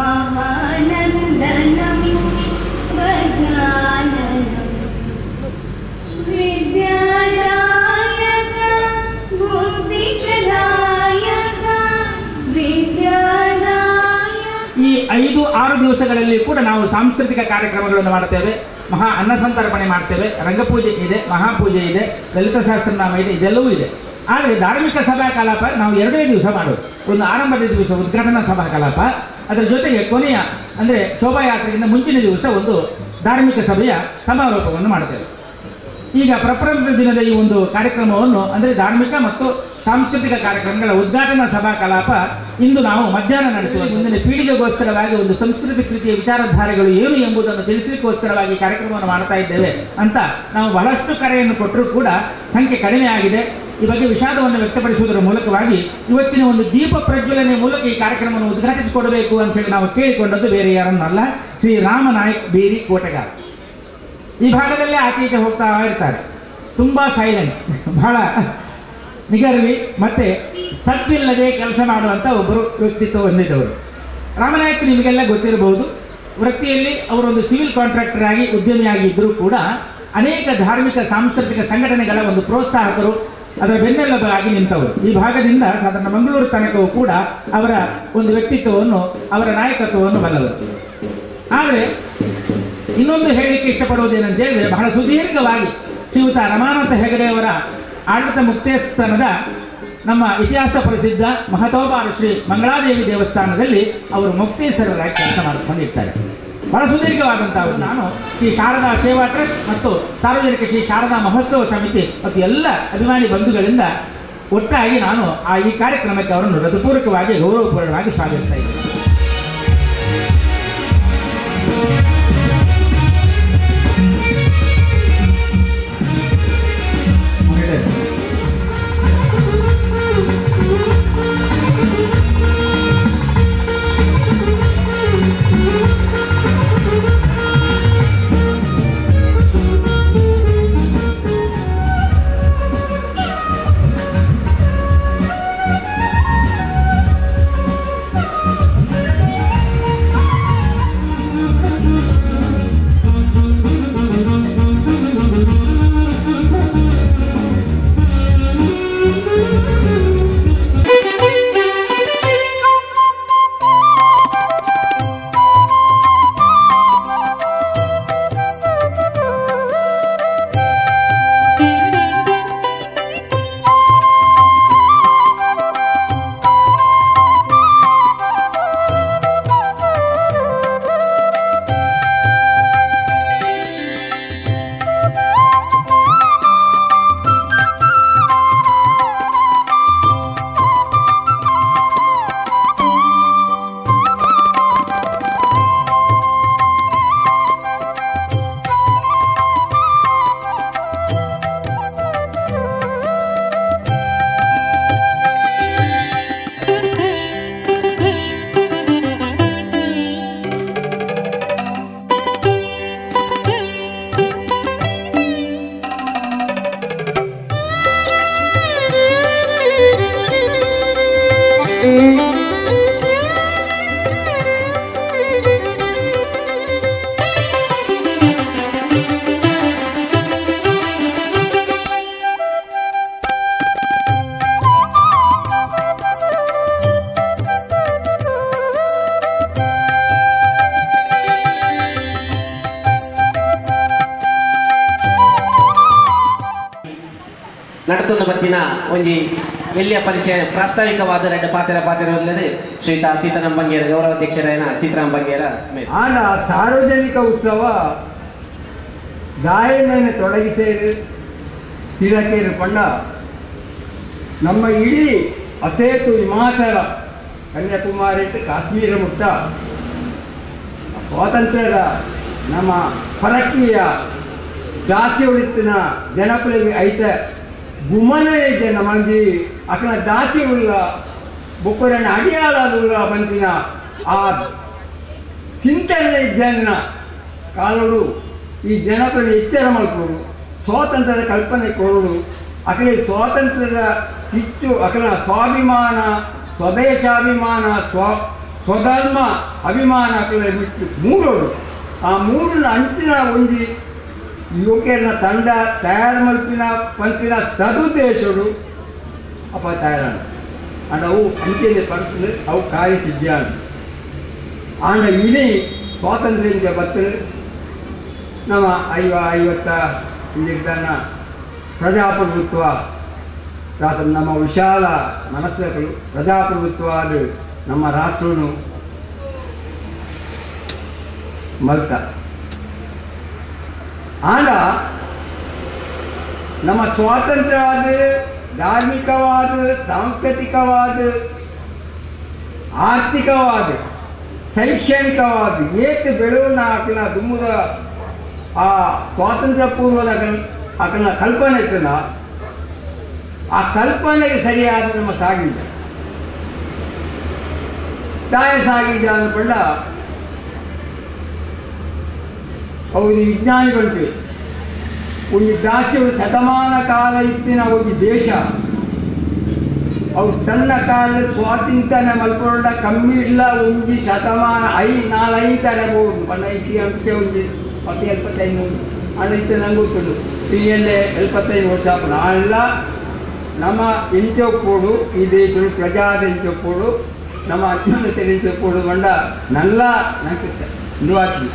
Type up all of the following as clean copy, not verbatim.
महानन्दनं गजाननं विद्यादायक बुद्धिप्रदायक विद्यादायक। ಈ 5-6 ದಿವಸಗಳಲ್ಲಿ ಕೂಡ ನಾವು ಸಾಂಸ್ಕೃತಿಕ ಕಾರ್ಯಕ್ರಮಗಳನ್ನು ಮಾಡ್ತೇವೆ. ಮಹಾ ಅನ್ನಸಂತರ್ಪಣೆ ಮಾಡ್ತೇವೆ, ರಂಗಪೂಜೆ ಇದೆ, ಮಹಾಪೂಜೆ ಇದೆ, ಲಲಿತ ಸಹಸ್ರನಾಮ ಇದೆ, ಇದೆಲ್ಲವೂ ಇದೆ. ಆದರೆ ಧಾರ್ಮಿಕ ಸಭಾ ಕಲಾಪ ನಾವು 2 ದಿವಸ ಮಾಡೋದು. ಒಂದು ಆರಂಭದ ದಿವಸ ಉದ್ಘಾಟನಾ ಸಭಾ ಕಲಾಪ, ಅದರ ಜೊತೆಗೆ ಕೊನೆಯ ಅಂದರೆ ಶೋಭಾಯಾತ್ರೆಯಿಂದ ಮುಂಚಿನ ದಿವಸ ಒಂದು ಧಾರ್ಮಿಕ ಸಭೆಯ ಸಮಾರೋಪವನ್ನು ಮಾಡ್ತೇವೆ. ಈಗ ಪ್ರಪ್ರಥಮ ದಿನದ ಈ ಒಂದು ಕಾರ್ಯಕ್ರಮವನ್ನು ಅಂದರೆ ಧಾರ್ಮಿಕ ಮತ್ತು ಸಾಂಸ್ಕೃತಿಕ ಕಾರ್ಯಕ್ರಮಗಳ ಉದ್ಘಾಟನಾ ಸಭಾ ಕಲಾಪ ಇಂದು ನಾವು ಮಧ್ಯಾಹ್ನ ನಡೆಸುವ ಮುಂದಿನ ಪೀಳಿಗೆಗೋಸ್ಕರವಾಗಿ ಒಂದು ಸಂಸ್ಕೃತಿ ಕೃತಿಯ ವಿಚಾರಧಾರೆಗಳು ಏನು ಎಂಬುದನ್ನು ತಿಳಿಸಲಿಕ್ಕೋಸ್ಕರವಾಗಿ ಕಾರ್ಯಕ್ರಮವನ್ನು ಮಾಡ್ತಾ ಇದ್ದೇವೆ ಅಂತ ನಾವು ಬಹಳಷ್ಟು ಕರೆಯನ್ನು ಕೊಟ್ಟರೂ ಕೂಡ ಸಂಖ್ಯೆ ಕಡಿಮೆ ಆಗಿದೆ. ಈ ಬಗ್ಗೆ ವಿಷಾದವನ್ನು ವ್ಯಕ್ತಪಡಿಸುವುದರ ಮೂಲಕವಾಗಿ ಇವತ್ತಿನ ಒಂದು ದೀಪ ಪ್ರಜ್ವಲನೆ ಮೂಲಕ ಈ ಕಾರ್ಯಕ್ರಮವನ್ನು ಉದ್ಘಾಟಿಸಿಕೊಡಬೇಕು ಅಂತೇಳಿ ನಾವು ಕೇಳಿಕೊಂಡದ್ದು ಬೇರೆ ಯಾರನ್ನಲ್ಲ, ಶ್ರೀ ರಾಮನಾಯಕ್ ಬೀರಿ ಕೋಟೆಗಾರ. ಈ ಭಾಗದಲ್ಲೇ ಆಚೀಚೆ ಹೋಗ್ತಾ ಇರ್ತಾರೆ. ತುಂಬ ಸೈಲೆಂಟ್, ಬಹಳ ನಿಗರ್ವಿ ಮತ್ತು ಸತ್ತಿಲ್ಲದೆ ಕೆಲಸ ಮಾಡುವಂಥ ಒಬ್ಬರು ವ್ಯಕ್ತಿತ್ವ ಹೊಂದಿದ್ದವರು. ರಾಮನಾಯಕ್ ನಿಮಗೆಲ್ಲ ಗೊತ್ತಿರಬಹುದು. ವೃತ್ತಿಯಲ್ಲಿ ಅವರೊಂದು ಸಿವಿಲ್ ಕಾಂಟ್ರಾಕ್ಟರ್ ಆಗಿ ಉದ್ಯಮಿಯಾಗಿ ಇದ್ದರೂ ಕೂಡ ಅನೇಕ ಧಾರ್ಮಿಕ ಸಾಂಸ್ಕೃತಿಕ ಸಂಘಟನೆಗಳ ಒಂದು ಪ್ರೋತ್ಸಾಹಕರು, ಅದರ ಬೆನ್ನೆಲುಬಾಗಿ ನಿಂತವರು. ಈ ಭಾಗದಿಂದ ಸಾಧಾರಣ ಮಂಗಳೂರು ತನಕವೂ ಕೂಡ ಅವರ ಒಂದು ವ್ಯಕ್ತಿತ್ವವನ್ನು, ಅವರ ನಾಯಕತ್ವವನ್ನು ಬಲ್ಲವರು. ಆದರೆ ಇನ್ನೊಂದು ಹೇಳಿಕೆ ಇಷ್ಟಪಡುವುದೇನಂತ ಹೇಳಿದರೆ, ಬಹಳ ಸುದೀರ್ಘವಾಗಿ ಶ್ರೀಯುತ ರಮಾನಾಥ ಹೆಗಡೆಯವರ ಆಡಳಿತ ಮುಕ್ತೇಸ್ಥಾನದ ನಮ್ಮ ಇತಿಹಾಸ ಪ್ರಸಿದ್ಧ ಮಹತೋಬಾರ ಶ್ರೀ ಮಂಗಳಾದೇವಿ ದೇವಸ್ಥಾನದಲ್ಲಿ ಅವರು ಮುಕ್ತೇಶ್ವರರಾಗಿ ಕೆಲಸ ಮಾಡಿಕೊಂಡಿರ್ತಾರೆ. ಬಹಳ ಸುದೀರ್ಘವಾದಂತಹ ನಾನು ಶ್ರೀ ಶಾರದಾ ಸೇವಾ ಟ್ರಸ್ಟ್ ಮತ್ತು ಸಾರ್ವಜನಿಕ ಶ್ರೀ ಶಾರದಾ ಮಹೋತ್ಸವ ಸಮಿತಿ ಮತ್ತು ಎಲ್ಲ ಅಭಿಮಾನಿ ಬಂಧುಗಳಿಂದ ಒಟ್ಟಾಗಿ ನಾನು ಈ ಕಾರ್ಯಕ್ರಮಕ್ಕೆ ಅವರನ್ನು ಹೃದಯಪೂರ್ವಕವಾಗಿ ಗೌರವಪೂರ್ಣವಾಗಿ ಸ್ವಾಗತಿಸ್ತಾ ಇದ್ದೇನೆ. ನಡತೊಂದು ಬತ್ತಿನ ಒಂಜಿ ಎಲ್ಲಿಯ ಪರಿಚಯ ಪ್ರಾಸ್ತಾವಿಕವಾದ ರೆಡ್ಡ ಪಾತ್ರವಿಲ್ಲದೆ ಶ್ರೀತಾ ಸೀತಾರಾಮ್ ಬಂಗೇರ ಗೌರವಾಧ್ಯಕ್ಷರಾಯನ ಸೀತಾರಾಮ್ ಬಂಗೇರ ಆಂಡ ಸಾರ್ವಜನಿಕ ಉತ್ಸವ ದಾಯನ ತೊಡಗಿಸೇರು ತಿಲಕೇರು ಪಂಡ ನಮ್ಮ ಇಡೀ ಅಸೇತು ಹಿಮಾಚಲ ಕನ್ಯಾಕುಮಾರಿ ಕಾಶ್ಮೀರ ಮುಟ್ಟ ಸ್ವಾತಂತ್ರ್ಯದ ನಮ್ಮ ಪರಕೀಯ ಜಾಸ್ತಿ ಉಳಿತಿನ ಜನಪಲಿಗೆ ಐತ ಗುಮನೆ ಜನ ಮಂದಿ ಅಕನ ದಾಸಿ ಉಳ್ಳ ಬೊಕ್ಕರನ್ನ ಅಡಿಯಾಳದುಳ್ಳ ಬಂದಿನ ಆ ಚಿಂತನೆ ಜನ ಕಾಲೋಡು ಈ ಜನಪದ ಎಚ್ಚರ ಮಾಡ್ಕೊಡು ಸ್ವಾತಂತ್ರ್ಯದ ಕಲ್ಪನೆ ಕೊಡೋಡು ಅಕಲೆ ಸ್ವಾತಂತ್ರ್ಯದ ಕಿಚ್ಚು ಅಕಲ ಸ್ವಾಭಿಮಾನ ಸ್ವದೇಶಾಭಿಮಾನ ಸ್ವಧರ್ಮ ಅಭಿಮಾನ ಬಿಟ್ಟು ಮೂರೋಡು ಆ ಮೂರನ್ನ ಅಂಚಿನ ಒಂಜಿ ಯುವಕರನ್ನ ತಂಡ ತಯಾರು ಮಲ್ಪಿನ ಸದುದ್ದೇಶಡು ಅಪ್ಪ ತಯಾರಾಣ ಅಂಡ್ ಅವು ಅಂಚೆನೆ ಪಡ್ತದೆ ಅವು ಕಾಯಿಸಿದ್ಯಾಣ ಆಂಡ ಇಡೀ ಸ್ವಾತಂತ್ರ್ಯದಿಂದ ಬರ್ತದೆ ನಮ್ಮ 50 ಇಂದಿದ್ದಾನ ಪ್ರಜಾಪ್ರಭುತ್ವ ನಮ್ಮ ವಿಶಾಲ ಮನಸ್ಸುಗಳು ಪ್ರಜಾಪ್ರಭುತ್ವ ಅದು ನಮ್ಮ ರಾಷ್ಟ್ರನು ಮಲ್ತ ಆಂಡ ನಮ್ಮ ಸ್ವಾತಂತ್ರ್ಯವಾದ ಧಾರ್ಮಿಕವಾದ ಸಾಂಸ್ಕೃತಿಕವಾದ ಆರ್ಥಿಕವಾದ ಶೈಕ್ಷಣಿಕವಾದ ಏಕ ಬೆಳವನ್ನ ಆಕಿನ ದುಮ್ಮದ ಆ ಸ್ವಾತಂತ್ರ್ಯ ಪೂರ್ವದ ಆಕಿನ ಕಲ್ಪನೆ ಇತ್ತಲ್ಲ ಆ ಕಲ್ಪನೆಗೆ ಸರಿಯಾದ ನಮ್ಮ ಸಾಗಿದ ತಾಯ ಸಾಗಿದ ಅಂದ್ಕೊಂಡ ಅವರು ವಿಜ್ಞಾನಿಗಳು ಒಂದು ದಾಸ್ಯಗಳು ಶತಮಾನ ಕಾಲ ಇತ್ತಿನ ಒಂದು ದೇಶ ಅವ್ರು ತನ್ನ ಕಾಲ ಸ್ವಾತಂತ್ರ್ಯ ಮಲ್ಕೊಂಡ ಕಮ್ಮಿ ಇಲ್ಲ ಒಂಜಿ ಶತಮಾನ 4-5 ತರಬಹುದು ಪಣ್ಣ ಇಚ್ಚಿ ಅಂಕೆ ಒಂಜಿ 10-25 ಅಲ್ಲಿತ್ತು ನಂಗೆ ಗೊತ್ತುಂಟು PLA 75 ವರ್ಷ ನಾಳೆಲ್ಲ ನಮ್ಮ ಎಂಚೊಪ್ಪೋಡು ಈ ದೇಶಗಳು ಪ್ರಜಾದ ಎಂಚೊಪ್ಪೋಡು ನಮ್ಮ ಅತ್ಯುನ್ನತ ಎಂಚೊಪ್ಪೋಡು ಬಂಡ ನಲ್ಲ ನಂಗೆ ನಿವಾಸಿ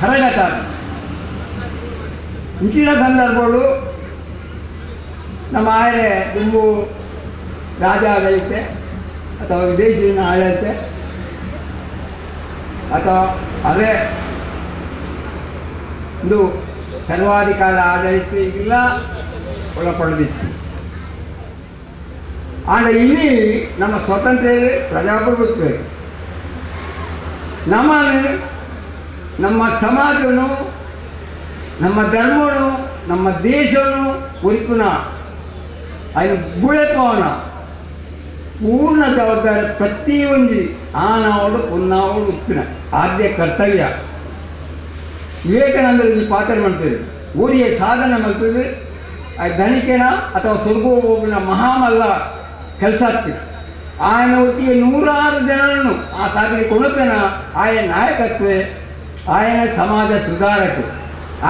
ಹರಗತ ಇಂಚಿನ ಸಂದರ್ಭಗಳು ನಮ್ಮ ಆಯರೆ ತುಂಬು ರಾಜ ಆಡಳಿತೆ ಅಥವಾ ವಿದೇಶಿನ ಆಡಳಿತೆ ಅಥವಾ ಅದೇ ಒಂದು ಸರ್ವಾಧಿಕಾರ ಆಡಳಿತ ಇಲ್ಲ ಒಳಪಡೆದಿತ್ತು ಆದರೆ ಇಲ್ಲಿ ನಮ್ಮ ಸ್ವಾತಂತ್ರ್ಯ ಪ್ರಜಾಪ್ರಭುತ್ವ ನಮ್ಮ ಸಮಾಜನು ನಮ್ಮ ಧರ್ಮನು ನಮ್ಮ ದೇಶನು ಉರಿಪುನ ఆయన గుళెత్తుకోన పూర్ణ జవాబారి ప్రతి ఉంది ఆనావుడు ఉన్నావుడు ఉత్పిన ఆద్య కర్తవ్ಯ ವಿವೇಕಾನಂದರು ಈ ಪಾತ್ರ ಮಾಡ್ತಿದ್ರು ಊರಿಗೆ ಸಾಧನೆ ಮಾಡ್ತಿದ್ರು ಧನಿಕೆನ ಅಥವಾ ಸ್ವರ್ಗೋಗಿನ ಮಹಾಮಲ್ಲ ಕೆಲಸ ಆಗ್ತಿತ್ತು ఆయన ಒಟ್ಟಿಗೆ 100 ಜನರನ್ನು ಆ ಸಾಧನೆ ಕೊಡುತ್ತೇನ ఆయన ನಾಯಕತ್ವೇ ఆయన ಸಮಾಜ ಸುಧಾರಕ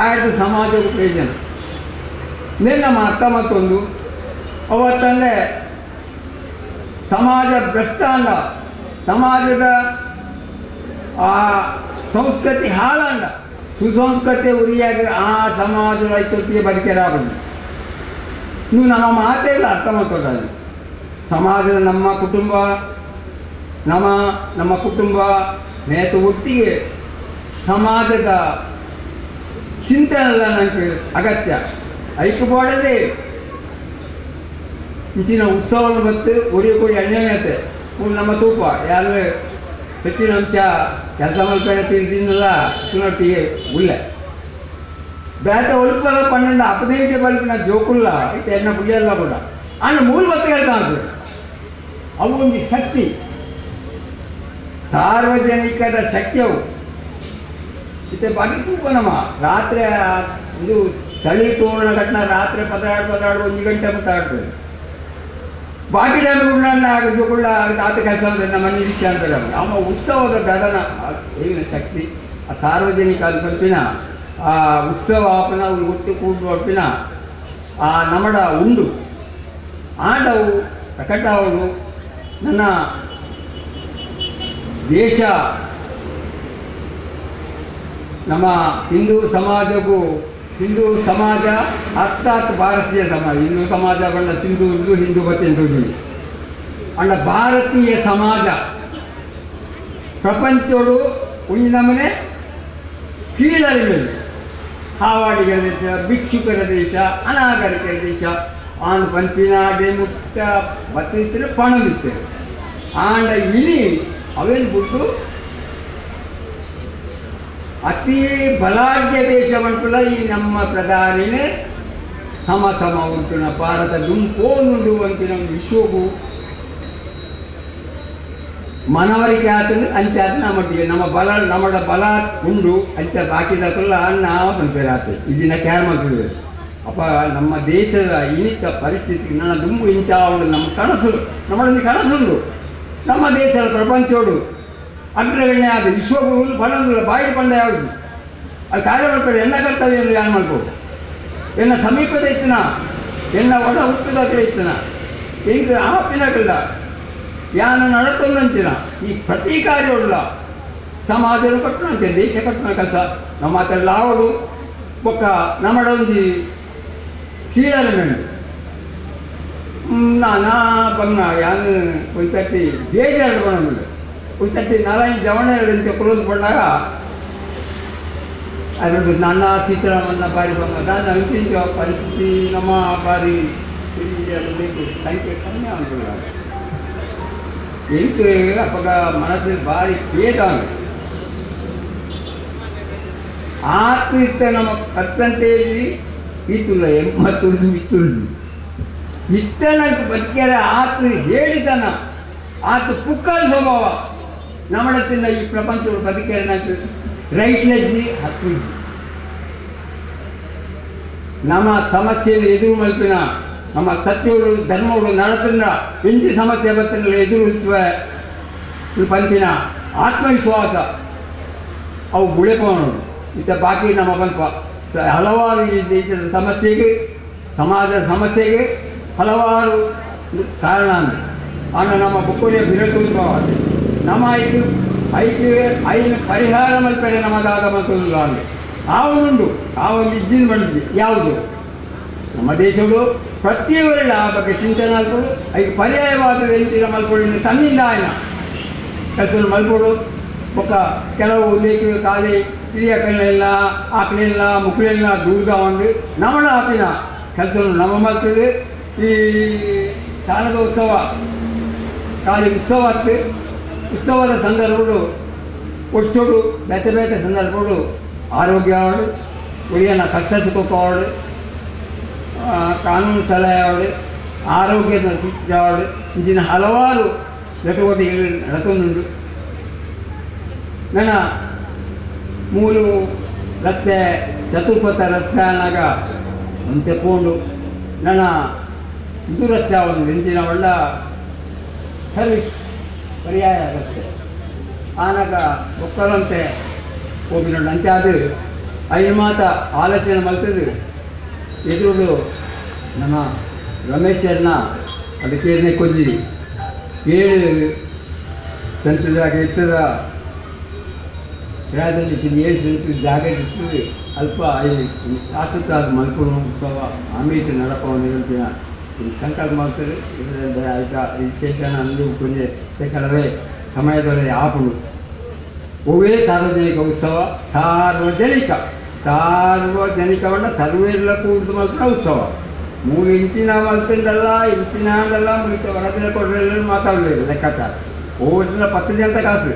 ఆయన ಸಮಾಜ ಪ್ರಯೋಜನ నేను ನಮ್ಮ ಅಕ್ಕ ಮತ್ತೊಂದು ಅವತ್ತಂದರೆ ಸಮಾಜ ಭ್ರಷ್ಟಾಂಡ ಸಮಾಜದ ಆ ಸಂಸ್ಕೃತಿ ಹಾಳಂಡ ಸುಸಂಸ್ಕೃತಿ ಉರಿಯಾಗಿ ಆ ಸಮಾಜ ರೈತೊತ್ತಿಗೆ ಬದುಕಲಾಗದು ನೀವು ನಮ್ಮ ಮಾತೇ ಇಲ್ಲ ಅರ್ಥ ಮಾಡ್ಕೊಳ್ತಾರೆ ಸಮಾಜದ ನಮ್ಮ ಕುಟುಂಬ ನೇತು ಒಟ್ಟಿಗೆ ಸಮಾಜದ ಚಿಂತನೆಲ್ಲ ನನಗೆ ಅಗತ್ಯ ಐಕ್ಯಪಾಡದೆ ಇಂಚಿನ ಉತ್ಸವವನ್ನು ಬತ್ತು ಉರಿ ಕೊಡಿ ಎಣ್ಣೆ ಮೇತೆ ನಮ್ಮ ತೂಪ ಯಾರು ಹೆಚ್ಚಿನ ಅಂಶ ಕೆಲಸ ಮಲ್ಪೇನೆ ತಿಂದಿಲ್ಲ ಸುನೊಟ್ಟಿಗೆ ಉಳ್ಳೆ ಬೇತ ಒಲ್ಪಲ್ಲ 12-15 ಬಲ್ಪಿನ ಜೋಕುಲ್ಲ ಇತ್ತು ಎಣ್ಣೆ ಪುಳಿಯಲ್ಲ ಕೂಡ ಅಣ್ಣ ಮೂಲ ಬತ್ತು ಹೇಳ್ತಾನೆ ಅವು ಒಂದು ಶಕ್ತಿ ಸಾರ್ವಜನಿಕರ ಶಕ್ತಿಯವು ಇತ್ತೆ ಬಾಕಿ ತೂಪ ನಮ್ಮ ರಾತ್ರಿ ಇದು ತಳಿ ತೋರಣ ಘಟನೆ ರಾತ್ರಿ ಪದಾಡು 1 ಗಂಟೆ ಮಾತಾಡ್ತದೆ ಬಾಕಿ ಟೈಮ್ ಜೋಕುಳ್ಳ ಆತ ಕೆಲಸ ನಮ್ಮ ನಿರೀಕ್ಷೆ ಅಂತಾರೆ ನಮ್ಮ ಉತ್ಸವದ ಗಗನ ಹೇಗಿನ ಶಕ್ತಿ ಆ ಸಾರ್ವಜನಿಕ ಕಲ್ಪಿನ ಆ ಉತ್ಸವ ಆಪನ ಒಟ್ಟು ಕೂಡುವಪ್ಪಿನ ಆ ನಮ್ಮಡ ಉಂಡು ಆಂಡವು ಪ್ರಕಟವರು ನನ್ನ ದೇಶ ನಮ್ಮ ಹಿಂದೂ ಸಮಾಜ ಅರ್ಥಾತ್ ಭಾರತೀಯ ಸಮಾಜ ಹಿಂದೂ ಸಮಾಜ ಬಂದ ಸಿಂಧು ಉರ್ದು ಹಿಂದೂ ಬತ್ತೆಂದು ಅಂಡ ಭಾರತೀಯ ಸಮಾಜ ಪ್ರಪಂಚೋಡು ಒಂದು ನಮನೆ ಕೀಳರಿಮೆ ಹಾವಾಡಿಗರ ದೇಶ ಭಿಕ್ಷುಕರ ದೇಶ ಅನಾಗರಿಕರ ದೇಶ ಆನ್ ಪಂಪಿನಾಡೆ ಮುಕ್ತ ಬತ್ತಿರ್ತಾರೆ ಪಣದಿರ್ತಾರೆ ಆಂಡ ಇಡೀ ಅವೇನು ಬಿಟ್ಟು ಅತಿ ಬಲಾಢ್ಯ ದೇಶ ಮಂಟುಲ ಈ ನಮ್ಮ ಪ್ರಧಾನಿನೇ ಸಮ ಉಂಟುನ ಭಾರತ ದುಂಪೋನುಂಡು ಅಂತಿನ ವಿಶ್ವಗೂ ಮನವರಿಕೆ ಆತಂದ್ರೆ ಅಂಚಾದ ನಮ್ಮೊಟ್ಟಿಗೆ ನಮ್ಮಡ ಬಲ ಉಂಡು ಅಂಚ ಹಾಕಿದಕ್ಕಲ್ಲ ನಾವು ಪಂಪೇರ್ ಆಗ್ತದೆ ಇದನ್ನ ಕ್ಯಾರ್ ಮಾಡ್ತೀವಿ ಅಪ್ಪ ನಮ್ಮ ದೇಶದ ಇನಿತ ಪರಿಸ್ಥಿತಿ ನನ್ನ ದುಂಬು ಇಂಚ ಅವಳು ನಮ್ಮ ಕನಸು ನಮ್ಮೊಂದು ಕನಸುಂಡು ನಮ್ಮ ದೇಶದ ಪ್ರಪಂಚೋಡು ಅಗ್ರಗಣ್ಯ ಆದ ವಿಶ್ವಗುರು ಬಣ್ಣದ ಬಾಯಿ ಪಂಡ ಯಾವುದು ಅದು ಕಾರ್ಯ ಮಾಡ್ತಾರೆ ಎನ್ನ ಕರ್ತವ್ಯ ಎಂದು ಯಾರು ಮಾಡ್ಬೋದು ಎನ್ನ ಸಮೀಪದ ಇತ್ತನ ಎನ್ನ ಒಡ ಹುಟ್ಟದ ಇತ್ತನ ಇಂದು ಆಪಿನಗಲ್ಲ ಯಾನ ನಡತಂತಿನ ಈ ಪ್ರತೀಕಾರವುಳ್ಳ ಸಮಾಜದ ಕಟ್ಟಣ ಅಂತೆ ದೇಶ ಕಟ್ಟಣ ಕೆಲಸ ನಮ್ಮ ಮಾತೆಲ್ಲ ಆವಡು ಒಕ್ಕ ನಮ್ಮಡ ಒಂಜಿ ಕೀಳರ ಮೆಂಡು ನಾನಾ ಬಂಗ ಯಾನು ಒಂದು ತಟ್ಟಿ ಬೇಜಾರು ಬಣ್ಣ ಒಂದು ತಟ್ಟಿ ನಾರಾಯಣ ಜವಣ ಎರಡು ಕುಲೋದು ಬಂದಾಗ ಅದರದ್ದು ನನ್ನ ಸೀತಾರಾಮನ್ನ ಬಾರಿ ಬಂಗ ನಾನು ಅಂಚಿನ ಪರಿಸ್ಥಿತಿ ನಮ್ಮ ಬಾರಿ ಬೇಕು ಸಂಖ್ಯೆ ಕಮ್ಮಿ ಆಗುದಿಲ್ಲ ಎಂಟು ಅಪ್ಪಗ ಮನಸ್ಸಿಗೆ ಭಾರಿ ಕೇಟ ಆತು ಇತ್ತ ನಮ್ಮ ಪರ್ಸಂಟೇಜ್ ಇತ್ತುಲ್ಲ 80 ಇತ್ತುದು ಇತ್ತನಕ್ಕೆ ಬದುಕ್ಯಾರ ಆತು ಹೇಳಿದನ ಆತು ಪುಕ್ಕಲ್ ಸ್ವಭಾವ ನಮ್ಮಡತ್ತಿನ ಈ ಪ್ರಪಂಚದ ಬದುಕ್ಯಾರ ನಂಗೆ ರೈಟ್ ಲಜ್ಜಿ ಹತ್ತು ನಮ್ಮ ಸಮಸ್ಯೆಯನ್ನು ಎದುರು ಮಲ್ಪಿನ ನಮ್ಮ ಸತ್ಯಗಳು ಧರ್ಮಗಳು ನಡತಂದ್ರ ಎಂಚು ಸಮಸ್ಯೆ ಬರ್ತಂದ್ರೆ ಎದುರಿಸುವ ಪಂಪಿನ ಆತ್ಮವಿಶ್ವಾಸ ಅವು ಗುಳೆಕೋಣರು ಇತ್ತ ಬಾಕಿ ನಮ್ಮ ಪಂಪ ಹಲವಾರು ಈ ದೇಶದ ಸಮಸ್ಯೆಗೆ ಸಮಾಜದ ಸಮಸ್ಯೆಗೆ ಹಲವಾರು ಕಾರಣ ಆಗ ನಮ್ಮ ಬುಕ್ಕುರಿಯ ಬಿರಟು ನಮ್ಮ ಐದು ಪರಿಹಾರ ಮಲ್ಪನೆ ನಮ್ಮದಾದ ಮತ್ತೊಂದು ಅಂದರೆ ಆವನುಂಡು ಆ ಒಂದು ಇಜ್ಜಿನ ಬಂದಿದೆ ಯಾವುದು ನಮ್ಮ ದೇಶಗಳು ಪ್ರತಿಯೊಬ್ಬರಲ್ಲಿ ಆ ಬಗ್ಗೆ ಚಿಂತನೆ ಮಾಡ್ಕೊಂಡು ಐದು ಪರ್ಯಾಯವಾದ ಹೆಂಚಿನ ಮಲ್ಕೊಳ್ಳಿ ತನ್ನಿಂದ ಆಯ್ನ ಕೆಲಸ ಮಲ್ಕೊಡು ಒಕ್ಕ ಕೆಲವು ಲೇಖ ಖಾಲಿ ಹಿರಿಯ ಕಣ್ಣೆಲ್ಲ ಆಕಳೆಲ್ಲ ಮುಕ್ಕಳೆಲ್ಲ ದೂರದ ಒಂದು ನಮ್ಮಳ ಆಪಿನ ಕೆಲಸವನ್ನು ನಮ್ಮ ಮಾಡ್ತದೆ ಈ ಶಾಲದ ಉತ್ಸವ ಖಾಲಿ ಉತ್ಸವ ಆಗ್ತದೆ ಉತ್ಸವದ ಸಂದರ್ಭಗಳು ಒಡ್ಸೋಡು ಬೇತೆ ಬೇತೆ ಸಂದರ್ಭಗಳು ಆರೋಗ್ಯ ಆವಡು ಉಳಿಯನ್ನ ಕಷ್ಟ ಸುಖಕ್ಕೆ ಆವಡು ಕಾನೂನು ಸಲಹೆ ಆವಡು ಆರೋಗ್ಯದ ಶಿಕ್ಷೆ ಆವಡು ಇಂಚಿನ ಹಲವಾರು ಚಟುವಟಿಕೆಗಳು ನಡಕೊಂಡುಂಟು ನನ್ನ ಮೂರು ರಸ್ತೆ ಚತುರ್ಪಥ ರಸ್ತೆ ಅನ್ನಾಗ ಒಂದು ತೆಕ್ಕೊಂಡು ನನ್ನ ಇದು ರಸ್ತೆ ಅವನು ಇಂಚಿನ ಒಳ್ಳ ಸರ್ವಿಸ್ ಪರ್ಯಾಯ ರಸ್ತೆ ಆನಾಗ ಒಕ್ಕಲಂತೆ ಹೋಗಿನೋಡು ಅಂತೆ ಅದು ಐದು ಮಾತ ಆಲೋಚನೆ ಮಲ್ತದ್ದು ಎದುರು ನಮ್ಮ ರಮೇಶರನ್ನ ಅದಕ್ಕೆ ಕೊಂದಿರಿ 7 ಸೆಂಟ್ರದಾಗ ಇರ್ತದ ಗ್ರಹದಲ್ಲಿ 7 ಸೆಂಟ್ರ್ ಜಾಗ ಇರ್ತದೆ ಅಲ್ಪ ಐದು ಶಾಸಕ ಮಲ್ಕೊಂಡು ಉತ್ಸವ ಆಮೇಲೆ ನಡಪವನ್ನು ಹೇಳ್ತೀನ ಇದು ಸಂಕಲ್ಪ ಮಾಡ್ತಾರೆ ಇದರಿಂದ ಆಯ್ತಾ ವಿಶೇಷಣ ಅಂದು ಕೊಂಚ ಕೆಲವೇ ಸಮಯದಲ್ಲಿ ಆಪುಡು ಒವೇ ಸಾರ್ವಜನಿಕ ಉತ್ಸವ ಸಾರ್ವಜನಿಕವನ್ನ ಸರ್ವೇಲ್ಲ ಕೂಡಿದು ಮಾತ್ರ ಉತ್ಸವ 3 ಇಂಚಿನ ಮಲ್ತಿಂದಲ್ಲ ಇಂಚಿನಲ್ಲ ಮುಗಿತ ಹೊರದಿನ ಕೊಟ್ಟರೆ ಮಾತಾಡలేదు ಲೆಕ್ಕಾಚಾರ ಓದಿನ 10 ಜನ ಕಾಸು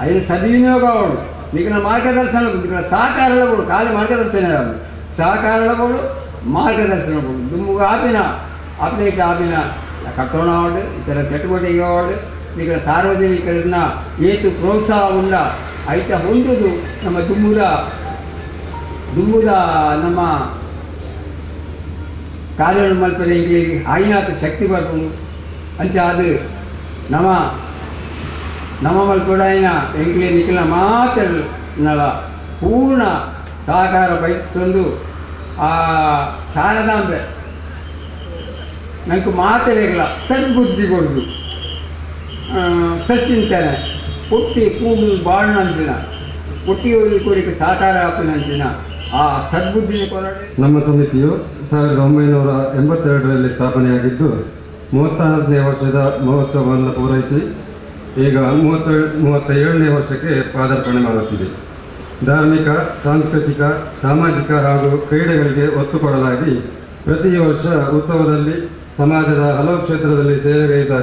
ಐದು ಸದ್ವಿನಿಯೋಗ ಅವಳು ನಿನ್ನ ಮಾರ್ಗದರ್ಶನ ನಿನ್ನ ಸಹಕಾರಗಳ ಕೊಡು ಖಾಲಿ ಮಾರ್ಗದರ್ಶನ ಅವನು ಸಹಕಾರಗಳ ಕೊಡು ಮಾರ್ಗದರ್ಶನ ಕೊಡು ದುಮ್ಮುಗ ಆಪಿನ ಕಟ್ಟೋಣ ಅವಳು ಇತರ ಚಟುವಟಿಕೆ ಅವಳು ಈಗ ಸಾರ್ವಜನಿಕರನ್ನ ಏತು ಪ್ರೋತ್ಸಾಹ ಉಂಡ ಐತ ಹೊಂದುದು ನಮ್ಮ ದುಮ್ಮುದ ನಮ್ಮ ಕಾರ್ಯಗಳು ಮಲ್ಪನೆ ಇಂಗ್ಲಿಗೆ ಆಯ್ನಾತ ಶಕ್ತಿ ಬರ್ಬೋದು ಅಂಚ ಅದು ನಮ್ಮ ಮಲ್ಪಡ ಎಂಗ್ಲಿ ನಿಖಿಲ ಮಾತ್ರ ನಳ ಪೂರ್ಣ ಸಹಕಾರ ಬಯಸೊಂದು ಆ ಶಾರದಾಂಬೆ ನನಗೆ ಮಾತೆರೆಗಳ ಸದ್ಬುದ್ಧಿ ಕೊಡುದು ಸಚಿಂತನೆ ಪುಟ್ಟಿ ಕೂಗು ಬಾಳು ಅಂಚಿನ ಪುಟ್ಟಿಯವರಿಗೆ ಕೋರಿಕೆ ಸಹಕಾರ ಹಾಕಿನ ಆ ಸದ್ಬುದ್ಧಿನ ಕೊರಡೆ. ನಮ್ಮ ಸಮಿತಿಯು 1982ರಲ್ಲಿ ಸ್ಥಾಪನೆಯಾಗಿದ್ದು 36ನೇ ವರ್ಷದ ಮಹೋತ್ಸವವನ್ನು ಪೂರೈಸಿ ಈಗ 37ನೇ ವರ್ಷಕ್ಕೆ ಪಾದಾರ್ಪಣೆ ಮಾಡುತ್ತಿದೆ. ಧಾರ್ಮಿಕ, ಸಾಂಸ್ಕೃತಿಕ, ಸಾಮಾಜಿಕ ಹಾಗೂ ಕ್ರೀಡೆಗಳಿಗೆ ಒತ್ತು ಕೊಡಲಾಗಿ ಪ್ರತಿ ವರ್ಷ ಉತ್ಸವದಲ್ಲಿ ಸಮಾಜದ ಹಲವು ಕ್ಷೇತ್ರದಲ್ಲಿ ಸೇವೆಗೈದ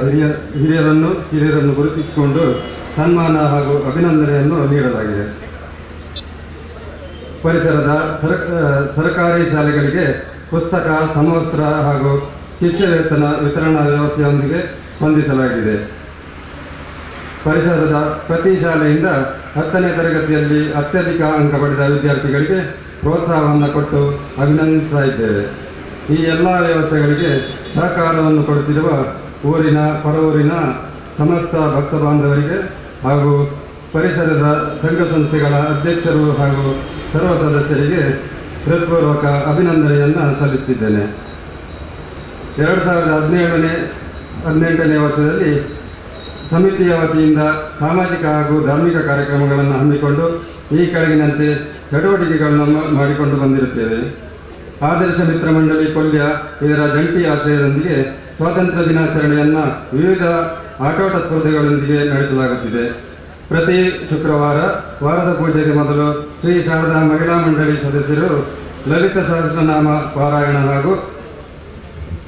ಹಿರಿಯರನ್ನು ಗುರುತಿಸಿಕೊಂಡು ಸನ್ಮಾನ ಹಾಗೂ ಅಭಿನಂದನೆಯನ್ನು ನೀಡಲಾಗಿದೆ. ಪರಿಸರದ ಸರ್ಕಾರಿ ಶಾಲೆಗಳಿಗೆ ಪುಸ್ತಕ, ಸಮವಸ್ತ್ರ ಹಾಗೂ ಶಿಷ್ಯ ವೇತನ ವಿತರಣಾ ವ್ಯವಸ್ಥೆಯೊಂದಿಗೆ ಸ್ಪಂದಿಸಲಾಗಿದೆ. ಪರಿಸರದ ಪ್ರತಿ ಶಾಲೆಯಿಂದ 10ನೇ ತರಗತಿಯಲ್ಲಿ ಅತ್ಯಧಿಕ ಅಂಕ ಪಡೆದ ವಿದ್ಯಾರ್ಥಿಗಳಿಗೆ ಪ್ರೋತ್ಸಾಹವನ್ನು ಕೊಟ್ಟು ಅಭಿನಂದಿಸ್ತಾ ಇದ್ದೇವೆ. ಈ ಎಲ್ಲ ವ್ಯವಸ್ಥೆಗಳಿಗೆ ಸಹಕಾರವನ್ನು ಕೊಡುತ್ತಿರುವ ಊರಿನ ಹೊರ ಊರಿನ ಸಮಸ್ತ ಭಕ್ತ ಬಾಂಧವರಿಗೆ ಹಾಗೂ ಪರಿಸರದ ಸಂಘ ಸಂಸ್ಥೆಗಳ ಅಧ್ಯಕ್ಷರು ಹಾಗೂ ಸರ್ವ ಸದಸ್ಯರಿಗೆ ಹೃತ್ಪೂರ್ವಕ ಅಭಿನಂದನೆಯನ್ನು ಸಲ್ಲಿಸುತ್ತಿದ್ದೇನೆ. 2018ನೇ ವರ್ಷದಲ್ಲಿ ಸಮಿತಿಯ ವತಿಯಿಂದ ಸಾಮಾಜಿಕ ಹಾಗೂ ಧಾರ್ಮಿಕ ಕಾರ್ಯಕ್ರಮಗಳನ್ನು ಹಮ್ಮಿಕೊಂಡು ಈ ಕೆಳಗಿನಂತೆ ಚಟುವಟಿಕೆಗಳನ್ನು ಮಾಡಿಕೊಂಡು ಬಂದಿರುತ್ತೇವೆ. ಆದರ್ಶ ಮಿತ್ರ ಮಂಡಳಿ ಕೊಲ್ಯ ಇದರ ಜಂಟಿ ಆಶ್ರಯದೊಂದಿಗೆ ಸ್ವಾತಂತ್ರ್ಯ ದಿನಾಚರಣೆಯನ್ನು ವಿವಿಧ ಆಟೋಟ ಸ್ಪರ್ಧೆಗಳೊಂದಿಗೆ ನಡೆಸಲಾಗುತ್ತಿದೆ. ಪ್ರತಿ ಶುಕ್ರವಾರ ವಾರದ ಪೂಜೆಗೆ ಮೊದಲು ಶ್ರೀ ಶಾರದಾ ಮಹಿಳಾ ಮಂಡಳಿ ಸದಸ್ಯರು ಲಲಿತ ಸಹಸ್ರನಾಮ ಪಾರಾಯಣ ಹಾಗೂ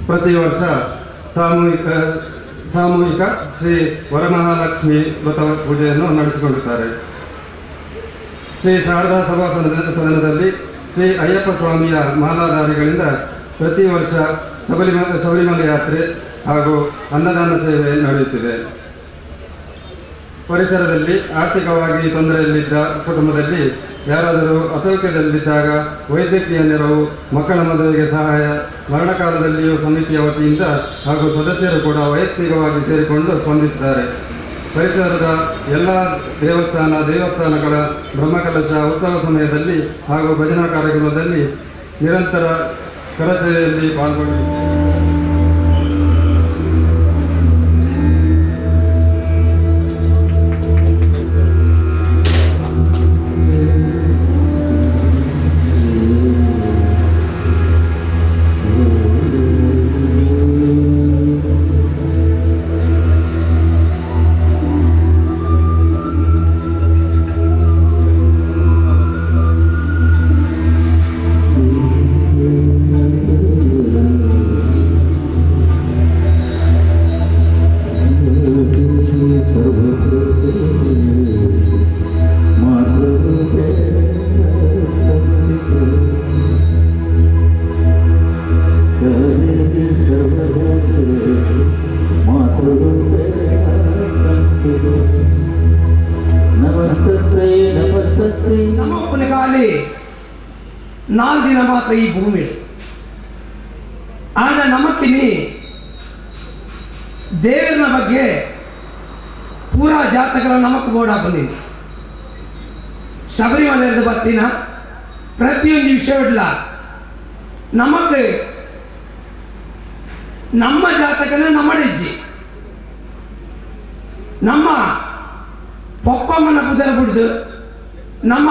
ಪ್ರತಿ ವರ್ಷ ಸಾಮೂಹಿಕ ಶ್ರೀ ವರಮಹಾಲಕ್ಷ್ಮಿ ವ್ರತ ಪೂಜೆಯನ್ನು ನಡೆಸಿಕೊಂಡಿದ್ದಾರೆ. ಶ್ರೀ ಶಾರದಾ ಸಭಾ ಸದನದಲ್ಲಿ ಶ್ರೀ ಅಯ್ಯಪ್ಪ ಸ್ವಾಮಿಯ ಮಾಲಾಧಾರಿಗಳಿಂದ ಪ್ರತಿ ವರ್ಷ ಶಬರಿಮಲೆ ಯಾತ್ರೆ ಹಾಗೂ ಅನ್ನದಾನ ಸೇವೆ ನಡೆಯುತ್ತಿದೆ. ಪರಿಸರದಲ್ಲಿ ಆರ್ಥಿಕವಾಗಿ ತೊಂದರೆಯಲ್ಲಿದ್ದ ಕುಟುಂಬದಲ್ಲಿ ಯಾರಾದರೂ ಅಸೌಖ್ಯದಲ್ಲಿದ್ದಾಗ ವೈದ್ಯಕೀಯ ನೆರವು, ಮಕ್ಕಳ ಮದುವೆಗೆ ಸಹಾಯ, ಮರಣಕಾಲದಲ್ಲಿಯೂ ಸಮಿತಿಯ ವತಿಯಿಂದ ಹಾಗೂ ಸದಸ್ಯರು ಕೂಡ ವೈಯಕ್ತಿಕವಾಗಿ ಸೇರಿಕೊಂಡು ಸ್ಪಂದಿಸಿದ್ದಾರೆ. ಪರಿಸರದ ಎಲ್ಲ ದೇವಸ್ಥಾನಗಳ ಬ್ರಹ್ಮಕಲಶ ಉತ್ಸವ ಸಮಯದಲ್ಲಿ ಹಾಗೂ ಭಜನಾ ಕಾರ್ಯಕ್ರಮದಲ್ಲಿ ನಿರಂತರ ಕರಸೇವೆಯಲ್ಲಿ ಪಾಲ್ಗೊಂಡಿದ್ದಾರೆ. ನಮ್ಮ ಪುನಗಾಲಿ 4 ದಿನ ಮಾತ್ರ ಈ ಭೂಮಿ ಆಗ ನಮಕ್ಕಿನಿ ದೇವರ ಬಗ್ಗೆ ಪೂರಾ ಜಾತಕರ ನಮಕ್ ಬೋಡ ಬಂದಿದೆ. ಶಬರಿಮಲೆ ಬರ್ತೀನ ಪ್ರತಿಯೊಂದು ವಿಷಯವಿಲ್ಲ ನಮಕ್ ನಮ್ಮ ಜಾತಕನ ನಮ್ಮಡಿಜ್ಜಿ ನಮ್ಮ ಪಪ್ಪಮ್ಮನ ಬುದ್ಧರ ಬಿಡ್ದು ನಮ್ಮ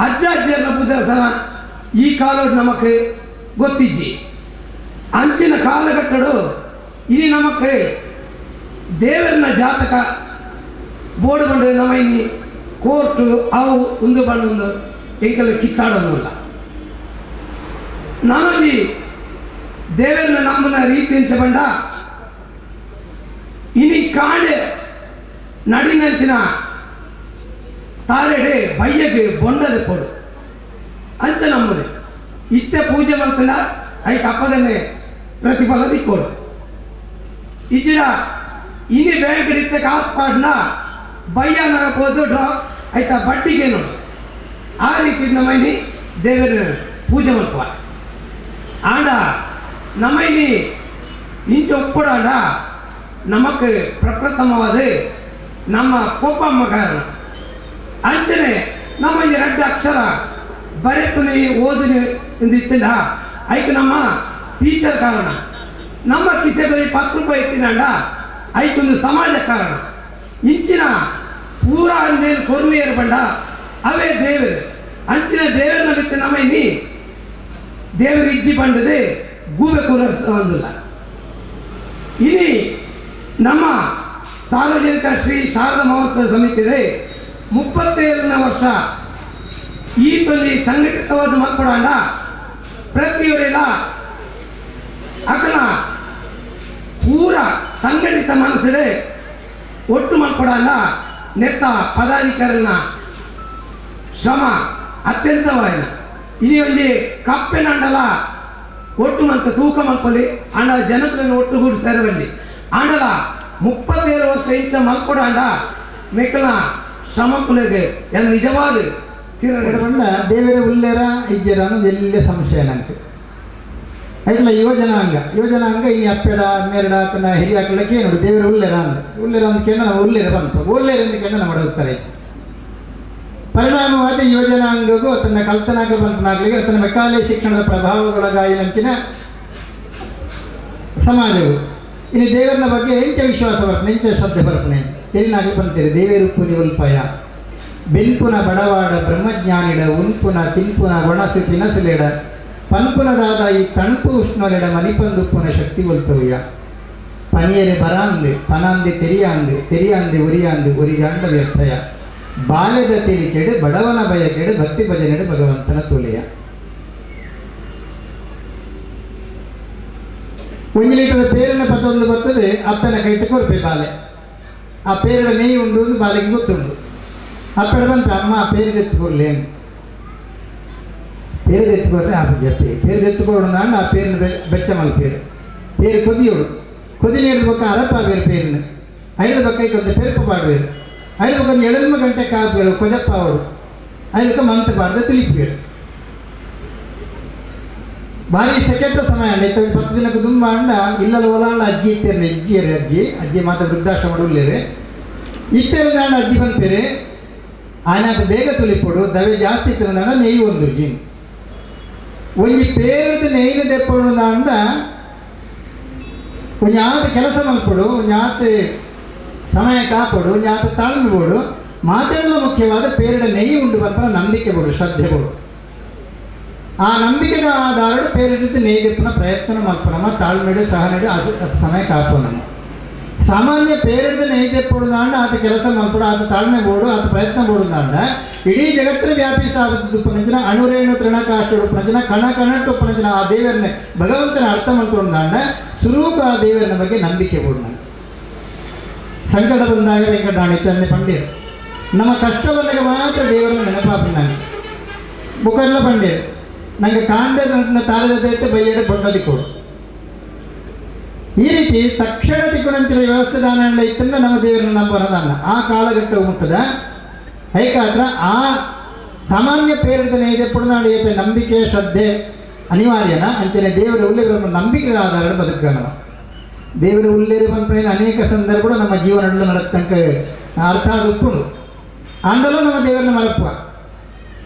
ಅಜ್ಜ ಅಜ್ಜಿಯರ ಬುದ್ಧರ ಸಲ ಈ ಕಾಲ ನಮಕ್ ಗೊತ್ತಿಜ್ಜಿ ಅಂಚಿನ ಕಾಲಘಟ್ಟಡು ಇಲ್ಲಿ ನಮಕ್ ದೇವರನ ಜಾತಕ ಬೋರ್ಡ್ ಬಂದು ನಮ್ಮ ಇನ್ನಿ ಕೋರ್ಟು ಅವು ಒಂದು ಬಂದು ಎಂಕಲ್ ಕಿತ್ತಾಡೋದಿಲ್ಲ. ನಮಗೆ ದೇವರನ್ನ ನಮ್ಮನ್ನ ರೀತಿ ಬಂಡ ಇನಿ ಕಾಡೆ ನಡಿನಂಚಿನ ತಾರೆಡೆ ಬಯ್ಯಗೆ ಬೊಂಡದ ಕೊಡು ಅಂಚ ನಮ್ಮದು ಇತ್ತೆ ಪೂಜೆ ಮಾಡ್ತಿಲ್ಲ ಐಕ್ ಅಪ್ಪದನ್ನೇ ಪ್ರತಿಫಲ ದಿಕ್ಕೋಡು ಇಜ್ಜಿಡ ಇನಿ ಬ್ಯಾಂಕ್ ಇತ್ತೆ ಕಾಸು ಪಾಡ್ನ ಬಯ್ಯನ ಹೋದು ಡ್ರಾ ಆಯ್ತಾ ಬಡ್ಡಿಗೆ ನೋಡು ಆ ರೀತಿ ನಮ್ಮೈನಿ ದೇವರ ಪೂಜೆ ಮಾಡ್ಕೋ ಆಂಡ ನಮ್ಮೈನಿ ಇಂಚ ಒಪ್ಪಡಾಂಡ ನಮಕ್ ಪ್ರಪ್ರಥಮವಾದ ನಮ್ಮ ಪೊಪ್ಪಮ್ಮ ಕಾರಣ ಅಂಚನೆ ನಮ್ಮ 2 ಅಕ್ಷರ ಬರೆಪುನಿ ಓದಿನಿ ಎಂದಿತ್ತಿಲ್ಲ ಐಕ್ ನಮ್ಮ ಟೀಚರ್ ಕಾರಣ ನಮ್ಮ ಕಿಸೆಗಳಲ್ಲಿ 10 ರೂಪಾಯಿ ಎತ್ತಿನಂಡ ಐಕೊಂದು ಸಮಾಜ ಕಾರಣ ಇಂಚಿನ ಪೂರಾ ಅಂದೇನು ಕೊರ್ಮಿಯರು ಬಂಡ ಅವೇ ದೇವರು ಅಂಚಿನ ದೇವರನ್ನ ಬಿತ್ತು ನಮ್ಮ ಇನ್ನಿ ದೇವರು ಇಜ್ಜಿ ಬಂಡದೆ ಗೂಬೆ ಕೂರಿಸೋದಿಲ್ಲ. ಇನಿ ನಮ್ಮ ಸಾರ್ವಜನಿಕ ಶ್ರೀ ಶಾರದಾ ಮಹೋತ್ಸವ ಸಮಿತಿದೆ 37ನೇ ವರ್ಷ ಈ ತೊಂದಿ ಸಂಘಟಿತವಾದ ಮಕ್ಕಳಾಂಡ ಪ್ರತಿಯೊರೆಲ್ಲ ಅಕಲ ಪೂರ ಸಂಘಟಿತ ಮನಸ್ಸಿದೆ ಒಟ್ಟು ಮಕ್ಕಳಾಂಡ ನೆತ್ತ ಪದಾಧಿಕಾರಿನ ಶ್ರಮ ಅತ್ಯಂತವಾಯಿನ ಇನಿ ಒಂದು ಕಪ್ಪೆನಂಡಲ ಒಟ್ಟು ಮಂತ ತೂಕ ಮಲ್ಕೊಳ್ಳಿ ಅಂಡ ಜನಗಳನ್ನು ಒಟ್ಟುಗೂಡಿ ಸೇರಬಲ್ಲಿ ಆಂಡಲ 37 ವರ್ಷ ಇಂಚ ಮಲ್ಕೊಡಾಂಡ ಮೆಕ್ಕಲ ಶ್ರಮಕ್ಕುಲೆಗೆ ಎಲ್ಲ ನಿಜವಾದ ಬಂಡ ದೇವರ ಉಲ್ಲೇರ ಇಜ್ಜರ ಅನ್ನೋದು ಎಲ್ಲ ಸಂಶಯ ನಂಗೆ ಐಟ್ಲ ಯುವಜನಾಂಗ ಇನ್ನು ಅಪ್ಪೆಡ ಮೇರಡ ತನ್ನ ಹಿರಿಯ ಹಾಕಲಕ್ಕೆ ನೋಡಿ ದೇವರ ಉಲ್ಲೇರ ಅಂದ ಅಂತ ಕೇಳ ನಾವು ಉಲ್ಲೇರ ಬಂತು ಉಲ್ಲೇರ ಅಂತ ಕೇಳ ನಮ್ಮ ಉತ್ತರ ಪರಿಣಾಮವಾದ ಯುವಜನಾಂಗಗೂ ತನ್ನ ಕಲ್ತನಾಗ ಬಂಧನಾಗ್ಲಿಗೆ ತನ್ನ ಮೆಕಾಲೆ ಶಿಕ್ಷಣದ ಪ್ರಭಾವಗೊಳಗಾಯಿನಂಚಿನ ಸಮಾಜವು ಇನ್ನು ದೇವರನ ಬಗ್ಗೆ ಎಂಚ ವಿಶ್ವಾಸ ಬರ್ಪನೆ ಎಂಚ ಶ್ರದ್ಧೆ ಬರ್ಪನೆ ಏನಾಗಲಿ ಬಂತೀರಿ ದೇವೇರು ಪುನಿ ಉಲ್ಪಯ ಬೆನ್ಪುನ ಬಡವಾಡ ಬ್ರಹ್ಮಜ್ಞಾನಿಡ ಉನ್ಪುನ ತಿನ್ಪುನ ಒಣಸಿ ತಿನಸಲೆಡ ಪನ್ಪುನದಾದ ಈ ತಣುಪು ಉಷ್ಣಲೆಡ ಮನಿಪಂದುಪ್ಪುನ ಶಕ್ತಿ ಒಲ್ತವ್ಯ ಪನಿಯರೆ ಬರಾಂದೆ ಪನಾಂದೆ ತೆರಿಯಾಂದೆ ಉರಿಯಾಂದ ವ್ಯರ್ಥಯ ಬಾಲ್ಯದ ತೆರಿಕೆಡೆ ಬಡವನ ಬಯಕೆಡೆ ಭಕ್ತಿ ಭಜನೆಡೆ ಭಗವಂತನ ತುಲೆಯ 1 ಲೀಟರ್ ಪೇರಿನ ಪತ್ತೊಂದು ಬರ್ತದೆ ಅಪ್ಪನ ಕೈಟ್ ಕೊರ್ಪೆ ಬಾಲೆ ಆ ಪೇರಿನ ನೆಯ್ಯಿ ಉಂಡು ಬಾಲೆಗೆ ಗೊತ್ತುಂಡು ಅಪ್ಪಡ ಬಂತ ಅಮ್ಮ ಪೇರಿದೆತ್ತುಕೊರ್ಲೆ ಪೇರಿದೆತ್ತುಕೊರ್ರೆ ಆ ಜಪ್ಪೆ ಪೇರಿದೆತ್ತುಕೊಡು ನಾನು ಆ ಪೇರಿನ ಬೆಚ್ಚ ಮಲ್ಪೇರು ಪೇರು ಕೊದಿಯೋಡು ಕೊದಿ ನೀಡಿದ ಪಕ್ಕ ಅರಪಾವೇರು ಪೇರಿನ ಐದು ಪಕ್ಕ ಕೊಂದ ಪೆರುಪು ಪಾಡುವೇರು ಐದು ಪಕ್ಕ 7 ಗಂಟೆ ಕಾಪೇರು ಕೊಜಪ್ಪ ಅವಡು ಐದಕ್ಕೆ ಮಂತ ಪಾಡ್ದೆ ತುಲಿಪೇರು ಭಾರಿ ಸೆಕೆಂಡ್ ಸಮಯ ಅಂಡ 10 ದಿನಕ್ಕೆ ತುಂಬ ಅಂಡ ಇಲ್ಲಲ್ಲಿ ಓಲಾಂಡ ಅಜ್ಜಿ ಇತ್ತೇರಿ ಅಜ್ಜಿ ಮಾತ್ರ ವೃದ್ಧಾಶ್ರಮ ಉಳ್ಳೇರೆ ಇತ್ತೇರಿದ ಅಂಡ ಅಜ್ಜಿ ಬಂತೇರಿ ఆయన ಬೇಗ ತುಲಿಪೋಡು ದವೆ ಜಾಸ್ತಿ ಇತ್ತಂದ ನೆಯ್ಯಿ ಒಂದು ಜಿನ್ ಒಂಜಿ ಪೇರದ ನೆಯ್ಯಿನ ದೆಪ್ಪಡು ಅಂಡ ಒಂಜಿ ಆತ ಕೆಲಸ ಮಲ್ಪಡು ಒಂಜಿ ಆತ ಸಮಯ ಕಾಪಡು ಒಂಜಿ ಆತ ತಾಳ್ಮೆ ಬೋಡು ಮಾತಾಡಲು ಮುಖ್ಯವಾದ ಪೇರಿಡ ನೆಯ್ಯಿ ಉಂಡು ಬರ್ತಾರ ನಂಬಿಕೆ ಬೋಡು ಶ್ರದ್ಧೆ ಬೋಡು ಆ ನಂಬಿಕೆದ ಆಧಾರ ಪೇರಿಡಿದ್ದು ನೆಯ್ದೆಪ್ಪನ ಪ್ರಯತ್ನ ಮಲ್ಪನಮ್ಮ ತಾಳ್ಮೆಡು ಸಹನೆಡು ಅದು ಸಮಯ ಕಾಪೋನಮ್ಮ ಸಾಮಾನ್ಯ ಪೇರಿಡಿದು ನೆಯ್ದೆಪ್ಪಡುದಾಂಡ ಆತ ಕೆಲಸ ಮಲ್ಪಡು ಆತ ತಾಳ್ಮೆ ಬೋಡು ಆತ ಪ್ರಯತ್ನ ಬೋಡುದಾಂಡ ಇಡೀ ಜಗತ್ತಿನ ವ್ಯಾಪಿಸಾಗುತ್ತಿದ್ದು ಪನಜನ ಅಣುರೇಣು ತೃಣಕಾಷ್ಟುಡು ಪನಜನ ಕಣ ಕಣಟ್ಟು ಪನಜನ ಆ ದೇವರನ್ನ ಭಗವಂತನ ಅರ್ಥ ಮಲ್ಪಡುದಾಂಡ ಸುರೂಪ ಆ ದೇವರನ ಬಗ್ಗೆ ನಂಬಿಕೆ ಬೋಡು ನಾನು ಸಂಕಟ ಬಂದಾಗ ವೆಂಕಟರಾಣಿ ತನ್ನೆ ಪಂಡೀರು ನಮ್ಮ ಕಷ್ಟ ಬಂದಾಗ ಮಾತ್ರ ದೇವರನ್ನ ನೆನಪಾಪಿ ನಾನು ಬುಕ್ಕೆಲ್ಲ ಪಂಡೀರು ನಂಗೆ ಕಾಂಡೆ ತಾರದ ದೇಟ್ಟು ಬೈಯಡೆ ಬೊಡ್ಡದಿ ಕೊಡು ಈ ರೀತಿ ತಕ್ಷಣ ತಿಕ್ಕುನಂಚಿನ ವ್ಯವಸ್ಥೆ ದಾನ ಇತ್ತಂದ್ರೆ ನಮ್ಮ ದೇವರನ್ನ ನಂಬರದನ್ನ ಆ ಕಾಲಘಟ್ಟ ಮುಟ್ಟದ ಐಕಾತ್ರ ಆ ಸಾಮಾನ್ಯ ಪೇರಿದ ನೈದೆಪ್ಪುಡುನಾಡು ಏತ ನಂಬಿಕೆ ಶ್ರದ್ಧೆ ಅನಿವಾರ್ಯನ ಅಂಚನೆ ದೇವರ ಉಲ್ಲೇಖ ನಂಬಿಕೆ ಆಧಾರ ಬದುಕನವ ದೇವರ ಉಲ್ಲೇಖ ಬಂದ ಅನೇಕ ಸಂದರ್ಭಗಳು ನಮ್ಮ ಜೀವನದಲ್ಲಿ ನಡತಂಕ ಅರ್ಥ ಉಪ್ಪುಡು ಆಂಡಲೂ ನಮ್ಮ ದೇವರನ್ನ ಮರಪುವ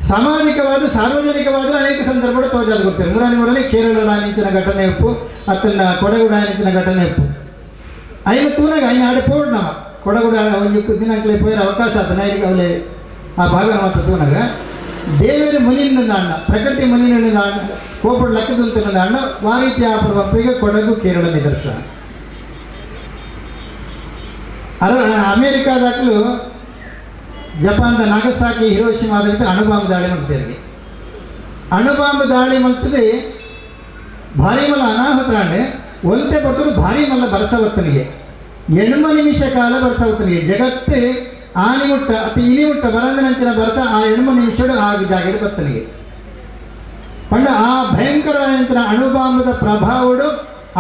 ಸಾಮಾಜಿಕವಾದ ಸಾರ್ವಜನಿಕವಾದ ಅನೇಕ ಸಂದರ್ಭಗಳು ತೋಜಾದ ಗೊತ್ತೇವೆ ಮೂರನೇ ಕೇರಳ ಆನಿಂಚಿನ ಘಟನೆ ಉಪ್ಪು ಅತ್ತನ್ನ ಕೊಡಗುಡ ಆನಿಂಚಿನ ಘಟನೆ ಉಪ್ಪು ಐದು ತೂನಾಗ ಐನ ಆಡೆ ಪೋಡ್ ನಮ್ಮ ಕೊಡಗುಡ ಒಂದು ದಿನಕ್ಕೆ ಪೋಯಿರ ಅವಕಾಶ ಆತನ ಈಗ ಅವಳೆ ಆ ಭಾಗ ಮಾತ್ರ ತೂನಾಗ ದೇವರ ಮುನಿಯಿಂದ ಅಣ್ಣ ಪ್ರಕೃತಿ ಮುನಿಯಿಂದ ಅಣ್ಣ ಕೋಪಡ ಲೆಕ್ಕದಂತ ಅಣ್ಣ ಆ ರೀತಿ ಆಪರಿಗೆ ಕೊಡಗು ಕೇರಳ ನಿದರ್ಶನ ಅಮೇರಿಕಾದಾಗಲೂ ಜಪಾನ್ದ ನಾಗಸಾಕಿ ಹಿರೋಶಿಮಾದಂತೆ ಅಣುಬಾಂಬ್ ದಾಳಿ ಮಾಡ್ತೇವೆ ಅಣುಬಾಂಬ್ ದಾಳಿ ಮಾಡ್ತದೆ ಭಾರಿ ಮಲ್ಲ ಅನಾಹುತ ಅಂಡೆ ಒಂದೇ ಪಟ್ಟು ಭಾರಿ ಮಲ್ಲ ಬರಸವತ್ತನಿಗೆ 8 ನಿಮಿಷ ಕಾಲ ಬರ್ತವತ್ತನಿಗೆ ಜಗತ್ತೇ ಆನಿಮುಟ್ಟ ಅಥವಾ ಇನಿಮುಟ್ಟ ಬರಂದನಂಚಿನ ಬರ್ತಾ ಆ 8 ನಿಮಿಷ ಆಗಿ ಜಾಗಡೆ ಬತ್ತನಿಗೆ ಪಂಡ ಆ ಭಯಂಕರವಾದಂತಹ ಅಣುಬಾಂಬದ ಪ್ರಭಾವಡು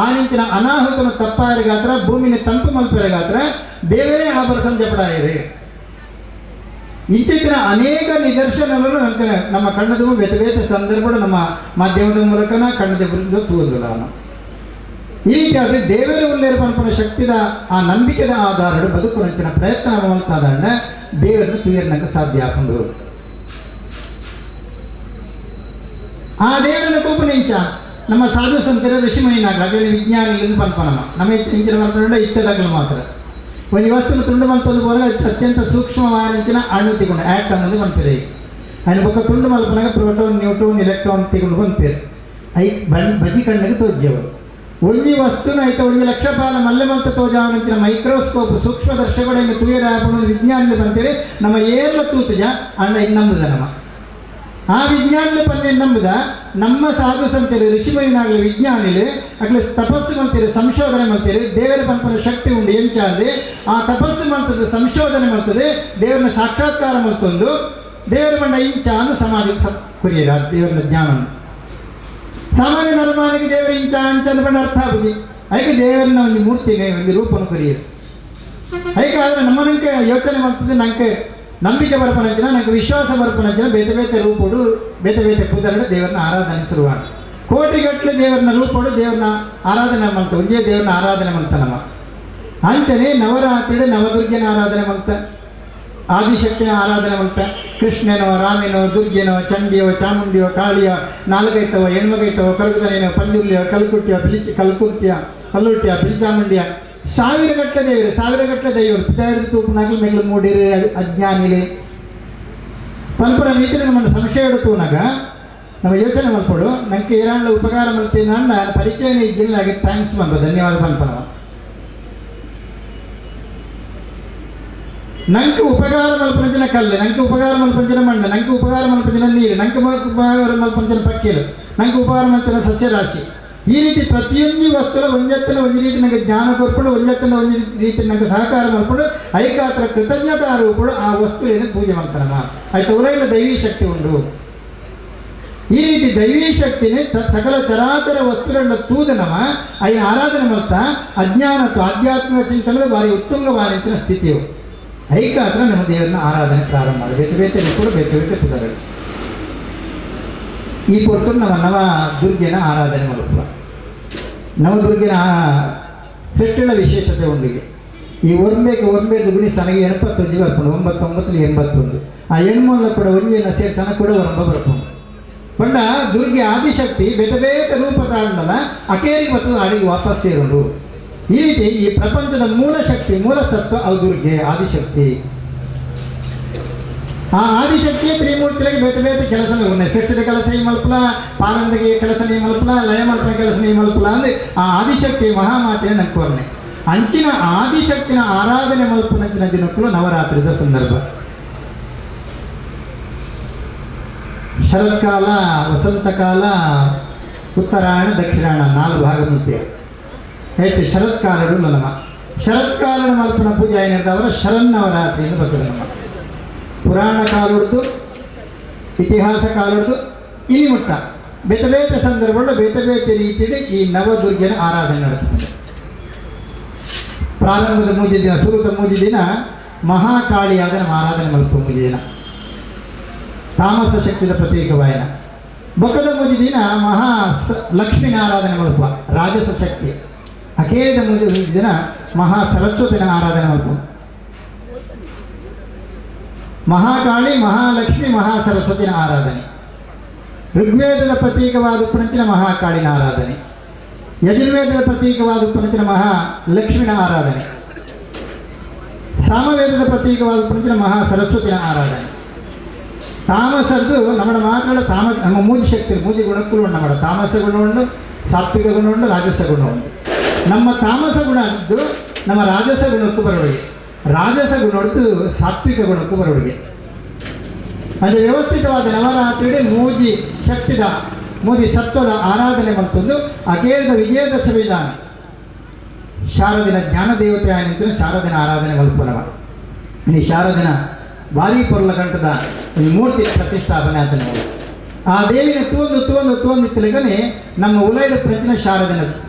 ಆನಿಂಚಿನ ಅನಾಹುತನ ತಪ್ಪಾರಿಗಾತ್ರ ಭೂಮಿನ ತಂಪು ಮಲ್ಪರಿಗಾತ್ರ ದೇವರೇ ಆ ಬರಸಂ ಜಪಡಾಯಿರಿ ಇತ್ತೀಚಿನ ಅನೇಕ ನಿದರ್ಶನಗಳು ನಮ್ಮ ಕಣ್ಣದು ಬೇತೆ ಸಂದರ್ಭಗಳು ನಮ್ಮ ಮಾಧ್ಯಮದ ಮೂಲಕನ ಕಣ್ಣದ ವಿರುದ್ಧ ತೂದಿಲ್ಲ ನಾವು ಈ ರೀತಿಯಾದರೆ ದೇವರ ಉಲ್ಲೇಖ ಪಂಪನ ಶಕ್ತಿದ ಆ ನಂಬಿಕೆದ ಆಧಾರಗಳು ಬದುಕು ರಂಚಿನ ಪ್ರಯತ್ನ ಮಾಡ್ತಾದಂಡ ದೇವರನ್ನು ತುಯರ್ನಕ್ಕೆ ಸಾಧ್ಯ ಹಾಕೊಂಡು ಆ ದೇವರನ್ನ ಕೋಪನಿಂಚ ನಮ್ಮ ಸಾಧು ಸಂತರ ಋಷಿಮಣಿನಾಗ ವಿಜ್ಞಾನಿಗಳಿಂದ ಪಂಪನಮ್ಮ ನಮ್ಮ ಇಂಚಿನ ಪಂಪನ ಇತ್ತದಾಗಲು ಮಾತ್ರ ಒಂದು ವಸ್ತುನ ತುಂಡು ಮಲ್ಪದು ಬೋಲ ಅತ್ಯಂತ ಸೂಕ್ಷ್ಮವಾದ ಅಣು ತಿಗೊಂಡು ಆಟಮ್ ಅನ್ನೋದು ಪಂಪಿದೆ ఆయన ఒక ತುಂಡು ಮಲ್ಪನಾಗ ಪ್ರೋಟಾನ್ ನ್ಯೂಟ್ರಾನ್ ಎಲೆಕ್ಟ್ರಾನ್ ತಿಗೊಂಡು ಪಂಪೇರು ಐ ಬದಿ ಕಣ್ಣಿಗೆ ತೋಜ್ಜವರು ಒಂಜಿ ವಸ್ತುನ ಐತ 1 ಲಕ್ಷ ಪಾಲ ಮಲ್ಲೆ ಮಲ್ತ ತೋಜಾವನಂಚಿನ ಮೈಕ್ರೋಸ್ಕೋಪ್ ಸೂಕ್ಷ್ಮದರ್ಶಕಗಳಿಂದ ತುಯರಾಪಣ ವಿಜ್ಞಾನ ಬಂತೇರಿ ನಮ್ಮ ಏರ್ಲ ತೂತುಜ ಅಂಡ ಇನ್ನಂಬುದ ನಮ್ಮ ಆ ವಿಜ್ಞಾನ ಪನ್ನೆ ನಂಬುದ ನಮ್ಮ ಸಾಧು ಸಂತರು ಋಷಿಮಣಿನಾಗಲಿ ವಿಜ್ಞಾನಿಲು ಅಗ್ಲಿ ತಪಸ್ಸು ಮಾಡ್ತೀರಿ ಸಂಶೋಧನೆ ಮಾಡ್ತೀರಿ ದೇವರ ಪಂಪನ ಶಕ್ತಿ ಉಂಡು ಎಂಚಾದ್ರೆ ಆ ತಪಸ್ಸು ಮಾಡ್ತದೆ ಸಂಶೋಧನೆ ಮಾಡ್ತದೆ ದೇವರನ್ನ ಸಾಕ್ಷಾತ್ಕಾರ ಮಾಡ್ತೊಂದು ದೇವರ ಬಂಡ ಇಂಚ ಅಂದು ಸಮಾಜಕ್ಕೆ ಕುರಿಯರ ದೇವರನ್ನ ಜ್ಞಾನ ಸಾಮಾನ್ಯ ನರ್ಮಾನಿಗೆ ದೇವರ ಇಂಚ ಅಂಚನ ಬಂಡ ಅರ್ಥ ಆಗುದಿ ಅದಕ್ಕೆ ದೇವರನ್ನ ಒಂದು ಮೂರ್ತಿಗೆ ಒಂದು ರೂಪವನ್ನು ಕುರಿಯರು ಅದಕ್ಕೆ ಆದರೆ ನಮ್ಮನಂಗೆ ಯೋಚನೆ ಮಾಡ್ತದೆ ನಂಗೆ ನಂಬಿಕೆ ಬರ್ಪನಂಚಿನ ನಂಗೆ ವಿಶ್ವಾಸ ಬರ್ಪನಂಚಿನ ಬೇತೆ ಬೇತೆ ರೂಪಡು ಬೇತೆ ಬೇತೆ ಕುದರಡು ದೇವರನ್ನ ಆರಾಧನೆ ಶುರುವಾಡ ಕೋಟಿಗಟ್ಟಲೆ ದೇವರನ್ನ ರೂಪಡು ದೇವರನ್ನ ಆರಾಧನೆ ಮಾಡ್ತ ಒಂದೇ ದೇವರನ್ನ ಆರಾಧನೆ ಮಾಡ್ತ ನಮ್ಮ ಅಂಚನೆ ನವರಾತ್ರಿ ನವದುರ್ಗನ ಆರಾಧನೆ ಮಾಡ್ತ ಆದಿಶಕ್ತಿನ ಆರಾಧನೆ ಮಾಡ್ತಾ ಕೃಷ್ಣನೋ ರಾಮನೋ ದುರ್ಗೆನೋ ಚಂಡಿಯೋ ಚಾಮುಂಡಿಯೋ ಕಾಳಿಯೋ ನಾಲ್ಕೈತವ ಹೆಣ್ಮಗೈತವ ಕಲ್ಕುದನೇನೋ ಪಂಜುರ್ಲಿಯೋ ಕಲ್ಕುಟ್ಟಿಯೋ ಕಲ್ಲುಟ್ಟಿಯ ಪಿಲ್ಚಾಮುಂಡಿಯ ಸಾವಿರಗಟ್ಟಲೆ ದೈವರು ಪಿತಾಯಿದ ತೂಪು ನಗಲು ಮೆಗಲು ಮೂಡಿರು ಅಜ್ಞಾನಿಲಿ ಪಲ್ಪರ ನೀತಿನ ನಮ್ಮನ್ನು ಸಂಶಯ ಇಡುತ್ತೂನಾಗ ನಮ್ಮ ಯೋಚನೆ ಮಲ್ಪಡು ನಂಗೆ ಏನಾಳ ಉಪಕಾರ ಮಾಡ್ತೀನಿ ಅಣ್ಣ ಪರಿಚಯ ಜಿಲ್ಲಾಗಿ ಥ್ಯಾಂಕ್ಸ್ ಬಂದು ಧನ್ಯವಾದ ಪನ್ಪನವ ನಂಗೆ ಉಪಕಾರ ಮಲ್ಪಂಜನ ಕಲ್ಲು ನಂಗೆ ಉಪಕಾರ ಮಲ್ಪಂಜನ ಮಣ್ಣು ನಂಗೆ ಉಪಕಾರ ಮಲ್ಪಂಜನ ನೀರು ನಂಗೆ ಉಪಕಾರ ಮಲ್ಪಂಜನ ಪಕ್ಕೀಲು ನಂಗೆ ಉಪಕಾರ ಮಲ್ಪಂಜನ ಸಸ್ಯರಾಶಿ ಈ ರೀತಿ ಪ್ರತಿಯೊಂದು ವಸ್ತುಲ ಒಂಜತ್ತನ ಒಂದು ರೀತಿ ನಂಗೆ ಜ್ಞಾನ ಕೊರ್ಪಡು ಒಂಜತ್ತನ ಒಂದು ರೀತಿ ನಂಗೆ ಸಹಕಾರ ಮಲ್ಪಡು ಐಕಾತ್ರ ಕೃತಜ್ಞತಾ ರೂಪಡು ಆ ವಸ್ತುವಿನ ಪೂಜೆ ಮಾಡ್ತಾನಮ್ಮ ಆಯ್ತು ಅವರೆಲ್ಲ ದೈವೀ ಶಕ್ತಿ ಉಂಟು ಈ ರೀತಿ ದೈವೀ ಶಕ್ತಿನೇ ಸಕಲ ಚರಾಚರ ವಸ್ತುಗಳನ್ನ ತೂದನಮ ಅಯ್ಯ ಆರಾಧನೆ ಮಾಡ್ತಾ ಅಜ್ಞಾನತ್ತು ಆಧ್ಯಾತ್ಮಿಕ ಚಿಂತನದ ಬಾರಿ ಉತ್ತುಂಗವಾದ ಸ್ಥಿತಿಯು ಐಕಾತ್ರ ನಮ್ಮ ದೇವರನ್ನ ಆರಾಧನೆ ಪ್ರಾರಂಭ ಮಾಡಿ ಬೇತೆ ಕೂಡ ಬೇತೆ ಪುದಗಳು ಈ ಪೊಟ್ಟು ನಮ್ಮ ನವ ದುರ್ಗೆನ ಆರಾಧನೆ ಮಾಡುವ ನವದುರ್ಗಿನ ಫೆಸ್ಟಿವಲ್ ವಿಶೇಷತೆ ಒಂದಿಗೆ ಈ ಒರ್ಬೇದು ಗುಣಿ ಸನಗೆ 71 ಬರ್ಪುಂಡು 99 ಆ ಹೆಣ್ಮೂಲ ಕೂಡ ಒಂಜಿಯನ್ನು ಸೇರ್ಸನ ಕೂಡ ಒರಂಬ ಬರ್ಪುಂಡು ಪಂಡ ದುರ್ಗೆ ಆದಿಶಕ್ತಿ ಬೇತ ರೂಪ ತಾಂಡಲ ಅಕೇರಿ ಮತ್ತು ಅಡಿಗೆ ವಾಪಸ್ ಸೇರುಂಡು ಈ ರೀತಿ ಈ ಪ್ರಪಂಚದ ಮೂಲ ಶಕ್ತಿ ಮೂಲ ಸತ್ವ ಅವು ದುರ್ಗೆ ಆದಿಶಕ್ತಿ ಆ ಆದಿಶಕ್ತಿಯ ತ್ರಿಮೂರ್ತಿಗಳಿಗೆ ಬೇತೆ ಕೆಲಸನೇ ఉన్నాయి ಸೃಷ್ಟಿದ ಕೆಲಸ ಈ ಮಲ್ಪಲ ಪಾರಂದಗೆ ಕೆಲಸ ನೀ ಮಲ್ಪಲ ಲಯ ಮಲ್ಪನ ಕೆಲಸ ನೀ ಮಲ್ಪಲ ಅಂದ್ರೆ ಆ ಆದಿಶಕ್ತಿ ಮಹಾಮಾತೆಯ ನಂಕೋರ್ನೆ ಅಂಚಿನ ಆದಿಶಕ್ತಿನ ಆರಾಧನೆ ಮಲ್ಪನಂಚಿನ ದಿನಕ್ಕೂ ನವರಾತ್ರಿದ ಸಂದರ್ಭ ಶರತ್ಕಾಲ ವಸಂತಕಾಲ ಉತ್ತರಾಯಣ ದಕ್ಷಿಣಾಯಣ 4 ಭಾಗ ಮುಂತೆ ಹೇಳ್ತಿ ಶರತ್ಕಾಲಡು ನಮ್ಮ ಶರತ್ಕಾಲದ ಮಲ್ಪನ ಪೂಜೆ ಏನಿರ್ತಾವಲ್ಲ ಶರನ್ನವರಾತ್ರಿ ಎಂದು ಬರ್ತದೆ ನಮ್ಮ ಪುರಾಣ ಕಾಲುಡ್ದು ಇತಿಹಾಸ ಕಾಲುಡ್ದು ಇಲ್ಲಿ ಮುಟ್ಟ ಬೇತೆ ಸಂದರ್ಭಗಳು ಬೇತೆ ರೀತಿಯಲ್ಲಿ ಈ ನವದುರ್ಗನ ಆರಾಧನೆ ನಡೆಸುತ್ತದೆ ಪ್ರಾರಂಭದ ಮೂಜಿ ದಿನ ಸುರುತ ಮೂಜಿ ದಿನ ಮಹಾಕಾಳಿಯಾದ ನಮ್ಮ ಆರಾಧನೆ ಮಲ್ಪ ಮೂಜಿ ದಿನ ತಾಮಸ ಶಕ್ತಿಯ ಪ್ರತೀಕವಾಯನ ಬೊಕ್ಕದ ಮೂಜಿ ದಿನ ಲಕ್ಷ್ಮಿನ ಆರಾಧನೆ ಮಲ್ಪ ರಾಜಸ ಶಕ್ತಿ ಅಕೇದ ಮೂಜಿ ದಿನ ಮಹಾ ಸರಸ್ವತಿನ ಆರಾಧನೆ ಮಲ್ಪ ಮಹಾಕಾಳಿ ಮಹಾಲಕ್ಷ್ಮಿ ಮಹಾಸರಸ್ವತಿನ ಆರಾಧನೆ ಋಗ್ವೇದದ ಪ್ರತೀಕವಾದ ಉಪನಂಚಿನ ಮಹಾಕಾಳಿನ ಆರಾಧನೆ ಯಜುರ್ವೇದದ ಪ್ರತೀಕವಾದ ಉಪನಂಚಿನ ಮಹಾಲಕ್ಷ್ಮಿನ ಆರಾಧನೆ ಸಾಮವೇದದ ಪ್ರತೀಕವಾದ ಉಪನಂಚಿನ ಮಹಾಸರಸ್ವತಿನ ಆರಾಧನೆ ತಾಮಸದ್ದು ನಮ್ಮ ಮಾತಾಡ ತಾಮಸ ನಮ್ಮ ಮೂಜಿ ಶಕ್ತಿ ಮೂಜಿ ಗುಣಕ್ಕೂ ಉಂಟು ನಮ್ಮ ತಾಮಸ ಗುಣ ಉಂಟು ಸಾತ್ವಿಕ ಗುಣ ಉಂಟು ರಾಜಸ ಗುಣ ಉಂಟು ನಮ್ಮ ತಾಮಸ ಗುಣ ಅಂದು ನಮ್ಮ ರಾಜಸ ಗುಣಕ್ಕೂ ಬರುವಳಿಗೆ ರಾಜಸ ಗುಣ ಹೊಡೆದು ಸಾತ್ವಿಕ ಗುಣಕ್ಕೂ ಬರುವಳಿಗೆ ಅಂದರೆ ವ್ಯವಸ್ಥಿತವಾದ ನವರಾತ್ರಿ ಮೂಜಿ ಶಕ್ತಿದ ಮೂಜಿ ಸತ್ವದ ಆರಾಧನೆ ಮತ್ತೊಂದು ಅಕೇರದ ವಿಜಯದಶಮಿ ವಿಧಾನ ಶಾರದಿನ ಜ್ಞಾನದೇವತೆ ಆಯ್ತು ಶಾರದಿನ ಆರಾಧನೆ ಮಲ್ಪನವ ಈ ಶಾರದಿನ ಭಾರಿ ಪೊರ್ಲ ಕಂಠದ ಈ ಮೂರ್ತಿ ಪ್ರತಿಷ್ಠಾಪನೆ ಆತನ ಆ ದೇವಿನ ತೂಂದು ತಿರುಗನೆ ನಮ್ಮ ಉಲೈಡ ಪ್ರತಿನ ಶಾರದಿನ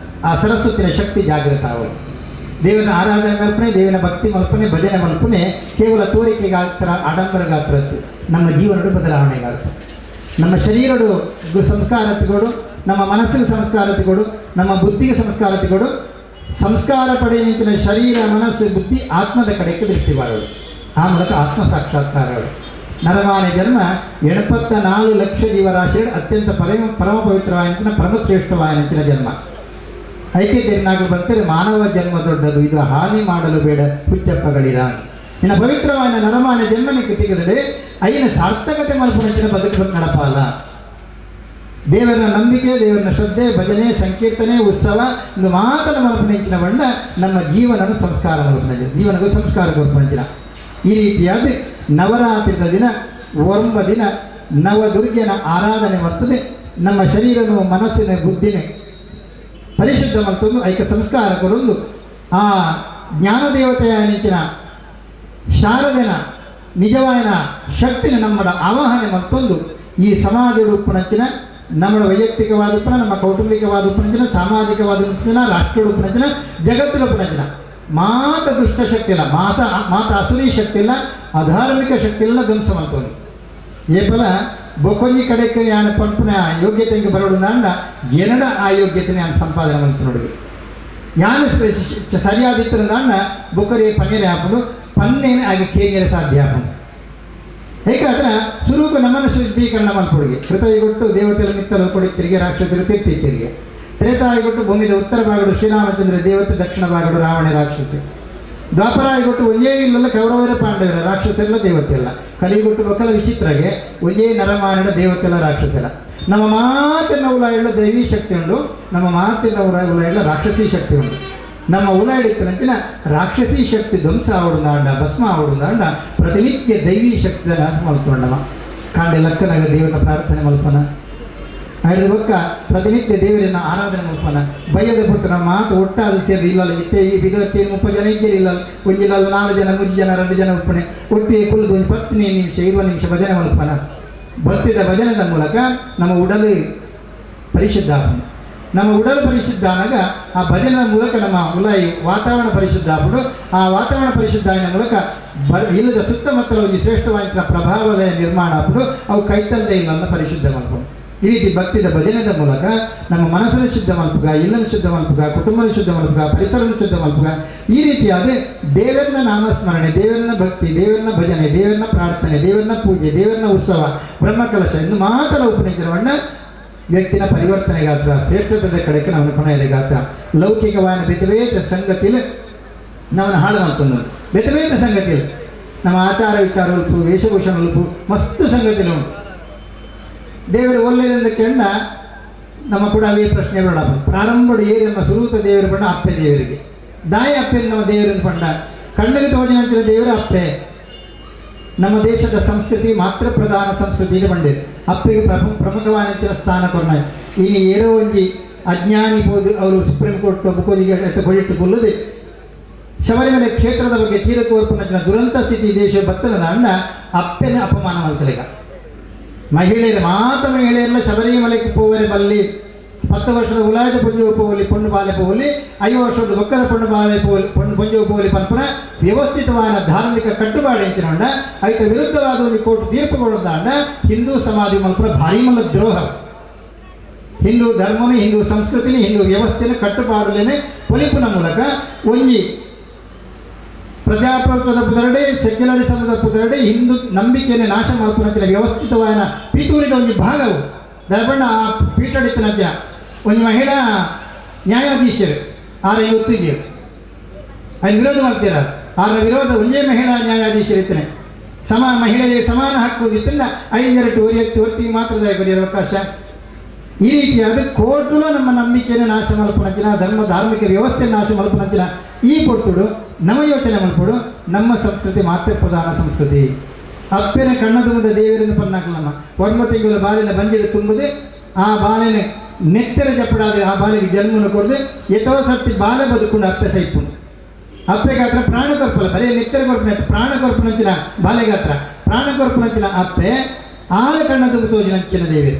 ಆ ಸರಸ್ವತಿನ ಶಕ್ತಿ ಜಾಗೃತ ಅವರು ದೇವನ ಆರಾಧನೆ ಮಲ್ಪನೆ ದೇವನ ಭಕ್ತಿ ಮಲ್ಪನೆ ಭಜನೆ ಮಲ್ಪನೆ ಕೇವಲ ತೋರಿಕೆಗಾಗ್ತಾರ ಆಡಂಬರಗಾತ್ರದ್ದು ನಮ್ಮ ಜೀವನದ ಬದಲಾವಣೆಗಾಗ್ತದೆ ನಮ್ಮ ಶರೀರಡು ಸಂಸ್ಕಾರತೆಗಳು ನಮ್ಮ ಮನಸ್ಸಿಗೆ ಸಂಸ್ಕಾರತೆಗಳು ನಮ್ಮ ಬುದ್ಧಿಗೆ ಸಂಸ್ಕಾರತೆಗಳು ಸಂಸ್ಕಾರ ಪಡೆಯ ನಿಂತಿನ ಶರೀರ ಮನಸ್ಸು ಬುದ್ಧಿ ಆತ್ಮದ ಕಡೆಗೆ ದೃಷ್ಟಿ ಮಾಡೋದು ಆ ಮೂಲಕ ಆತ್ಮ ಸಾಕ್ಷಾತ್ಕಾರಗಳು ನರಮಾನ ಜನ್ಮ 74 ಲಕ್ಷ ಜೀವರಾಶಿಗಳು ಅತ್ಯಂತ ಪರಮ ಪವಿತ್ರವಾದಂಥ ಪರಮಶ್ರೇಷ್ಠವಾದಂಥ ಜನ್ಮ ಐಕ್ಯತೆಯನ್ನಾಗಿ ಬರ್ತಾರೆ ಮಾನವ ಜನ್ಮ ದೊಡ್ಡದು ಇದು ಹಾನಿ ಮಾಡಲು ಬೇಡ ಹುಚ್ಚಪ್ಪಗಳಿರ ಇನ್ನು ಪವಿತ್ರವಾದ ನರಮಾನ ಜನ್ಮನಿಗೆ ತೆಗೆದರೆ ಐನ ಸಾರ್ಥಕತೆ ಮಲ್ಪುನಂಚಿನ ಬದುಕು ನಡಪಾಲ ದೇವರ ನಂಬಿಕೆ ದೇವರನ ಶ್ರದ್ಧೆ ಭಜನೆ ಸಂಕೀರ್ತನೆ ಉತ್ಸವ ಒಂದು ಮಾತನ ಮಲ್ಪುನಂಚಿನ ಬಣ್ಣ ನಮ್ಮ ಜೀವನದ ಸಂಸ್ಕಾರ ಮಲ್ಪುನಂಚಿನ ಜೀವನಗೂ ಸಂಸ್ಕಾರ ಕೊಲ್ಪುನಂಚಿನ ಈ ರೀತಿಯಾದ ನವರಾತ್ರಿದ ದಿನ 9 ದಿನ ನವದುರ್ಗಿನ ಆರಾಧನೆ ಮಾಡ್ತದೆ ನಮ್ಮ ಶರೀರನು ಮನಸ್ಸಿನ ಬುದ್ಧಿನೇ ಪರಿಶುದ್ಧ ಮತ್ತೊಂದು ಐಕ್ಯ ಸಂಸ್ಕಾರ ಕೊರೊಂದು ಆ ಜ್ಞಾನದೇವತೆಯ ನಿಂಚಿನ ಶಾರದನ ನಿಜವಾದ ಶಕ್ತಿನ ನಮ್ಮ ಆವಾಹನೆ ಮತ್ತೊಂದು ಈ ಸಮಾಜದ ಉಪ್ಪುನಂಚಿನ ನಮ್ಮ ವೈಯಕ್ತಿಕವಾದ ಉಪ್ಪನ ನಮ್ಮ ಕೌಟುಂಬಿಕವಾದ ಉಪ್ಪನಂಚಿನ ಸಾಮಾಜಿಕವಾದ ಉಪ್ಪನ ರಾಷ್ಟ್ರದ ಉಪ್ಪನಂಚಿನ ಜಗತ್ತಿನ ಉಪ್ಪನಂಚಿನ ಮಾತ ದುಷ್ಟ ಶಕ್ತಿ ಇಲ್ಲ ಮಾತ ಅಸುರಿ ಶಕ್ತಿ ಇಲ್ಲ ಅಧಾರ್ಮಿಕ ಶಕ್ತಿ ಇಲ್ಲ ಧ್ವಂಸ ಮಲ್ತೊಂದು ಏಪಲ ಬೊಕೊಂಜಿ ಕಡೆಗೆ ಯಾನು ಪಂಪುನ ಯೋಗ್ಯತೆಗೆ ಬರೋದಂಡ ಜನಡ ಆ ಯೋಗ್ಯತೆ ನಾನು ಸಂಪಾದನೆ ಮಾಡ್ತು ನೋಡಿ ಯಾನು ಸರಿಯಾದಿತ್ತಂದಾಂಡ ಬೊಕ್ಕರಿಗೆ ಪನ್ನೀರೆ ಹಾಕೊಂಡು ಪನ್ನೇನೆ ಆಗಿ ಕೇಂದ್ರ ಸಾಧ್ಯ ಏಕಾದ್ರೆ ಸ್ವರೂಪ ನಮನ ಶುದ್ಧೀಕರಣ ಮಲ್ಪೊಡಿಗೆ ಕೃತಯುಗೊಟ್ಟು ದೇವತೆಗಳ ಮಿತ್ತಲು ಕೊಡುತ್ತಿರಿಗೆ ರಾಕ್ಷಸರು ತಿರ್ತಿತ್ತಿರಿಗೆ ತ್ರೇತಾಯುಗೊಟ್ಟು ಭೂಮಿದ ಉತ್ತರ ಭಾಗಡು ಶ್ರೀರಾಮಚಂದ್ರ ದೇವತೆ ದಕ್ಷಿಣ ಭಾಗಡು ರಾವಣ ರಾಕ್ಷಸ ದ್ವಾಪರಾಯುಗೊಟ್ಟು ಒಂದೇ ಇಲ್ಲಲ್ಲ ಕೌರವರ ಪಾಂಡವರ ರಾಕ್ಷಸರೆಲ್ಲ ದೇವತೆಯಲ್ಲ ಕಲಿಗೊಟ್ಟು ಬಕಲ ವಿಚಿತ್ರಗೆ ಒಂದೇ ನರಮಾನಡ ದೇವತೆಲ್ಲ ರಾಕ್ಷಸರ ನಮ್ಮ ಮಾತಿನ ಉಲಾಯಲ್ಲ ದೈವೀ ಶಕ್ತಿ ಉಂಟು ನಮ್ಮ ಮಾತಿನ ಉಲಾಯಲ್ಲ ರಾಕ್ಷಸೀ ಶಕ್ತಿ ಉಂಟು ನಮ್ಮ ಉಲಾಡಿತ್ತಂಚಿನ ರಾಕ್ಷಸೀ ಶಕ್ತಿ ಧ್ವಂಸ ಆವಡುಂದಾಂಡ ಭಸ್ಮ ಆವಡುಂದಾಂಡ ಪ್ರತಿನಿತ್ಯ ದೈವೀ ಶಕ್ತಿ ಮಲ್ಕೊಂಡವ ಕಾಂಡೆ ಲಕ್ಕನಾಗ ದೇವರ ಪ್ರಾರ್ಥನೆ ಮಲ್ಪನ ಹಿಡಿದ ಬೊಕ್ಕ ಪ್ರತಿನಿತ್ಯ ದೇವರನ್ನ ಆರಾಧನೆ ಮಲ್ಪನ ಭಯದ ಬಿಟ್ಟು ನಮ್ಮ ಮಾತು ಒಟ್ಟಾದ ಸೇರಿ ಇಲ್ಲಲ್ಲ ಇತ್ತೆ ಈ 20-30 ಜನ ಇದ್ದೇನೆ ಇಲ್ಲ ಒಂದಿಲ್ಲ 4 ಜನ 3 ಜನ 2 ಜನ ಒಪ್ಪಣೆ ಒಟ್ಟಿಗೆ ಕುಳಿದು ಒಂದು 10 ನಿಮಿಷ 20 ನಿಮಿಷ ಭಜನೆ ಮಲ್ಪನ ಭಕ್ತಿದ ಭಜನೆದ ಮೂಲಕ ನಮ್ಮ ಉಡಲು ಪರಿಶುದ್ಧ ನಮ್ಮ ಉಡಲು ಪರಿಶುದ್ಧ ಆದಾಗ ಆ ಭಜನೆಯ ಮೂಲಕ ನಮ್ಮ ಉಲಾಯಿ ವಾತಾವರಣ ಪರಿಶುದ್ಧ ಆಗ್ಬಿಡು ಆ ವಾತಾವರಣ ಪರಿಶುದ್ಧ ಆಗಿನ ಮೂಲಕ ಇಲ್ಲದ ಸುತ್ತಮುತ್ತಲ ಒಂದು ಶ್ರೇಷ್ಠವಾದ ಪ್ರಭಾವದ ನಿರ್ಮಾಣ ಆಗ್ಬಿಡು ಅವು ಕೈತಲ್ಲದೆ ಇಲ್ಲ ಪರಿಶುದ್ಧ ಮಾಡ್ಕೊಂಡು ಈ ರೀತಿ ಭಕ್ತಿದ ಭಜನೆದ ಮೂಲಕ ನಮ್ಮ ಮನಸ್ಸನ್ನು ಶುದ್ಧ ಮಲ್ಪುಗ ಇಲ್ಲನ್ನು ಶುದ್ಧ ಮಲ್ಪುಗ ಕುಟುಂಬದ ಶುದ್ಧ ಮಲ್ಪುಗ ಪರಿಸರವನ್ನು ಶುದ್ಧ ಮಲ್ಪುಗ ಈ ರೀತಿಯಾದ ದೇವರನ್ನ ನಾಮಸ್ಮರಣೆ ದೇವರನ್ನ ಭಕ್ತಿ ದೇವರನ್ನ ಭಜನೆ ದೇವರನ್ನ ಪ್ರಾರ್ಥನೆ ದೇವರನ್ನ ಪೂಜೆ ದೇವರನ್ನ ಉತ್ಸವ ಬ್ರಹ್ಮಕಲಶ ಇನ್ನು ಮಾತ್ರ ಉಪನಿಷರವನ್ನ ವ್ಯಕ್ತಿನ ಪರಿವರ್ತನೆಗಾತ್ರ ಶ್ರೇಷ್ಠದ ಕಡೆಗೆ ನಾವು ಕೊನೆಯಲಿಗಾತ್ರ ಲೌಕಿಕವಾದ ಬೆತವೇತ ಸಂಗತಿಯಲ್ಲಿ ನಾವು ಹಾಳು ಮಾಡ್ಕೊಂಡು ಬೆತವೇತ ಸಂಗತಿಯಲ್ಲಿ ನಮ್ಮ ಆಚಾರ ವಿಚಾರ ಉಲ್ಪು ವೇಷಭೂಷಣ ಉಲ್ಪು ಮಸ್ತ್ ಸಂಗತಿಗಳು ಉಂಟು ದೇವರು ಒಳ್ಳೆಯದೆಂದು ಕೆಂಡ ನಮ್ಮ ಕೂಡ ಅವೇ ಪ್ರಶ್ನೆ ಬೇಡ ಪ್ರಾರಂಭಡು ಏರು ನಮ್ಮ ಸುರೂತ ದೇವರು ಬಣ್ಣ ಅಪ್ಪೆ ದೇವರಿಗೆ ದಾಯ ಅಪ್ಪೆ ನಮ್ಮ ದೇವರನ್ನು ಪಂಡ ಕಣ್ಣಿಗೆ ತೋಜನಂತಿನ ದೇವರು ಅಪ್ಪೆ ನಮ್ಮ ದೇಶದ ಸಂಸ್ಕೃತಿ ಮಾತ್ರ ಪ್ರಧಾನ ಸಂಸ್ಕೃತಿ ಬಂದಿದೆ ಅಪ್ಪೆಗೆ ಪ್ರಮುಖವಾದ ಸ್ಥಾನ ಕೊಡ ಇನ್ನು ಏರೋ ಒಂಜಿ ಅಜ್ಞಾನಿ ಬೋದು ಅವರು ಸುಪ್ರೀಂ ಕೋರ್ಟ್ ಬುಕೋದಿಗೆ ಕೊಡಿಟ್ಟು ಬುಲ್ಲದೆ ಶಬರಿಮಲೆ ಕ್ಷೇತ್ರದ ಬಗ್ಗೆ ತೀರಕೋರ್ಪನ ದುರಂತ ಸ್ಥಿತಿ ದೇಶ ಬತ್ತನದ ಅಣ್ಣ ಅಪ್ಪೆನ ಅಪಮಾನ ಮಾಡ್ತಲೆಗ ಮಹಿಳೆಯರು ಮಹಿಳೆಯರೆಲ್ಲ ಶಬರಿಮಲೆಗೆ ಹೋದರೆ ಬಲ್ಲಿ 10 ವರ್ಷದ ಉಲಾಯದ ಪೊಂಜು ಪೋಲಿ ಪೊಣ್ಣು ಬಾಲೆ ಪೋಲಿ 5 ವರ್ಷದ ಬೊಕ್ಕದ ಪೊಣ್ಣು ಬಾಲೆ ಪೋಲಿ ಪೊಣ್ಣು ಪೊಂಜು ಪೋಲಿ ಪನ್ಪುನ ವ್ಯವಸ್ಥಿತವಾದ ಧಾರ್ಮಿಕ ಕಟ್ಟುಪಾಡು ಎಂಚಿನೊಂಡ ಐತ ವಿರುದ್ಧವಾದ ಒಂದು ಕೋರ್ಟ್ ತೀರ್ಪುಗೊಳ್ಳುತ್ತಾಂಡ ಹಿಂದೂ ಸಮಾಜ ಮಲ್ಪುನ ಭಾರಿ ಮಲ್ಲ ದ್ರೋಹ ಹಿಂದೂ ಧರ್ಮನು ಹಿಂದೂ ಸಂಸ್ಕೃತಿನಿ ಹಿಂದೂ ವ್ಯವಸ್ಥೆನ ಕಟ್ಟುಪಾಡಲೇನೆ ಪೊಲಿಪುನ ಮೂಲಕ ಒಂಜಿ ಪ್ರಜಾಪ್ರಭುತ್ವದ ಪುದರಡೆ ಸೆಕ್ಯುಲರಿಸಮದ ಪುದರಡೆ ಹಿಂದೂ ನಂಬಿಕೆಯನ್ನು ನಾಶ ಮಾಡ್ಕೊಂಡ ವ್ಯವಸ್ಥಿತವಾದ ಪಿತೂರಿದ ಒಂದು ಭಾಗವು ದರ್ಬಣ್ಣ ಆ ಪೀಠಡಿತನಜ್ಜ ಒಂದು ಮಹಿಳಾ ನ್ಯಾಯಾಧೀಶರು 650 ಜೀರು ಅದು ವಿರೋಧ ಮಾಡ್ತೀರ ಆರ ವಿರೋಧ ಒಂದೇ ಮಹಿಳಾ ನ್ಯಾಯಾಧೀಶರು ಇತ್ತನೆ ಮಹಿಳೆಯರಿಗೆ ಸಮಾನ ಹಕ್ಕು ಇತ್ತಿಲ್ಲ 5 ಹೊತ್ತಿಗೆ ಮಾತ್ರ ಕೊಡಿರೋ ಅವಕಾಶ ಈ ರೀತಿಯಾದ ಕೋರ್ಟುಲು ನಮ್ಮ ನಂಬಿಕೆಯನ್ನು ನಾಶ ಮಲ್ಪನಂಚಿನ ಧರ್ಮ ಧಾರ್ಮಿಕ ವ್ಯವಸ್ಥೆಯನ್ನು ನಾಶ ಮಲ್ಪನಂಚಿನ ಈ ಕೊಡ್ತುಡು ನಮ್ಮ ಯೋಚನೆ ಮಲ್ಪಡು ನಮ್ಮ ಸಂಸ್ಕೃತಿ ಮಾತ್ರ ಪ್ರಧಾನ ಸಂಸ್ಕೃತಿ ಅಪ್ಪೆನ ಕಣ್ಣದುಮದ ದೇವರನ್ನು ಪನ್ನಾಕಲಮ್ಮ 9 ತಿಂಗಳ ಬಾಲಿನ ಬಂಜಿಡು ತುಂಬುದು ಆ ಬಾಲಿನ ನೆತ್ತರ ಜಪ್ಪಡಾದ ಆ ಬಾಲಿಗೆ ಜನ್ಮವನ್ನು ಕೊಡದು ಎಷ್ಟೋ ಸರ್ತಿ ಬಾಲ ಬದುಕೊಂಡು ಅಪ್ಪೆ ಸೈಪು ಅಪ್ಪೆಗಾತ್ರ ಪ್ರಾಣಕೊರ್ಪಲ ಬರೀ ನೆತ್ತರ ಕೊರ್ಪನ ಪ್ರಾಣಕೊರ್ಪನಂಚಿನ ಬಾಲೆಗಾತ್ರ ಪ್ರಾಣಕೊರ್ಪನಂಚಿನ ಅಪ್ಪೆ ಆಲ ಕಣ್ಣದುಮ ತೋಜಿನಂಚಿನ ದೇವರು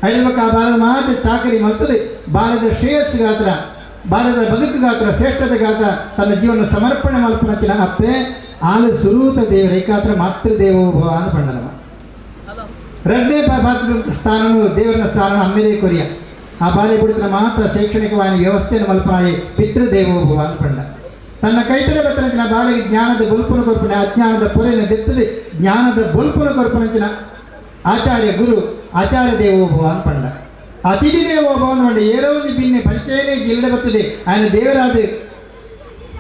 ಹೇಳಿರ್ಬೇಕು ಆ ಬಾಲದ ಮಾತ್ರ ಚಾಕರಿ ಮಲ್ತದೆ ಬಾಲದ ಶ್ರೇಯಸ್ಗಾತ್ರ ಬಾಲದ ಬದುಕುಗಾತ್ರ ಶ್ರೇಷ್ಠತೆಗಾತ್ರ ತನ್ನ ಜೀವನ ಸಮರ್ಪಣೆ ಮಲ್ಪನಂಚಿನ ಅಪ್ಪೆ ಆಲು ಸುರೂತ ದೇವರ ಏಕಾತ್ರ ಮಾತೃ ದೇವೋಭವ ಅಂತ ಪಂಡನವ ಎರಡನೇ ಸ್ಥಾನನು ದೇವರ ಸ್ಥಾನ ಅಮ್ಮೇಲೆ ಕೊರಿಯ ಆ ಬಾಲ್ಯ ಬಿಡುತ್ತಿನ ಮಾತ್ರ ಶೈಕ್ಷಣಿಕವಾದ ವ್ಯವಸ್ಥೆಯನ್ನು ಮಲ್ಪನಾಯಿ ಪಿತೃದೇವೋಭವ ಅಂತ ಪಂಡ ತನ್ನ ಕೈತಲೆ ಬತ್ತನಂಚಿನ ಬಾಲಿಗೆ ಜ್ಞಾನದ ಬೊಲ್ಪುನ ಕೊರ್ಪಣೆ ಅಜ್ಞಾನದ ಪೊರೆಯನ್ನು ಬೆತ್ತದೆ ಜ್ಞಾನದ ಬೊಲ್ಪುನ ಕೊರ್ಪನಂಚಿನ ಆಚಾರ್ಯ ಗುರು ಆಚಾರ್ಯ ದೇವೋಭವ ಅಂತ ಪಂಡ ಅತಿಥಿ ದೇವೋಭವ ಮಾಡಿ ಏರೋ ಒಂದು ಭಿನ್ನೆ ಪರಿಚಯನೇ ಜಿಲ್ಲೆ ಬರ್ತದೆ ఆయన ದೇವರಾದ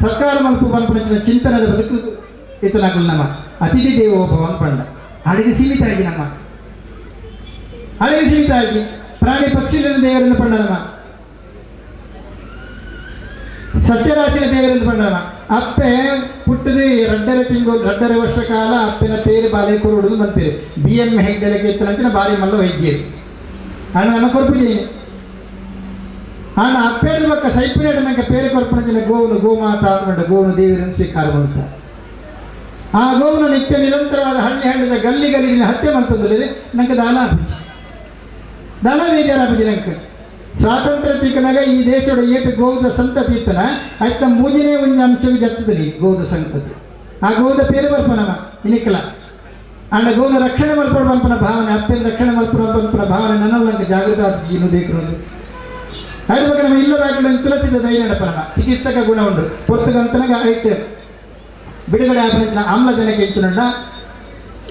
ಸರ್ಕಾರ ಮಲ್ಪು ಪಂಪನಂಚಿನ ಚಿಂತನದ ಬದುಕು ಇತನಾಗಲು ನಮ್ಮ ಅತಿಥಿ ದೇವೋಭವ ಅಂತ ಪಂಡ ಅಡಿಗೆ ಸೀಮಿತ ಆಗಿ ನಮ್ಮ ಅಡಿಗೆ ಸೀಮಿತ ಆಗಿ ಪ್ರಾಣಿ ಪಕ್ಷಿಗಳ ದೇವರಿಂದ ಪಂಡ ನಮ್ಮ ಸಸ್ಯರಾಶಿಯ ದೇವರಿಂದ ಪಂಡ ನಮ್ಮ ಅಪ್ಪೆ ಪುಟ್ಟದು 2.5 ತಿಂಗಳು 2.5 ವರ್ಷ ಕಾಲ ಅಪ್ಪನ ಪೇರು ಬಾಲೆ ಕೊರುಡುದು ಬಂತೇವೆ BM ಹೆಗ್ಡೆಲಕ್ಕೆ ಇತ್ತನಂಚಿನ ಬಾರಿ ಮಲ್ಲ ವೈದ್ಯರು ಅಣ್ಣ ನಮ್ಮ ಕೊರ್ಪಿದ್ದೀನಿ ಅಣ್ಣ ಅಪ್ಪೇಡ ಪಕ್ಕ ಸೈಪಿನೇಟ ನಂಗೆ ಪೇರು ಕೊರ್ಪಣಂಚಿನ ಗೋವುನು ಗೋಮಾತ ಅಂದ್ಕೊಂಡ ಗೋವುನು ದೇವರನ್ನು ಸ್ವೀಕಾರ ಮಾಡುತ್ತಾ ಆ ಗೋವುನ ನಿತ್ಯ ನಿರಂತರವಾದ ಹಳ್ಳಿದ ಗಲ್ಲಿನ ಹತ್ಯೆ ಮಾಡ್ತಂದ್ರೆ ನಂಗೆ ದಾನ ಆಪಿಸಿ ದಾನ ಬೇಜಾರಾಪಿಸಿ ನಂಗೆ ಸ್ವಾತಂತ್ರ್ಯ ತೀಕನಾಗ ಈ ದೇಶದ ಏಟ ಗೋವುದ ಸಂತತಿ ಇತ್ತನ ಆಯ್ತ ಮೂಜಿನೇ ಒಂದು ಅಂಶಕ್ಕೆ ಜತ್ತದಲ್ಲಿ ಗೋವುದ ಸಂತತಿ ಆ ಗೋವುದ ಪೇರು ಬರ್ಪನಮ್ಮ ಇನಿಕ್ಕಲ ಅಂಡ ಗೋವುನ ರಕ್ಷಣೆ ಮಲ್ಪಡ ಬಂಪನ ಭಾವನೆ ಅಪ್ಪನ ರಕ್ಷಣೆ ಮಲ್ಪಡ ಬಂಪನ ಭಾವನೆ ನನ್ನಲ್ಲಿ ನಂಗೆ ಜಾಗೃತ ಆಗಿ ದೇಕರೋದು ಅದ್ರ ಬಗ್ಗೆ ನಮ್ಮ ಇಲ್ಲದಾಗಲು ತುಳಸಿದ ದೈ ನಡಪನಮ್ಮ ಚಿಕಿತ್ಸಕ ಗುಣ ಉಂಟು ಪೊತ್ತುಗಂತನಾಗ ಐಟ್ ಬಿಡುಗಡೆ ಆಪಂಚಿನ ಆಮ್ಲಜನಕ ಹೆಚ್ಚುನುಂಡ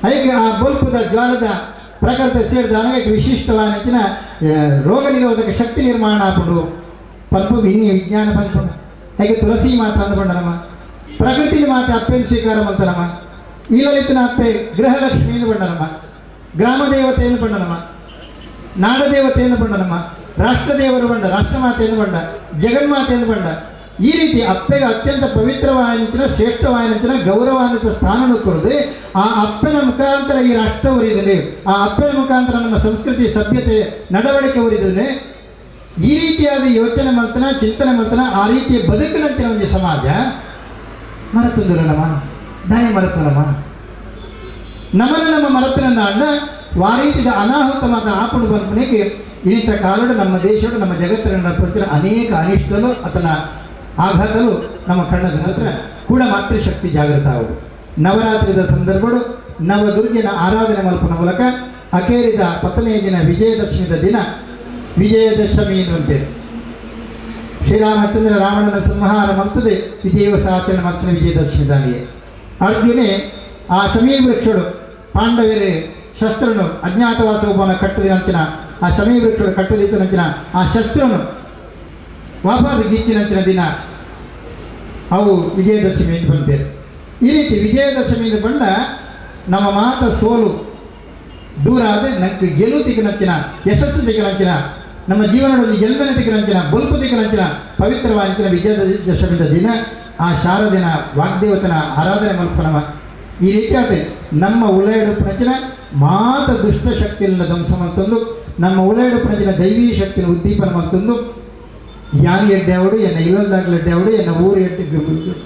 ಐಗೆ ಆ ಬಲ್ಪದ ಜ್ವಾಲದ ಪ್ರಕೃತ ಸೇರಿದ ಅನೇಕ ವಿಶಿಷ್ಟವಾದ ರೋಗ ನಿರೋಧಕ ಶಕ್ತಿ ನಿರ್ಮಾಣ ಆಪುಂಡು ಪಂಪು ವಿನಿ ವಿಜ್ಞಾನ ಪಂಪುಂಡು ಹಾಗೆ ತುಳಸಿ ಮಾತ ಅಂದ್ಕೊಂಡ ನಮ್ಮ ಪ್ರಕೃತಿನ ಮಾತೆ ಅಪ್ಪೆಯನ್ನು ಸ್ವೀಕಾರ ಮಾಡ್ತಾರಮ್ಮ ಈಲಲಿತ್ತಿನ ಅಪ್ಪೆ ಗೃಹಲಕ್ಷ್ಮಿಯನ್ನು ಬಂಡನಮ್ಮ ಗ್ರಾಮ ದೇವತೆಯನ್ನು ಬಂಡನಮ್ಮ ನಾಡದೇವತೆಯನ್ನು ಬಂಡನಮ್ಮ ರಾಷ್ಟ್ರದೇವರು ಬಂಡ ರಾಷ್ಟ್ರಮಾತೆಯನ್ನು ಬಂಡ ಜಗನ್ಮಾತೆಯನ್ನು ಬಂಡ ಈ ರೀತಿ ಅಪ್ಪೆಗೆ ಅತ್ಯಂತ ಪವಿತ್ರವಾದ ಶ್ರೇಷ್ಠವಾದ ಗೌರವಾನ್ವಿತ ಸ್ಥಾನವನ್ನು ಕೊಡದೆ ಆ ಅಪ್ಪನ ಮುಖಾಂತರ ಈ ರಾಷ್ಟ್ರ ಉರಿದರೆ ಆ ಅಪ್ಪನ ಮುಖಾಂತರ ನಮ್ಮ ಸಂಸ್ಕೃತಿ ಸಭ್ಯತೆ ನಡವಳಿಕೆ ಉರಿದರೆ ಈ ರೀತಿಯಾದ ಯೋಚನೆ ಮಾಡ್ತಾನ ಚಿಂತನೆ ಮಾಡ್ತಾನ ಆ ರೀತಿಯ ಬದುಕಿನಂತಿನ ಒಂದು ಸಮಾಜ ಮರೆತುಂದಿರಲ್ಲಮ್ಮ ದಯ ಮರೆತನಮ್ಮ ನಮ್ಮನ್ನು ನಮ್ಮ ಮರೆತನಂದ ಅಣ್ಣ ಆ ರೀತಿಯ ಅನಾಹುತ ಮಾತ ಆಪುಡು ಬಂದನಿಗೆ ಇಂಥ ಕಾಲಡು ನಮ್ಮ ದೇಶಡು ನಮ್ಮ ಜಗತ್ತಿನ ಪ್ರಚುರ ಅನೇಕ ಅನಿಷ್ಟಲು ಆತನ ಆಘಾತಲು ನಮ್ಮ ಕಣ್ಣದ ಹತ್ರ ಕೂಡ ಮಾತೃಶಕ್ತಿ ಜಾಗೃತ ಆಗುವುದು ನವರಾತ್ರಿದ ಸಂದರ್ಭಗಳು ನವದುರ್ಗಿನ ಆರಾಧನೆ ಮಲ್ಪನ ಮೂಲಕ ಅಕೇರಿದ 10ನೇ ದಿನ ವಿಜಯದಶಮಿದ ದಿನ ವಿಜಯದಶಮಿ ಎನ್ನುವಂತೆ ಶ್ರೀರಾಮಚಂದ್ರ ರಾವಣನ ಸಂಹಾರ ಮಾಡ್ತದೆ ವಿಜಯೋತ್ಸವ ಆಚರಣೆ ಮಾಡ್ತಾನೆ ವಿಜಯದಶಮಿ ದಾನಿಗೆ ಅರ್ಜುನೆ ಆ ಸಮೀ ವೃಕ್ಷಡು ಪಾಂಡವರೇ ಶಸ್ತ್ರನು ಅಜ್ಞಾತವಾಸ ಒಬ್ಬನ ಕಟ್ಟದಿನಂಚಿನ ಆ ಸಮೀ ವೃಕ್ಷಡು ಕಟ್ಟದಿದ್ದನಂಚಿನ ಆ ಶಸ್ತ್ರನು ವಾಪಸ್ ಗಿಚ್ಚಿನಂಚಿನ ದಿನ ಅವು ವಿಜಯದಶಮಿ ಎಂದು ಬಂದಿದೆ ಈ ರೀತಿ ವಿಜಯದಶಮಿಯಿಂದ ಬಂದ ನಮ್ಮ ಮಾತ ಸೋಲು ದೂರ ಆದರೆ ನಂಗೆ ಗೆಲುವು ತಿಗನಂಚಿನ ಯಶಸ್ಸು ತಿಗನಂಚಿನ ನಮ್ಮ ಜೀವನದಲ್ಲಿ ಗೆಲ್ಮೆನ ತಿಗನಂಚಿನ ಬಲ್ಪು ತಿಗನಂಚಿನ ಪವಿತ್ರವಾದ ವಿಜಯದಶಮಿದ ದಿನ ಆ ಶಾರದಿನ ವಾಗ್ದೇವತನ ಆರಾಧನೆ ಮಲ್ಪನವ ಈ ರೀತಿಯಾದ ನಮ್ಮ ಉಲಯಡು ಪ್ರಚನ ಮಾತ ದುಷ್ಟ ಶಕ್ತಿಯನ್ನು ಧ್ವಂಸ ಮಲ್ತಂದು ನಮ್ಮ ಉಲಯಡು ಪ್ರಚನ ದೈವೀ ಶಕ್ತಿನ ಉದ್ದೀಪನ ಮಲ್ತಂದು ಯಾನಿ ಎಡ್ಡೆ ಅವಡು ಎನ್ನ ಇಲ್ಲದಾಗಲ ಎಡ್ಡೆ ಅವಡು ಎನ್ನ ಊರು ಎಡ್ಡೆ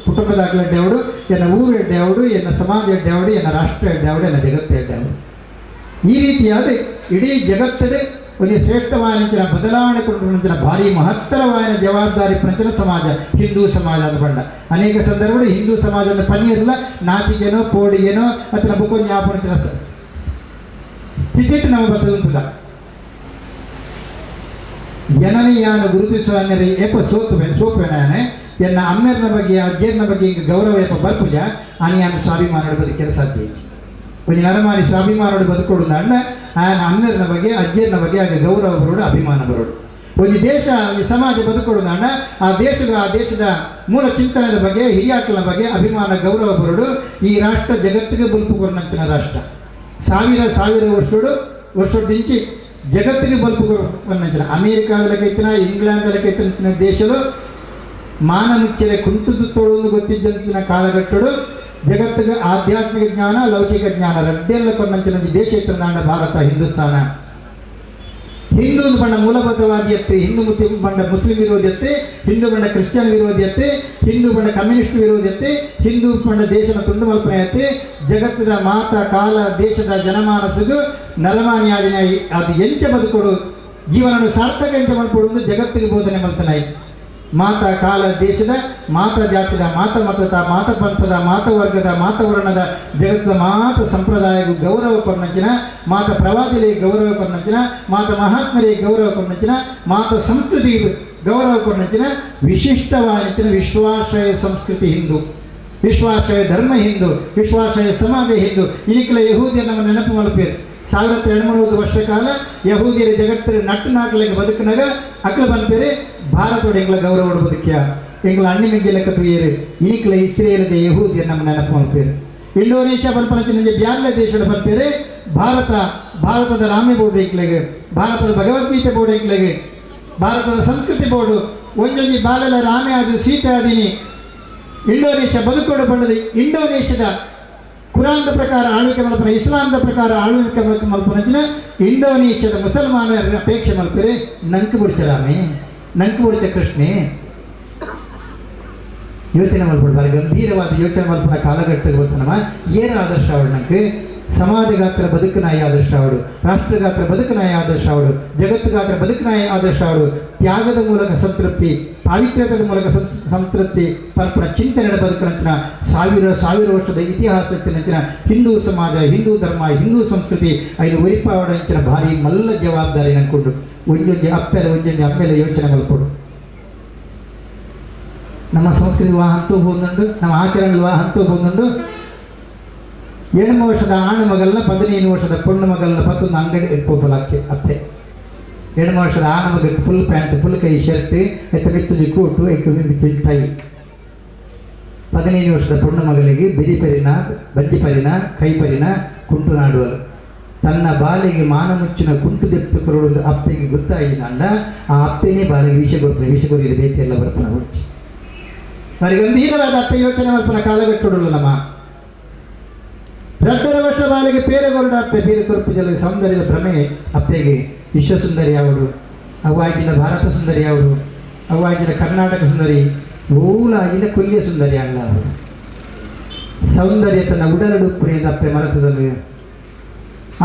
ಕುಟುಂಬದಾಗಲ ಎಡ್ಡೆ ಅವಡು ಎನ್ನ ಊರು ಎಡ್ಡೆ ಅವಡು ಎನ್ನ ಸಮಾಜ ಎಡ್ಡೆ ಅವಡು ಎನ್ನ ರಾಷ್ಟ್ರ ಎಡ್ಡೆ ಅವಡು ಎನ್ನ ಜಗತ್ತು ಎಡ್ಡೆ ಅವಡು ಈ ರೀತಿಯಾದ ಇಡೀ ಜಗತ್ತಡೆ ಒಂದು ಶ್ರೇಷ್ಠವಾದ ಬದಲಾವಣೆ ಕೊಂಡ ಭಾರಿ ಮಹತ್ತರವಾದ ಜವಾಬ್ದಾರಿ ಪ್ರಚನ ಸಮಾಜ ಹಿಂದೂ ಸಮಾಜ ಅಂತ ಬಂಡ ಅನೇಕ ಸಂದರ್ಭಗಳು ಹಿಂದೂ ಸಮಾಜದ ಪನಿಯಲ್ಲ ನಾಚಿಗೆನೋ ಪೋಡಿಗೆನೋ ಅಥವಾ ಬುಕೊಂಜಾಪನ ಸ್ಥಿತಿ ನಾವು ಬರ್ತದಂತದ ಜನನಿಯಾನು ಗುರುತಿಸುವ ಏಪ ಸೋಪುವೆನಾನೆ ಎನ್ನ ಅಮ್ಮೆರ್ನ ಬಗ್ಗೆ ಅಜ್ಜರ್ನ ಬಗ್ಗೆ ಹಿಂಗೆ ಗೌರವ ಏಪ ಬರ್ಪುಜ ಅನಿಯಾನು ಸ್ವಾಭಿಮಾನ ಬದುಕಿದ ಸಾಧ್ಯ ಒಂದು ನರಮಾರಿ ಸ್ವಾಭಿಮಾನೋಡು ಬದುಕೊಡು ಅಣ್ಣ ಆಯನ ಅಮ್ಮೆರ್ನ ಬಗ್ಗೆ ಅಜ್ಜರ್ನ ಬಗ್ಗೆ ಹಾಗೆ ಗೌರವ ಬರೋಡು ಅಭಿಮಾನ ಬರೋಡು ಒಂದು ದೇಶ ಒಂದು ಸಮಾಜ ಬದುಕೊಡು ಅಣ್ಣ ಆ ದೇಶದ ಮೂಲ ಚಿಂತನೆಯ ಬಗ್ಗೆ ಹಿರಿಯಾಕಲ ಬಗ್ಗೆ ಅಭಿಮಾನ ಗೌರವ ಬರೋಡು ಈ ರಾಷ್ಟ್ರ ಜಗತ್ತಿಗೆ ಬಲ್ಪು ಕೊರನಂಚಿನ ರಾಷ್ಟ್ರ ಸಾವಿರ ವರ್ಷದಿಂಚಿ ಜಗತ್ತಿಗೆ ಬಲ್ಪು ಕೊರನಂಚಿನ ಅಮೇರಿಕಾದಲ್ಲಕೈತಿನ ಇಂಗ್ಲೆಂಡ್ದಲ್ಲಕೈತಿನ ದೇಶಗಳು ಮಾನ ಮುಚ್ಚಲೆ ಕುಂಟುದು ತೋಳು ಗೊತ್ತಿದ್ದಂತಿನ ಕಾಲಘಟ್ಟಗಳು ಜಗತ್ತಿಗೆ ಆಧ್ಯಾತ್ಮಿಕ ಜ್ಞಾನ ಲೌಕಿಕ ಜ್ಞಾನ ರಡ್ಡೆಲ್ಲ ಕೊನ್ನಂಚಿನ ದೇಶ ಇತ್ತು ನಾಡ ಭಾರತ ಹಿಂದೂಸ್ತಾನ ಹಿಂದೂ ಬಂಡ ಮೂಲಭೂತವಾದಿಯತ್ತೆ ಹಿಂದೂ ಬಂಡ ಮುಸ್ಲಿಂ ವಿರೋಧಿಯತ್ತೆ ಹಿಂದೂ ಬಂಡ ಕ್ರಿಶ್ಚಿಯನ್ ವಿರೋಧಿಯತ್ತೆ ಹಿಂದೂ ಬಂಡ ಕಮ್ಯುನಿಸ್ಟ್ ವಿರೋಧಿಯತ್ತೆ ಹಿಂದೂ ಬಂಡ ದೇಶದ ತುಂಡು ಮಲ್ಪನೆಯತ್ತೆ ಜಗತ್ತದ ಮಾತ ಕಾಲ ದೇಶದ ಜನಮಾನಸಿಗೂ ನರಮಾನ್ಯಾದಿನ ಅದು ಎಂಚ ಬದುಕೊಡು ಜೀವನ ಸಾರ್ಥಕ ಎಂಚ ಮಲ್ಪಡುವುದು ಜಗತ್ತಿಗೆ ಬೋಧನೆ ಮಲ್ತನಾಯಿ ಮಾತ ಕಾಲ ದೇಶದ ಮಾತ ಜಾತಿದ ಮಾತ ಮತದ ಮಾತ ಪಂಥದ ಮಾತ ವರ್ಗದ ಮಾತ ವರ್ಣದ ಜಗತ್ತದ ಮಾತ ಸಂಪ್ರದಾಯಗೂ ಗೌರವ ಕೊರ್ನಂಚಿನ ಮಾತ ಪ್ರವಾದಿಗಳಿಗೆ ಗೌರವ ಕೊರ್ನಂಚಿನ ಮಾತ ಮಹಾತ್ಮರಿಗೆ ಗೌರವ ಕೊರ್ನಂಚಿನ ಮಾತ ಸಂಸ್ಕೃತಿಗೆ ಗೌರವ ಕೊರ್ನಂಚಿನ ವಿಶಿಷ್ಟವಾದ ವಿಶ್ವಾಶ್ರಯ ಸಂಸ್ಕೃತಿ ಹಿಂದೂ ವಿಶ್ವಾಶ್ರಯ ಧರ್ಮ ಹಿಂದೂ ವಿಶ್ವಾಶ್ರಯ ಸಮಾಜ ಹಿಂದೂ ಇನಿಕಲ ಯಹೂದಿಯನ್ನು ನೆನಪು ಮಲ್ಪೇರು 1200 ವರ್ಷ ಕಾಲ ಯಹೂದಿಯರ ಜಗತ್ತಿನ ನಟ್ಟು ನಾಲ್ಕಲಿಗೆ ಬದುಕಿನಾಗ ಅಕ್ಕಳ ಬಂದ್ಬೇರೆ ಭಾರತೋಡ ಎಂಗ್ಲ ಗೌರವ ಬದುಕ್ಯ ಎಂಗ್ಲ ಅಣ್ಣಿಮಿಗೆ ಲೆಕ್ಕ ತುಯ್ಯರು ಈಕ್ಲ ಇಸ್ರೇಲದ ಯಹೂದಿಯರು ನಮ್ಮ ನೆನಪು ಮಲ್ಪೇರು ಇಂಡೋನೇಷ್ಯಾ ಬಂದ್ಪಂಚ ಬ್ಯಾರ್ಲೆ ದೇಶದ ಬಂದ್ಬೇರೆ ಭಾರತದ ರಾಮಿ ಬೋರ್ಡ್ ಇಕ್ಲೆಗೆ ಭಾರತದ ಭಗವದ್ಗೀತೆ ಬೋರ್ಡ್ ಇಕ್ಲೆಗೆ ಭಾರತದ ಸಂಸ್ಕೃತಿ ಬೋರ್ಡು ಒಂದೊಂದು ಬಾಲೆಲ್ಲ ರಾಮೆ ಆದ ಸೀತೆ ಆದಿನಿ ಇಂಡೋನೇಷ್ಯಾ ಬದುಕೋಡು ಬಂಡದ ಇಂಡೋನೇಷ್ಯಾದ ಕುರಾನ್ದ ಪ್ರಕಾರ ಆಳ್ವಿಕೆ ಮಲ್ಪನ ಇಸ್ಲಾಂದ ಪ್ರಕಾರ ಆಳ್ವಿಕೆ ಮಲ್ಪನ ಇಂಡೋನೇಷ್ಯಾದ ಮುಸಲ್ಮಾನರ ಅಪೇಕ್ಷೆ ಮಲ್ಪರೆ ನಂಕು ಬಿಡ್ಚರಾಮೆ ನಂಕು ಬಿಡ್ಚ ಕೃಷ್ಣೆ ಯೋಚನೆ ಮಲ್ಪಡ್ಬಾರ ಗಂಭೀರವಾದ ಯೋಚನೆ ಮಲ್ಪನ ಕಾಲಘಟ್ಟಕ್ಕೆ ಬರ್ತಾನಮ್ಮ ಏನ ಆದರ್ಶ ಅವಳು ನಂಗೆ ಸಮಾಜಗಾತ್ರ ಬದುಕನಾಯಿ ಆದರ್ಶ ಅವಳು ರಾಷ್ಟ್ರಗಾತ್ರ ಬದುಕನಾಯಿ ಆದರ್ಶ ಅವಳು ಜಗತ್ತುಗಾತ್ರ ಬದುಕನಾಯಿ ಆದರ್ಶ ಅವಳು ತ್ಯಾಗದ ಮೂಲಕ ಸಂತೃಪ್ತಿ ಪಾವಿತ್ರ್ಯದ ಮೂಲಕ ಸಂತೃಪ್ತಿ ಪರಪರ ಚಿಂತನೆಯ ಬದುಕನಂಚಿನ ಸಾವಿರ ವರ್ಷದ ಇತಿಹಾಸತ್ತಿನಂಚಿನ ಹಿಂದೂ ಸಮಾಜ ಹಿಂದೂ ಧರ್ಮ ಹಿಂದೂ ಸಂಸ್ಕೃತಿ ಐದು ಒರಿಪಾವಡಂಚಿನ ಭಾರಿ ಮಲ್ಲ ಜವಾಬ್ದಾರಿ ನಂಕೊಂಡು ಒಂದೊಂದು ಅಪ್ಪೆಲೆ ಒಂದೊಂದು ಅಮ್ಮೆಲೆ ಯೋಚನೆ ಮಲ್ಪಡು ನಮ್ಮ ಸಂಸ್ಕೃತಿ ವಿವಾಹ ಅಂತೂ ಹೋಗುന്നുಂಡು, ನಮ್ಮ ಆಚರಣೆ ವಿವಾಹ ಅಂತೂ ಹೋಗುന്നുಂಡು. 7 ವರ್ಷದ ಆಣ ಮಗಲ್ನ 15 ವರ್ಷದ ಪೊಣ್ಣು ಮಗಲ್ನ 11 ಅಂಗಡಿ ಇರ್ಕೋಪಲಕ್ಕೆ ಅತ್ತೆ. 7 ವರ್ಷದ ಆಣ ಮಗಕ್ಕೆ ಫುಲ್ ಪ್ಯಾಂಟ್, ಫುಲ್ ಕೈ ಶರ್ಟ್, ಎತ್ತ ಮಿತ್ತುಜಿ ಕೋಟು, ಮಿತ್ತು ಟೈ. 15 ವರ್ಷದ ಪೊಣ್ಣು ಮಗಳಿಗೆ ಬಿರಿಪರಿನ, ಬಜ್ಜಿಪರಿನ, ಕೈಪರಿನ ಕುಂಟು ನಾಡುವರು. ತನ್ನ ಬಾಲಿಗೆ ಮಾನ ಮುಚ್ಚಿನ ಕುಂಟು ದೆತ್ತು ಕೊರೊಂದು ಅಪ್ಪೆಗೆ ಗೊತ್ತಾಗಿದಂಡ ಆ ಅಪ್ಪೆನೇ ಬಾಲಿಗೆ ವಿಷಗೊರಿಯಲ್ಲಿ ಬೇತಿ ಎಲ್ಲ ಬರ್ಪನ ಹುಚ್ಚಿ ಅವರಿಗೆ ಗಂಭೀರವಾದ ಅಪ್ಪೆ ಯೋಚನೆ ಬರ್ಪನ ಕಾಲಗಟ್ಟುಡಲು ನಮ್ಮ 2 ವರ್ಷ ಬಾಲಿಗೆ ಪೇರೆಗೊರಡ ಅಪ್ಪೆ ಬೇರೆ ಕೊರಪು ಜಲ ಸೌಂದರ್ಯದ ಭ್ರಮೆ ಅಪ್ಪೆಗೆ ವಿಶ್ವಸುಂದರಿ ಯಾವಡು, ಅವಾಗಿನ ಭಾರತ ಸುಂದರಿ ಯಾವಡು, ಅವಾಗಿನ ಕರ್ನಾಟಕ ಸುಂದರಿ, ಊಲಾಗಿನ ಕೊಲ್ಲಿಯ ಸುಂದರಿ ಅಲ್ಲ ಅವರು. ಸೌಂದರ್ಯ ತನ್ನ ಉಡಲಡುಪ್ಪುಣಿಯಿಂದ ಅಪ್ಪೆ ಮರತದಲ್ಲಿ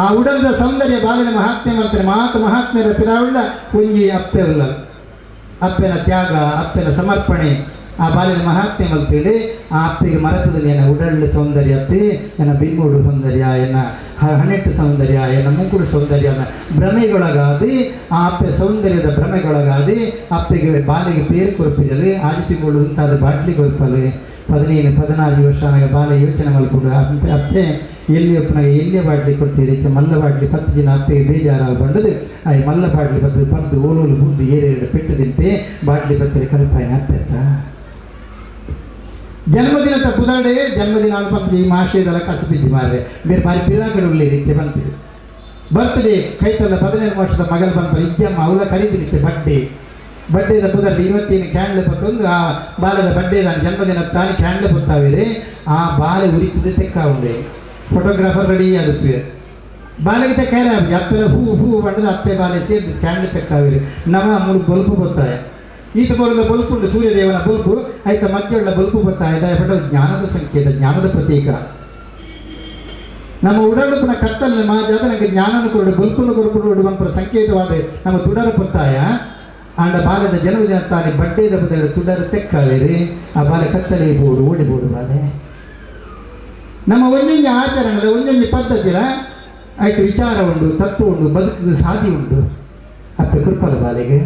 ಆ ಉಡಲದ ಸೌಂದರ್ಯ ಬಾಲಿನ ಮಹಾತ್ಮೆ ಮಾಡ್ತಾರೆ. ಮಹಾತ್ಮೆಯರ ಪಿರಾವುಳ್ಳ ಕುಂಜಿ ಅಪ್ಪೆ ಉಲ್ಲ ಅಪ್ಪೆನ ತ್ಯಾಗ, ಅಪ್ಪೆನ ಸಮರ್ಪಣೆ, ಆ ಬಾಲಿನ ಮಹಾತ್ಮೆ ಮಲ್ತೇಳಿ ಆ ಅಪ್ಪೆಗೆ ಮರತದಲ್ಲಿ ಏನ ಉಡಳ್ಳ ಸೌಂದರ್ಯ ಅತ್ತೆ, ಏನ ಬಿಮ್ಮೂಡು ಸೌಂದರ್ಯ, ಏನ ಹಣೆಟ್ಟು ಸೌಂದರ್ಯ, ಏನ ಮುಂಕುಡು ಸೌಂದರ್ಯ ಭ್ರಮೆಗೊಳಗಾದಿ ಆ ಅಪ್ಪೆ ಸೌಂದರ್ಯದ ಭ್ರಮೆಗೊಳಗಾದಿ ಅಪ್ಪೆಗೆ ಬಾಲಿಗೆ ಪೇರು ಕೊರಪಿದಲ್ಲಿ ಆದಿತಿಗಳು ಉಂಟಾದ ಬಾಟ್ಲಿ ಕೊರಪಲ್ಲಿ 14 ವರ್ಷ ಬಾಲ ಯೋಚನೆ ಮಲ್ಕೊಂಡು ಅಪ್ಪೆ ಎಲ್ಲಿ ಒಪ್ಪನಾಗ ಎಲ್ಲಿಯ ಬಾಟ್ಲಿ ಕೊಡ್ತೀರಿ ಮಲ್ಲ ಬಾಟ್ಲಿ 10 ದಿನ ಅಪ್ಪೆಗೆ ಬೇಜಾರ ಬಂಡದು ಆ ಮಲ್ಲ ಬಾಟ್ಲಿ ಪದ್ದು ಓಲೋಲು ಬುದ್ದು ಏರೆರಡು ಪೆಟ್ಟು ದಿನಪೆ ಬಾಟ್ಲಿ ಬತ್ತರೆ ಕಲ್ಪಾಯನ ಅಪ್ಪೆತ್ತ ಜನ್ಮದಿನ ತಪ್ಪುದಾಡೆ ಜನ್ಮದಿನ ಅಲ್ಪ ಈ ಮಾಶಯದಲ್ಲ ಕಸ ಬಿದ್ದು ಮಾರ್ರೆ ಬೇರೆ ಬಾರಿ ಪಿರಾಗಡುಳ್ಳಿ ರೀತಿ ಬಂತೀವಿ. ಬರ್ತ್ಡೇ ಕೈತಲ್ಲ 17 ವರ್ಷದ ಮಗಲ್ ಬಂದ ಇಜ್ಜಮ್ಮ ಅವಳ ಕರೀತಿರುತ್ತೆ ಬಡ್ಡೆದ ಪುದರ್ಲಿ 21 ಕ್ಯಾಂಡ್ಲ್ ಪತ್ತೊಂದು ಆ ಬಾಲದ ಬಡ್ಡೆದ ಜನ್ಮದಿನ ತಾನು ಕ್ಯಾಂಡ್ಲ್ ಪೊತ್ತಾವಿರಿ ಆ ಬಾಲೆ ಉರಿತದೆ ತೆಕ್ಕಾವುಂಡೆ ಫೋಟೋಗ್ರಾಫರ್ ರೆಡಿ ಆಗುತ್ತೆ ಬಾಲೆಗೆ ತೆಕ್ಕಾರೆ ಅಪ್ಪೆಲ್ಲ ಹೂ ಬಂಡದ ಅಪ್ಪೆ ಬಾಲೆ ಸೇರಿ ಕ್ಯಾಂಡ್ಲ್ ತೆಕ್ಕಾವಿರಿ ನವ 3 ಬಲ್ಪು ಬತ್ತಾಯ ಈತ ಬರೋದ ಬಲ್ಪು ಉಂಟು ಸೂರ್ಯದೇವನ ಬಲ್ಪು ಆಯ್ತ ಮಧ್ಯೆയുള്ള ಬಲ್ಪು ಬತ್ತಾಯ ಪಡ ಜ್ಞಾನದ ಸಂಕೇತ, ಜ್ಞಾನದ ಪ್ರತೀಕ. ನಮ್ಮ ಉಡಲುಪನ ಕತ್ತಲ್ಲಿ ಮಾಜಾದ ನನಗೆ ಜ್ಞಾನನ ಕೊರಡು ಬಲ್ಪನ್ನು ಕೊರಡು ಬಂಪರ ಸಂಕೇತವಾದ ನಮ್ಮ ತುಡರ ಪೊತ್ತಾಯ ಆಂಡ ಬಾಲದ ಜನ್ಮದಿನ ತಾನೆ ಬಡ್ಡೆದ ಬದಲು ತುಡರ ತೆಕ್ಕಾವೇರಿ ಆ ಬಾಲ ಕತ್ತಲೆ ಬೋಡು ಓಡಿಬೋಡು ಬಾಲೆ ನಮ್ಮ ಒಂದೊಂದು ಆಚರಣೆದ ಒಂದೊಂದು ಪದ್ಧತಿಲ ಆಯ್ತು ವಿಚಾರ ಉಂಟು, ತತ್ವ ಉಂಟು, ಬದುಕಿದ ಸಾಧಿ ಉಂಟು. ಅಪ್ಪೆ ಕೃಪಲ ಬಾಲೆಗೆ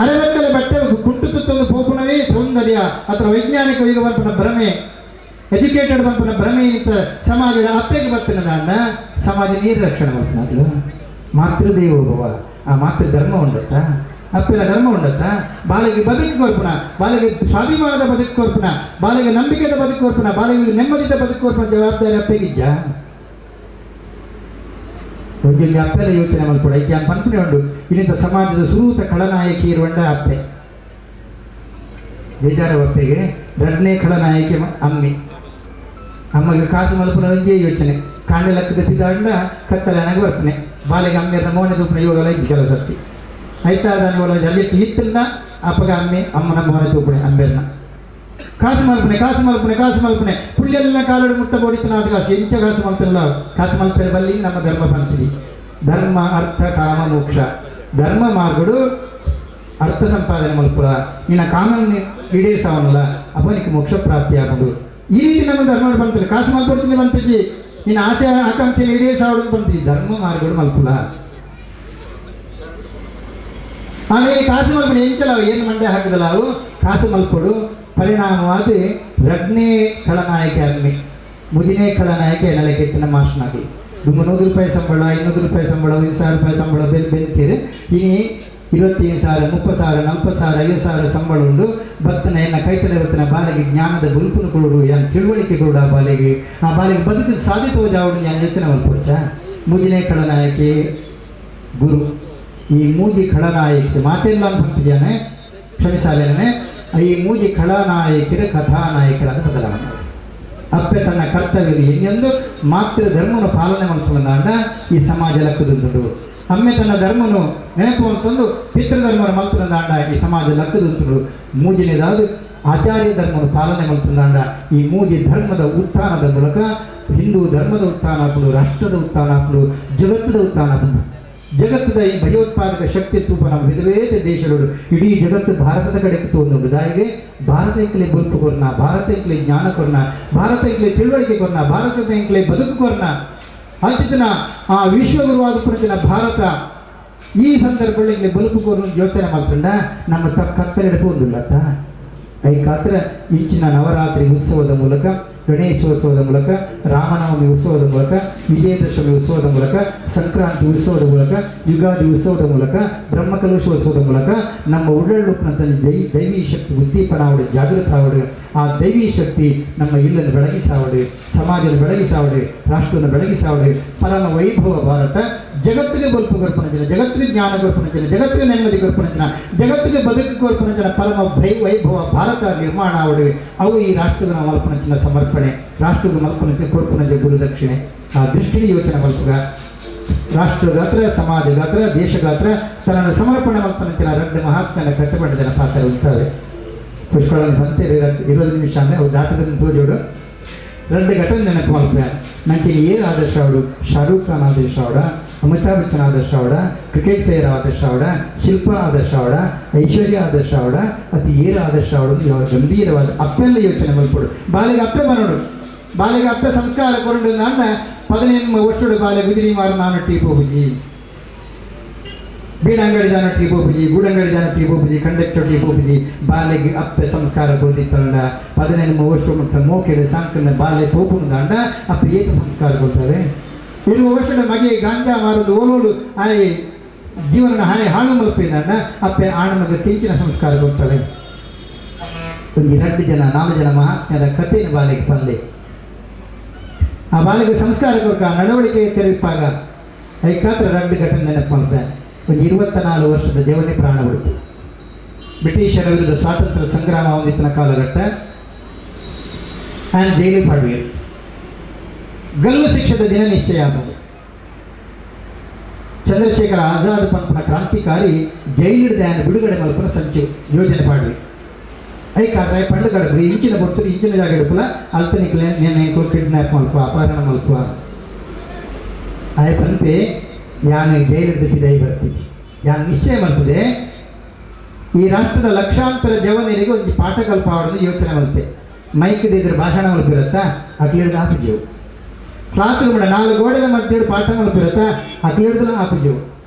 ಅರೆಬೆತ್ತಲೆ ಬಟ್ಟೆ ಕುಂಟು ತುತ್ತೊಂದು ಪೋಪುಣವೇ ಸೌಂದರ್ಯ ಅಥವಾ ವೈಜ್ಞಾನಿಕ ಯುಗ ಬಂಪನ ಭ್ರಮೆ, ಎಜುಕೇಟೆಡ್ ಬಂಪನ ಭ್ರಮೆ ಏನಿತ್ತ ಸಮಾಜದ ಅಪ್ಪೆಗೆ ಬರ್ತಿನ ದಾಂಡ ಸಮಾಜ ನೀರು ರಕ್ಷಣೆ ಮಾಡ್ತಾಗಲು ಮಾತೃದೇವೋಭವ ಆ ಮಾತೃ ಧರ್ಮ ಉಂಡತ್ತ ಅಪ್ಪೆನ ಧರ್ಮ ಉಂಡತ್ತ ಬಾಲಿಗೆ ಬದುಕು ಕೊರ್ಪುನ, ಬಾಲಿಗೆ ಸ್ವಾಭಿಮಾನದ ಬದುಕು ಕೊರ್ಪುನ, ಬಾಲಿಗೆ ನಂಬಿಕೆದ ಬದುಕು ಕೊರ್ಪುನ, ಬಾಲಿಗೆ ನೆಮ್ಮದಿದ ಬದುಕು ಕೊರ್ಪುನ ಜವಾಬ್ದಾರಿ ಅಪ್ಪೆಗಿಜ್ಜ ಒಂಜೊಂದು ಅಪ್ಪೆಲ್ಲ ಯೋಚನೆ ಮಲ್ಪಡ ಐಕೆ ಪಂಪನೆ ಉಂಡು ಇಲ್ಲಿಂದ ಸಮಾಜದ ಸುರೂತ ಖಳನಾಯಕಿ ಇರುವಂಡ ಅಪ್ಪೆ ಬೇಜಾರ ಅಪ್ಪೆಗೆ 2ನೇ ಖಳನಾಯಕಿ ಅಮ್ಮಗೆ ಕಾಸು ಮಲ್ಪನ ಒಂದೇ ಯೋಚನೆ ಕಾಂಡೆ ಲೆಕ್ಕದ ಪಿದಾಂಡ ಕತ್ತಲನಾಗ ಬರ್ಪನೆ ಬಾಲೆಗೆ ಅಮ್ಮೆಯರ ಮೋನೆ ತೂಪನ ಇವಾಗಲ್ಲ ಇಜ್ಜ ಕೆಲಸತ್ತಿ ಆಯ್ತಾದಾನೆ ಒಳಗೆ ಅಲ್ಲಿ ಹಿತ್ತನ್ನ ಅಪ್ಪಗ ಅಮ್ಮನ ಮೋನೆ ತೂಪಣೆ ಅಂಬೆರ್ನ ಕಾಸು ಮಲ್ಪನೆ ಪುಳ್ಳೆಲ್ಲ ಕಾಲಡು ಮುಟ್ಟ ಬೋಡಿತನ ಅದು ಕಾಸು ಎಂಚ ಕಾಸು ಮಲ್ಪಲ್ಲ ಕಾಸು ಮಲ್ಪೆ ಬಲ್ಲಿ ನಮ್ಮ ಧರ್ಮ ಬಂತಿದೆ. ಧರ್ಮ ಅರ್ಥ ಕಾಮ ಮೋಕ್ಷ ಧರ್ಮ ಮಾರ್ಗಡು ಅರ್ಥ ಸಂಪಾದನೆ ಮಲ್ಪುರ ನಿನ್ನ ಕಾಮನ್ ಈಡೇರಿಸವನಲ್ಲ ಅವನಿಗೆ ಮೋಕ್ಷ ಪ್ರಾಪ್ತಿ ಆಗುದು. ಈ ರೀತಿ ನಮ್ಮ ಧರ್ಮ ಬಂತಲ್ಲ ಕಾಸು ಮಲ್ಪಡ್ತೀನಿ ಬಂತಿದ್ದಿ ನಿನ್ನ ಆಸೆ ಆಕಾಂಕ್ಷೆ ಈಡೇರಿಸೋಡು ಬಂತಿದ್ದಿ ಧರ್ಮ ಮಾರ್ಗಡು ಮಲ್ಪುಲ. ಆಮೇಲೆ ಕಾಸು ಮಲ್ಪನೆ ಎಂಚಲ ಏನು ಮಂಡೆ ಹಾಕಿದಲ್ಲ ಅವು ಕಾಸು ಮಲ್ಪಡು ಪರಿಣಾಮವಾದ 2ನೇ ಖಳನಾಯಕ ಅಮ್ಮೆ 3ನೇ ಖಳನಾಯಕ ಎನ್ನಲೆಕ್ಕೆತ್ತಿನ ಮಾಸ್ಟರ್ನಾಗಲಿ 100 ರೂಪಾಯಿ ಸಂಬಳ 200 ರೂಪಾಯಿ ಸಂಬಳ 1000 ರೂಪಾಯಿ ಸಂಬಳ ಬೆಂತೀರಿ ಇನಿ 25,000 30,000 40,000 50,000 ಸಂಬಳ ಉಂಡು ಬತ್ತನ ಎನ್ನ ಕೈತಡೆ ಬತ್ತನ ಬಾಲಿಗೆ ಜ್ಞಾನದ ಗುರುಪುನ ಕೊಡು ಏನು ತಿಳುವಳಿಕೆ ಕೊಡು ಆ ಬಾಲಿಗೆ ಬದುಕಿದ ಸಾಧಿತ ಜಾವಡು ನಾನು ಯೋಚನೆ ಮಲ್ಪಡ್ಚ 3ನೇ ಖಳನಾಯಕಿ ಗುರು. ಈ 3 ಖಳನಾಯಕಿ ಮಾತೆಲ್ಲ ಅಂತಿದ್ದಾನೆ ಕ್ಷಮಿಸಾಲೇನೆ ಈ 3 ಖಳನಾಯಕರ ಕಥಾನಾಯಕರಾದ ಬದಲಾವಣೆ ಅಪ್ಪೆ ತನ್ನ ಕರ್ತವ್ಯ ಇನ್ನೊಂದು ಮಾತೃ ಧರ್ಮವನ್ನು ಪಾಲನೆ ಮಾಡ್ಕೊಂಡಾಂಡ ಈ ಸಮಾಜ ಲಕ್ಕದುಂಟು ಅಮ್ಮೆ ತನ್ನ ಧರ್ಮನು ನೆನಪು ಅಂತಂದು ಪಿತೃಧರ್ಮವನ್ನು ಮಲ್ತಂದಾಂಡ ಈ ಸಮಾಜ ಲಕ್ಕದುಂಟು 3ನೇದಾದ ಆಚಾರ್ಯ ಧರ್ಮವನ್ನು ಪಾಲನೆ ಮಾಡ್ತಂದಾಂಡ ಈ 3 ಧರ್ಮದ ಉತ್ಥಾನದ ಮೂಲಕ ಹಿಂದೂ ಧರ್ಮದ ಉತ್ಥಾನ ಹಾಕೊಂಡು ರಾಷ್ಟ್ರದ ಉತ್ಥಾನ ಹಾಕೊಂಡು ಜಗತ್ತದ ಉತ್ಥಾನ ಹಾಕೊಂಡು ಜಗತ್ತದ ಈ ಭಯೋತ್ಪಾದಕ ಶಕ್ತಿ ತೂಪ ನಮ್ಮ ವಿಧವೇದ ದೇಶಗಳು ಇಡೀ ಜಗತ್ತು ಭಾರತದ ಕಡೆಗೆ ತೋಂದುಂಡು ದಾಯಿಗೆ ಭಾರತಕ್ಕೆ ಬದುಕು ಕೊರ್ನ, ಭಾರತಕ್ಕೆ ಜ್ಞಾನ ಕೊರ್ನ, ಭಾರತಕ್ಕೆ ತಿಳುವಳಿಕೆ ಕೊರ್ನ, ಭಾರತಕ್ಕೆ ಬದುಕು ಕೊರ್ನ ಅಂಚಿನ ಆ ವಿಶ್ವಗುರುವಾದ ಪ್ರತಿನ ಭಾರತ ಈ ಸಂದರ್ಭದಲ್ಲಿ ಬಲುಪುಕೋರು ಯೋಚನೆ ಮಾಡ್ಕೊಂಡ ನಮ್ಮ ಕತ್ತಲಿಡಬಹುದಿಲ್ಲತ್ತ ಐ ಕಾತ್ರ ಇಂಚಿನ ನವರಾತ್ರಿ ಉತ್ಸವದ ಮೂಲಕ, ಗಣೇಶೋತ್ಸವದ ಮೂಲಕ, ರಾಮನವಮಿ ಉತ್ಸವದ ಮೂಲಕ, ವಿಜಯದಶಮಿ ಉತ್ಸವದ ಮೂಲಕ, ಸಂಕ್ರಾಂತಿ ಉತ್ಸವದ ಮೂಲಕ, ಯುಗಾದಿ ಉತ್ಸವದ ಮೂಲಕ, ಬ್ರಹ್ಮಕಲಶೋತ್ಸವದ ಮೂಲಕ ನಮ್ಮ ಉಳ್ಳಳ್ಳುಪ್ಪನಂತ ದೈವೀ ಶಕ್ತಿ ಉದ್ದೀಪನ ಆವಡು, ಜಾಗೃತ ಆವಡು. ಆ ದೈವೀ ಶಕ್ತಿ ನಮ್ಮ ಇಲ್ಲನ್ನು ಬೆಳಗಿಸಾವಡು, ಸಮಾಜದ ಬೆಳಗಿಸಾವಡು, ರಾಷ್ಟ್ರವನ್ನು ಬೆಳಗಿಸಾವಡು. ಪರಮ ವೈಭವ ಭಾರತ ಜಗತ್ತಿಗೆ ಬಲ್ಪು ಗೊರ್ಪನಂಜನ, ಜಗತ್ತಿಗೆ ಜ್ಞಾನ ಗೊರ್ಪನಂಜನ, ಜಗತ್ತಿಗೆ ನೆಮ್ಮದಿ ಗೊರ್ಪನಂಜನ, ಜಗತ್ತಿಗೆ ಬದುಕು ಗೊರ್ಪನಂಜನ ಪರಮ ವೈಭವ ಭಾರತ ನಿರ್ಮಾಣ ಆವಡು. ಅವು ಈ ರಾಷ್ಟ್ರದ ಮಲ್ಪನಂಚಿನ ಸಮರ್ಪಣೆ, ರಾಷ್ಟ್ರದ ಮಲ್ಪನಂಚಿನ ಕೊರ್ಪನಂಜ ಗುರುದಕ್ಷಿಣೆ. ಆ ದೃಷ್ಟಿಗೆ ಯೋಚನೆ ಮಲ್ಪಗ ರಾಷ್ಟ್ರ ಗಾತ್ರ, ಸಮಾಜ ಗಾತ್ರ, ದೇಶ ಗಾತ್ರ ತನ್ನ ಸಮರ್ಪಣೆ ಮಲ್ಪನಂಚಿನ ರಡ್ಡ ಮಹಾತ್ಮನ ಕಟ್ಟಬಂಡದ ಪಾತ್ರ ಇರ್ತವೆ. ಪುಷ್ಕಳನ್ನು ಬಂತೆ 20 ನಿಮಿಷ ಅಂದರೆ ಅವ್ರು ದಾಟದಲ್ಲಿ ತೋಜೋಡು 2 ಘಟನೆ ನೆನಪು ಮಾಡ್ತಾರೆ. ನನಗೆ ಏರ್ ಆದರ್ಶ ಅವಡು, ಶಾರೂಖ್ ಖಾನ್ ಆದರ್ಶ ಅವಡ, ಅಮಿತಾಬ್ ಬಚ್ಚನ್ ಆದರ್ಶ ಅವಡ, ಕ್ರಿಕೆಟ್ ಪ್ಲೇಯರ್ ಆದರ್ಶ ಅವಡ, ಶಿಲ್ಪಾ ಆದರ್ಶ ಅವಡ, ಐಶ್ವರ್ಯ ಆದರ್ಶ ಅವಡ, ಅತಿ ಏರ್ ಆದರ್ಶ ಅವಡು ಗಂಭೀರವಾದ ಅಪ್ಪೆಲ್ಲ ಯೋಚನೆ ಮಲ್ಪಡು. ಬಾಲಿಗೆ ಅಪ್ಪೆ ಬರೋಡು, ಬಾಲಿಗೆ ಅಪ್ಪೆ ಸಂಸ್ಕಾರ ಕೊಂಡು ನನ್ನ 18 ವರ್ಷದ ಬಾಲೆ ಗುದಿರಿ ಮಾರು ನಾನು ಟೀಪೋಬುಜಿ, ಬೀಡಂಗಡಿದಾನ ಟೀಪೋಬುಜಿ, ಗೂಡಂಗಡಿದಾನ ಟೀಪೋಬುಜಿ, ಕಂಡಕ್ಟರ್ ಟೀಪೋಬುಜಿ. ಬಾಲೆಗೆ ಅಪ್ಪೆ ಸಂಸ್ಕಾರ ಕೊಡ್ತಿತ್ತಂಡ 18 ವರ್ಷ ಮುಟ್ಟ ಮೋಕೆಡು ಸಾಂಕನ್ನ ಬಾಲೆ ಪೋಪುನ ದಾಂಡ ಅಪ್ಪ ಏಕ ಸಂಸ್ಕಾರ ಕೊಡ್ತಾರೆ. 20 ವರ್ಷದ ಮಗೆ ಗಾಂಜಾ ಮಾರೋದು ಓಲೋಡು ಆಯ್ ಜೀವನ ಹಾಳು ಮಲ್ಪಿದಂಡ ಅಪ್ಪೆ ಆಣಮಗ ಕೆಂಚಿನ ಸಂಸ್ಕಾರ ಕೊಡ್ತಾರೆ. ಒಂದು 2 ಜನ 4 ಜನ ಮಹಾತ್ಮರ ಕಥೆಯನ್ನು ಬಾಲೆಗೆ ಪಲ್ಲೆ. ಆ ಬಾಲೆಗೆ ಸಂಸ್ಕಾರ ಕೊಡ್ಕ ನಡವಳಿಕೆ ತೆರವಿಪ್ಪಾಗ ಐಕಾತ್ರ 2 ಘಟನೆ ನೆನಪು ಮಾಡ್ತಾರೆ. ಒಂದು 24 ವರ್ಷದ ಜವನಿ ಪ್ರಾಣ ಬಿಡ್ತು. ಬ್ರಿಟಿಷರ ವಿರುದ್ಧ ಸ್ವಾತಂತ್ರ್ಯ ಸಂಗ್ರಾಮ ಹೊಂದಿತ್ತಿನ ಕಾಲಘಟ್ಟ. ಆ್ಯಂಡ್ ಜೈಲು ಪಾಡ್ವಿ ಗಲ್ಲು ಶಿಕ್ಷದ ದಿನ ನಿಶ್ಚಯ ಆಗುವುದು. ಚಂದ್ರಶೇಖರ ಆಜಾದ್ ಪಂಪನ ಕ್ರಾಂತಿಕಾರಿ ಜೈಲಿಡ್ದ ಬಿಡುಗಡೆ ಮಲ್ಪನ ಸಂಚು ಯೋಜನೆ ಪಾಡ್ವಿ. ಐಕಾದ್ರೆ ಪಂಡು ಗಡಬ್ರಿ ಇಂಚಿನ ಬೊಟ್ಟು ಇಂಚಿನ ಜಾಗ ಇಡುಪಲ ಅಲ್ತನಿಕ್ಲೆ ನೆನ್ನೆಂಕು ಕಿಡ್ನಾಪ್ ಮಲ್ಪ ಅಪಹರಣ ಮಲ್ಪ ಆಯ್ ಪಂಪೆ ಯಾನು ಜೈಲಿಡ್ದ ಬಿದೈ ಬರ್ಪಿಸಿ ಯಾನು ನಿಶ್ಚಯ ಮಲ್ಪದೆ ಈ ರಾಷ್ಟ್ರದ ಲಕ್ಷಾಂತರ ಜವನಿಯರಿಗೆ ಒಂದು ಪಾಠ ಕಲ್ಪಾವಡೋದು ಯೋಚನೆ ಮಲ್ಪೆ. ಮೈಕ್ದು ಇದ್ರ ಭಾಷಣ ಮಲ್ಪಿರುತ್ತಾ ಅಕ್ಲಿಡ್ದು ಹಾಪಿಜೆವು. ಕ್ಲಾಸ್ ರೂಮ್ 4 ಗೋಡೆಗಳ ಮಧ್ಯೆ ಪಾಠ ಮಲ್ಪಿರುತ್ತಾ ಅಕ್ಲಿಡ್ದು ಹಾಪಿಜೆವು.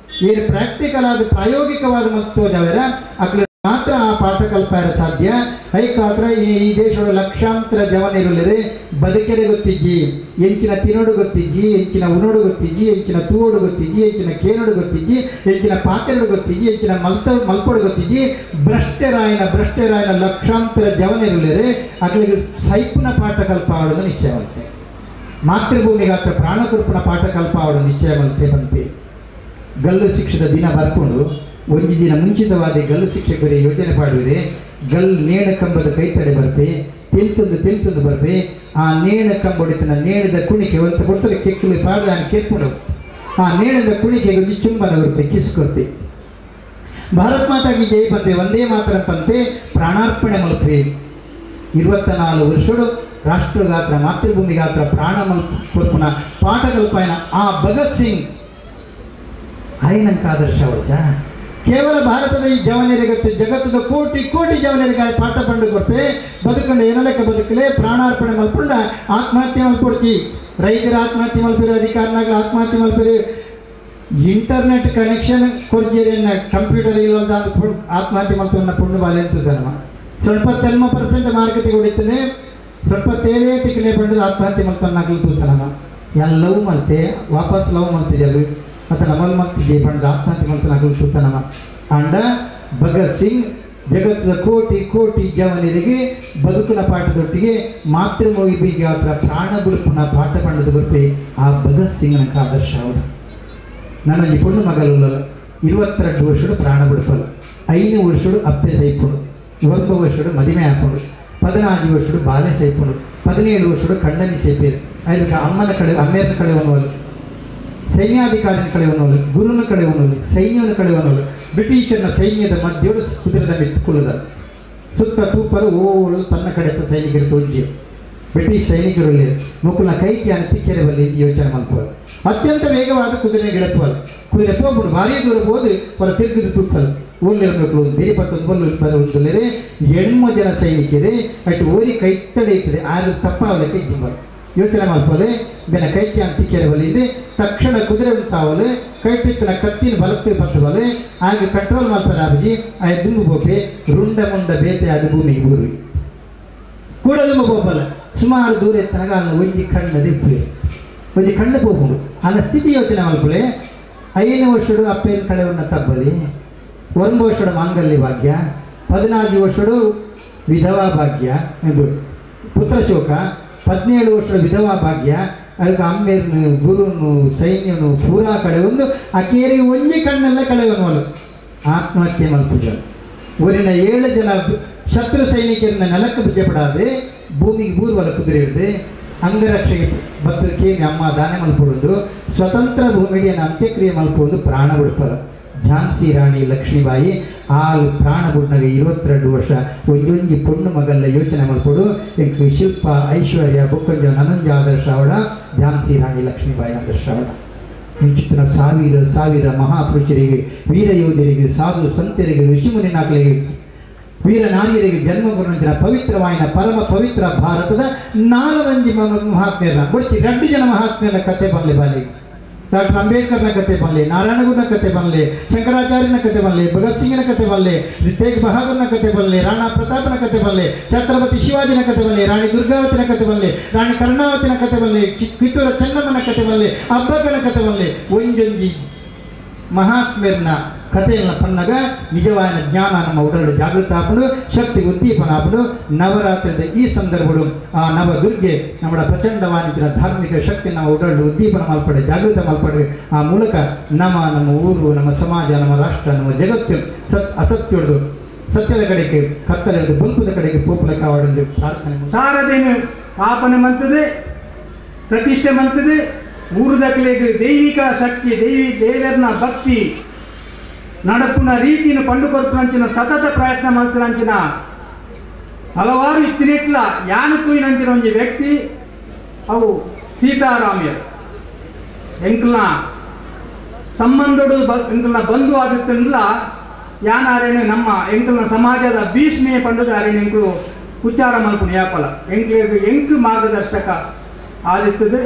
ಏನು ಪ್ರಾಕ್ಟಿಕಲ್ ಆದ ಪ್ರಾಯೋಗಿಕವಾದ ಮತ್ತೋದವರ ಅಕ್ಲಿ ಮಾತ್ರ ಆ ಪಾಠ ಕಲ್ಪಾರ ಸಾಧ್ಯ. ಐಕಾತ್ರ ಈ ದೇಶದ ಲಕ್ಷಾಂತರ ಜವನಿರುತ್ತದೆ ಬದುಕೆರೆ ಗೊತ್ತಿಜ್ಜಿ, ಎಂಚಿನ ತಿನ್ನೋಡು ಗೊತ್ತಿಜ್ಜಿ, ಎಂಚಿನ ಉಣೋಡು ಗೊತ್ತಿಜ್ಜಿ, ಎಂಚಿನ ತೂವೋಡು ಗೊತ್ತಿಜ್ಜಿ, ಎಂಚಿನ ಕೇನೋಡು ಗೊತ್ತಿಜ್ಜಿ, ಎಂಚಿನ ಪಾತ್ರೆಡು ಗೊತ್ತಿಜ್ಜಿ, ಎಂಚಿನ ಮಲ್ಪೋಡು ಗೊತ್ತಿಜ್ಜಿ. ಭ್ರಷ್ಟರಾಯನ ಲಕ್ಷಾಂತರ ಜವನಿರುತ್ತದೆ ಅಕ್ಳಿಗೆ ಸೈಪುನ ಪಾಠ ಕಲ್ಪಾವಡೋದು ನಿಶ್ಚಯವಂತೆ. ಮಾತೃಭೂಮಿಗಾತ್ರ ಪ್ರಾಣಕುರ್ಪನ ಪಾಠ ಕಲ್ಪಾವಡೋದು ನಿಶ್ಚಯವಂತೆ ಬಂತೆ. ಗಲ್ಲು ಶಿಕ್ಷದ ದಿನ ಬರ್ಕೊಂಡು 1 ದಿನ ಮುಂಚಿತವಾದ ಗಲ್ಲು ಶಿಕ್ಷಕರೇ ಯೋಜನೆ ಪಾಡುವಿರೆ. ಗಲ್ ನೇಣ ಕಂಬದ ಕೈತಡೆ ಬರ್ಪೆ, ತಿಳ್ತುಂದು ಬರ್ಪೆ. ಆ ನೇಣ ಕಂಬೊಡಿತನ ನೇಣದ ಕುಣಿಕೆ ಒಂದು ಕೊಟ್ಟರೆ ಕೆಕ್ಕಲು ಪಾಡ್ದ ಕೆತ್ಕೊಂಡು ಆ ನೇಣದ ಕುಣಿಕೆಗೆ ಒಂದು ಚುಂಬನ ಬರ್ಪೆ ಕಿಸ್ಕೊಳ್ತೆ. ಭಾರತ್ ಮಾತಾಗಿ ಜೈ ಪಂಪೆ, ಒಂದೇ ಮಾತರ ಪಂಪೆ ಪ್ರಾಣಾರ್ಪಣೆ ಮಲ್ಪೆ. 24 ವರ್ಷಗಳು ರಾಷ್ಟ್ರಗಾತ್ರ ಮಾತೃಭೂಮಿಗಾತ್ರ ಪ್ರಾಣ ಮಲ್ಪನ ಪಾಠ ಕಲ್ಪಾಯನ ಆ ಭಗತ್ ಸಿಂಗ್ ಆಯ್ನಂಕ ಆದರ್ಶ ಅವಳ ಕೇವಲ ಭಾರತದ ಈ ಜವನಿಯರಿಗತ್ತು ಜಗತ್ತದ ಕೋಟಿ ಕೋಟಿ ಜವನಿಯರಿಗೆ ಪಾಠ ಪಂಡು ಕೊಟ್ಟೆ ಬದುಕಂಡು ಏನಲೆಕ್ಕ ಬದುಕಲೆ ಪ್ರಾಣಾರ್ಪಣೆ ಮಲ್ಪುಂಡ ಆತ್ಮಹತ್ಯೆ ಮಲ್ಪೊಡ್ತಿ. ರೈತರ ಆತ್ಮಹತ್ಯೆ ಮಲ್ಪಿರು, ಅಧಿಕಾರನಾಗ ಆತ್ಮಹತ್ಯೆ ಮಲ್ಪಿರು. ಇಂಟರ್ನೆಟ್ ಕನೆಕ್ಷನ್ ಕೊರ್ಜೇರಿಯನ್ನ ಕಂಪ್ಯೂಟರ್ ಇಲ್ಲದ ಆತ್ಮಹತ್ಯೆ ಮಲ್ಪನ್ನ ಪುಣ್ಯ ಬಾಲೆ ಅಂತದನವ ಸ್ವಲ್ಪ 30% ಮಾರ್ಕೆಟಿಗೆ ಹೊಡಿತಾನೆ, ಸ್ವಲ್ಪ ತೇಲೇ ತಿಕ್ಕನೆ ಪಂಡು ಆತ್ಮಹತ್ಯೆ ಮಲ್ಪನ್ನಾಗಲು ತೂತನವ. ಎಲ್ಲವೂ ಮಲ್ತೆ ವಾಪಸ್ ಲವ್ ಮಲ್ತಿದ್ದೆವು ಮತ್ತು ನಮ್ಮಲ್ಲಿ ಮಲ್ತಿದ್ದೆ ಪಂಡು ಆತ್ಮಹತ್ಯೆ ಮಲ್ತನಾಗಲು ತೂತನವ. ಅಂಡ ಭಗತ್ ಸಿಂಗ್ ಜಗತ್ತದ ಕೋಟಿ ಕೋಟಿ ಜವನಿಯರಿಗೆ ಬದುಕಿನ ಪಾಠದೊಟ್ಟಿಗೆ ಮಾತೃಭೂಮಿಗೆ ಅವರ ಪ್ರಾಣ ಬಿಡುಪನ ಪಾಠ ಪಂಡದ ಗೊತ್ತೇ ಆ ಭಗತ್ ಸಿಂಗ್ನ ಆದರ್ಶ ಅವರು. ನನಗೆ ಪುಣ್ಯ ಮಗಲು 22 ವರ್ಷಗಳು ಪ್ರಾಣ ಬಿಡುಪಲು, 5 ವರ್ಷಗಳು ಅಪ್ಪೆ ಸೈಪುಡು, 1 ವರ್ಷಗಳು ಮದುವೆ ಹಾಕೊಂಡು, 14 ವರ್ಷಗಳು ಬಾಲೆ ಸೈಪುಡು, 17 ವರ್ಷಗಳು ಖಂಡನಿ ಸೇಪೇರು. ಅದಕ್ಕೆ ಅಮ್ಮನ ಕಡೆ ಅಮ್ಮೇರ ಕಡೆ ಒಂದವಳು, ಸೈನ್ಯಾಧಿಕಾರಿನ ಕಡೆ ಒಂದವಳು, ಗುರುನ ಕಡೆ ಒಂದವಳು, ಸೈನ್ಯನ ಕಡೆ ಒಂದವಳು. ಬ್ರಿಟಿಷರ್ನ ಸೈನ್ಯದ ಮಧ್ಯೆಯೊಳು ಕುದುರೆದ ಮೆತ್ತುಕೊಳ್ಳುದ ಸುತ್ತ ತೂಪರು ಓಳು ತನ್ನ ಕಡೆ ಸೈನಿಕರು ತೋಜಿ ಬ್ರಿಟಿಷ್ ಸೈನಿಕರಲ್ಲಿ ಮುಕ್ಕುನ ಕೈಗೆ ತಿಕ್ಕೆರೆ ಬಲ್ಲಿ ಯೋಚನೆ ಮಾಡ್ಕೋದು. ಅತ್ಯಂತ ವೇಗವಾದ ಕುದುರೆ ಗೆಳಪುವಲು ಕುದುರೆ ಹೋಗ್ಬಿಡು ಭಾರಿ ದೂರ ಹೋದು ಹೊರ ತಿರುಗಿದು ತುಪ್ಪಲು ಊರ್ಲಿರ್ಬೇಕು. ಬೇರೆ 11 ಬರುವುದಲ್ಲೇ 8 ಜನ ಸೈನಿಕರೇ ಅಟ್ಟು ಓರಿ ಕೈ ತಡೆ ಇರ್ತದೆ. ಆದ್ರೆ ತಪ್ಪಾಗಲಿಕ್ಕೆ ಜಿಂಬರು ಯೋಚನೆ ಮಲ್ಪಲೆ ಬೆನ ಕೈಕಿ ಅಂತಿಕೆರೆ ಬಲಿಂದೆ ತಕ್ಷಣ ಕುದುರೆ ಉಂಟಾವಲು ಕೈಟಿತ್ತನ ಕತ್ತಿನ ಬಲಕ್ಕೆ ಬಸವಲೆ ಹಾಗೆ ಕಂಟ್ರೋಲ್ ಮಲ್ಪನ ಅಭಿಜಿ ಆ ದುಂಬು ಬೋಪೆ ರುಂಡ ಮುಂಡ ಬೇತೆ ಆದ ಭೂಮಿಗೆ ಬೂರು ಕೂಡ ದುಂಬು ಬೋಪಲ್ಲ ಸುಮಾರು ದೂರ ಎತ್ತನಾಗ ಅನ್ನ ಒಂಜಿ ಕಣ್ಣದೆ ಇಪ್ಪು ಒಂಜಿ ಕಣ್ಣು ಬೋಪುಂಡು ಅನ್ನ ಸ್ಥಿತಿ ಯೋಚನೆ ಮಲ್ಪಲೆ 5 ವರ್ಷಡು ಅಪ್ಪೇನ ಕಡೆ ಉನ್ನ ತಬ್ಬಲಿ 1 ವರ್ಷದ ಮಾಂಗಲ್ಯ ಭಾಗ್ಯ 14 ವರ್ಷಡು ವಿಧವಾ ಭಾಗ್ಯ ಎಂದು ಪುತ್ರ ಶೋಕ 17 ವರ್ಷದ ವಿಧವಾ ಭಾಗ್ಯ ಅದಕ್ಕೆ ಅಮ್ಮೇರ್ನು ಗುರುನು ಸೈನ್ಯನು ಪೂರಾ ಕಡೆ ಒಂದು ಆ ಕೇರಿ ಒಂಜಿ ಕಣ್ಣೆಲ್ಲ ಕಳೆಯವನು ಆತ್ಮಹತ್ಯೆ ಮಲ್ಪುಜ ಊರಿನ 7 ಜನ ಶತ್ರು ಸೈನಿಕರನ್ನ ನೆಲಕ್ಕೆ ಬಿದ್ದಪಡಾದೆ ಭೂಮಿಗೆ ಬೂರ್ವಲ ಕುದುರೆ ಹಿಡಿದು ಅಂಗರಕ್ಷೆಗೆ ಬತ್ತಕ್ಕೆ ಅಮ್ಮ ದಾನೆ ಮಲ್ಪಡುವುದು ಸ್ವತಂತ್ರ ಭೂಮಿಡಿಯನ್ನು ಅಂತ್ಯಕ್ರಿಯೆ ಮಲ್ಪುವುದು ಪ್ರಾಣ ಬಿಡ್ತಾರೆ ಝಾನ್ಸಿ ರಾಣಿ ಲಕ್ಷ್ಮೀಬಾಯಿ ಆಲ್ ಪ್ರಾಣ ಬಿಡ್ನಾಗ 22 ವರ್ಷ ಒಂಜೊಂಜಿ ಪೊಣ್ಣು ಮಗಲ್ಲ ಯೋಚನೆ ಮಲ್ಪಡು ಎಂಕ್ ಶಿಲ್ಪ ಐಶ್ವರ್ಯ ಬೊಕ್ಕೊಂಜ ನನಂಜ ಆದರ್ಶ ಅವಳ ಝಾನ್ಸಿ ರಾಣಿ ಲಕ್ಷ್ಮೀಬಾಯಿ ಆದರ್ಶ ಅವಳ ಮುಂಚಿನ ಸಾವಿರ ಮಹಾಪುರುಷರಿಗೆ ವೀರ ಯೋಧರಿಗೆ ಸಾಧು ಸಂತರಿಗೆ ಋಷಿಮುನಿನಾಗಲಿಗೆ ವೀರ ನಾರಿಯರಿಗೆ ಜನ್ಮ ಕೊಡುವಂತಹ ಪವಿತ್ರವಾಯಿನ ಪರಮ ಪವಿತ್ರ ಭಾರತದ 4 ಮಂದಿ ಮಹಾತ್ಮೆಯರನ್ನ ಬೊಚ್ಚಿ 2 ಜನ ಮಹಾತ್ಮೆಯರ ಕತೆ ಬರಲಿ ಬಾಲಿ ಡಾಕ್ಟರ್ ಅಂಬೇಡ್ಕರ್ನ ಕತೆ ಬರಲಿ ನಾರಾಯಣಗುರುನ ಕತೆ ಬರಲಿ ಶಂಕರಾಚಾರ್ಯನ ಕತೆ ಬರಲಿ ಭಗತ್ ಸಿಂಗ್ನ ಕತೆ ಬರಲಿ ತೇಗ್ ಬಹಾದೂರ್ನ ಕತೆ ಬರಲಿ ರಾಣಾ ಪ್ರತಾಪನ ಕತೆ ಬರಲಿ ಛತ್ರಪತಿ ಶಿವಾಜಿನ ಕತೆ ಬರಲಿ ರಾಣಿ ದುರ್ಗಾವತಿನ ಕತೆ ಬರಲಿ ರಾಣಿ ಕರ್ಣಾವತಿನ ಕತೆ ಬರಲಿ ಕಿತ್ತೂರ ಚೆನ್ನಮ್ಮನ ಕತೆ ಬರಲಿ ಅಬ್ಬಕ್ಕನ ಕತೆ ಬರಲಿ ಒಂಜೊಂಜಿ ಮಹಾತ್ಮೆಯರನ್ನ ಕಥೆಯನ್ನು ಪನ್ನಗ ನಿಜವಾದ ಜ್ಞಾನ ನಮ್ಮ ಉಡಲು ಜಾಗೃತ ಆಪಡು ಶಕ್ತಿ ಉದ್ದೀಪನ ಆಪಡು ನವರಾತ್ರಿದ ಈ ಸಂದರ್ಭಗಳು ಆ ನವ ದುರ್ಗೆ ನಮ್ಮ ಪ್ರಚಂಡವಾದ ಧಾರ್ಮಿಕ ಶಕ್ತಿ ನಮ್ಮ ಉಡಲು ಉದ್ದೀಪನ ಮಲ್ಪಡೆ ಜಾಗೃತ ಮಲ್ಪಡೆ ಆ ಮೂಲಕ ನಮ್ಮ ಊರು ನಮ್ಮ ಸಮಾಜ ನಮ್ಮ ರಾಷ್ಟ್ರ ನಮ್ಮ ಜಗತ್ತು ಅಸತ್ಯೊಡೆದು ಸತ್ಯದ ಕಡೆಗೆ ಕತ್ತಲೆದು ಬಲ್ಪದ ಕಡೆಗೆ ಪೋಪಲ ಕಾವಾಡಲು ಪ್ರಾರ್ಥನೆ ಸಾರದೇನು ಸ್ಥಾಪನೆ ಮಂತದೆ ಪ್ರತಿಷ್ಠೆ ಮಂತದೆ ಊರು ದಕ್ಕಲಿಗೆ ದೈವಿಕ ಶಕ್ತಿ ದೇವರನ ಭಕ್ತಿ ನಡಪುನ ರೀತಿಯನ್ನು ಪಂಡುಕೊಡ್ತುನಂಚಿನ ಸತತ ಪ್ರಯತ್ನ ಮಾಡ್ತುನಂಚಿನ ಹಲವಾರು ಇತ್ತಿನಿಟ್ಲ ಯಾನಕ್ಕೂಯಿನಂಚಿನ ಒಂದು ವ್ಯಕ್ತಿ ಅವು ಸೀತಾರಾಮಯ್ಯ ಎಂಕಲ್ನ ಸಂಬಂಧಡು ಎಂಕಲ್ನ ಬಂಧು ಆದಿತ್ತಂದ್ಲ ಯಾನಾರೇನು ನಮ್ಮ ಎಂಕಲ್ನ ಸಮಾಜದ ಭೀಷ್ಮೆಯ ಪಂಡದ ಆರೇನು ಎಂಕಲು ಉಚ್ಚಾರ ಮಲ್ಪುನ ಯಾಪಲ ಎಂಕು ಮಾರ್ಗದರ್ಶಕ ಆದಿತ್ತದು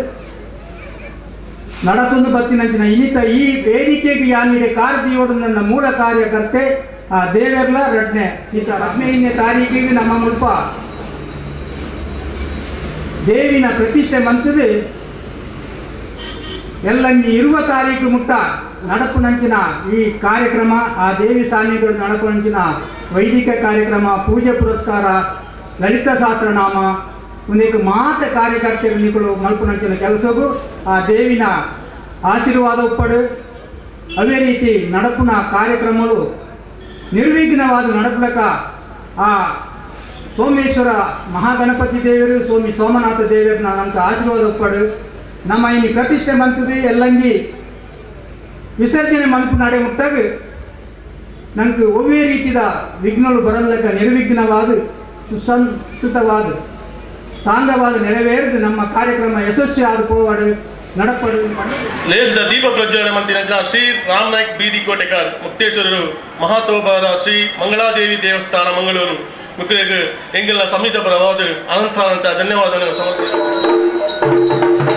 ನಡತೊಂದು ಬತ್ತಿನಂಚಿನ ಇನಿತ ಈ ವೇದಿಕೆಗೆ ಯಾನಿಡೆ ಕಾರ್ಯಯೋಡು ನನ್ನ ಮೂಲ ಕಾರ್ಯಕರ್ತೆ ಆ ದೇವೆರ್ಲ ರಡ್ನೆ ಸೀತಾ 15ನೇ ತಾರೀಕಿಗೆ ನಮ್ಮ ಮುಲ್ಪ ದೇವಿನ ಪ್ರತಿಷ್ಠೆ ಮಂತದು ಎಲ್ಲಂಗಿ 20 ತಾರೀಕು ಮುಟ್ಟ ನಡಪುನಂಚಿನ ಈ ಕಾರ್ಯಕ್ರಮ ಆ ದೇವಿ ಸಾನ್ನಿಧ್ಯಗಳು ನಡಪುನಂಚಿನ ವೈದಿಕ ಕಾರ್ಯಕ್ರಮ ಪೂಜೆ ಪುರಸ್ಕಾರ ಲಲಿತ ಸಹಸ್ರನಾಮ ಒಂದೇಕ ಮಾತ ಕಾರ್ಯಕರ್ತರು ಮಲ್ಪುನಂಚಿನ ಕೆಲಸಗೂ ಆ ದೇವಿನ ಆಶೀರ್ವಾದ ಉಪ್ಪಡು ಅವೇ ರೀತಿ ನಡಪುನ ಕಾರ್ಯಕ್ರಮಗಳು ನಿರ್ವಿಘ್ನವಾದ ನಡಪಲಕ ಆ ಸೋಮೇಶ್ವರ ಮಹಾಗಣಪತಿ ದೇವರು ಸ್ವಾಮಿ ಸೋಮನಾಥ ದೇವರನ್ನ ನಮ್ಗೆ ಆಶೀರ್ವಾದ ಉಪ್ಪಡು ನಮ್ಮ ಇನ್ನು ಪ್ರತಿಷ್ಠೆ ಮಂತದೆ ಎಲ್ಲಂಗಿ ವಿಸರ್ಜನೆ ಮಲ್ಪು ನಡೆ ಮುಟ್ಟಾಗ ನನಗೆ ಒವ್ವೇ ರೀತಿಯ ವಿಘ್ನಗಳು ಬರಲಕ ನಿರ್ವಿಘ್ನವಾದ ಸುಸಂಸ್ಕೃತವಾದ ಸಾಂಗವಾದ ನೆರವೇರಿದು ನಮ್ಮ ಕಾರ್ಯಕ್ರಮ ಯಶಸ್ವಿ ಆದ ಪೋವಾಡು ನಡಪಡು ಲೇಸದ ದೀಪ ಪ್ರಜ್ವಲನೆ ಮಂತಿನಕ ಶ್ರೀ ರಾಮ್ ನಾಯ್ಕ್ ಬೀದಿ ಕೋಟೆಕರ್ ಮುಕ್ತೇಶ್ವರರು ಮಹಾತೋಬಾರ ಶ್ರೀ ಮಂಗಳಾದೇವಿ ದೇವಸ್ಥಾನ ಮಂಗಳೂರು ಮುಖ್ಯರಿಗೆ ಎಂಗೆಲ್ಲ ಸಮಿತ ಪರವಾದ ಅನಂತ ಧನ್ಯವಾದಗಳನ್ನು ಸಮರ್ಪಿಸುತ್ತೇನೆ.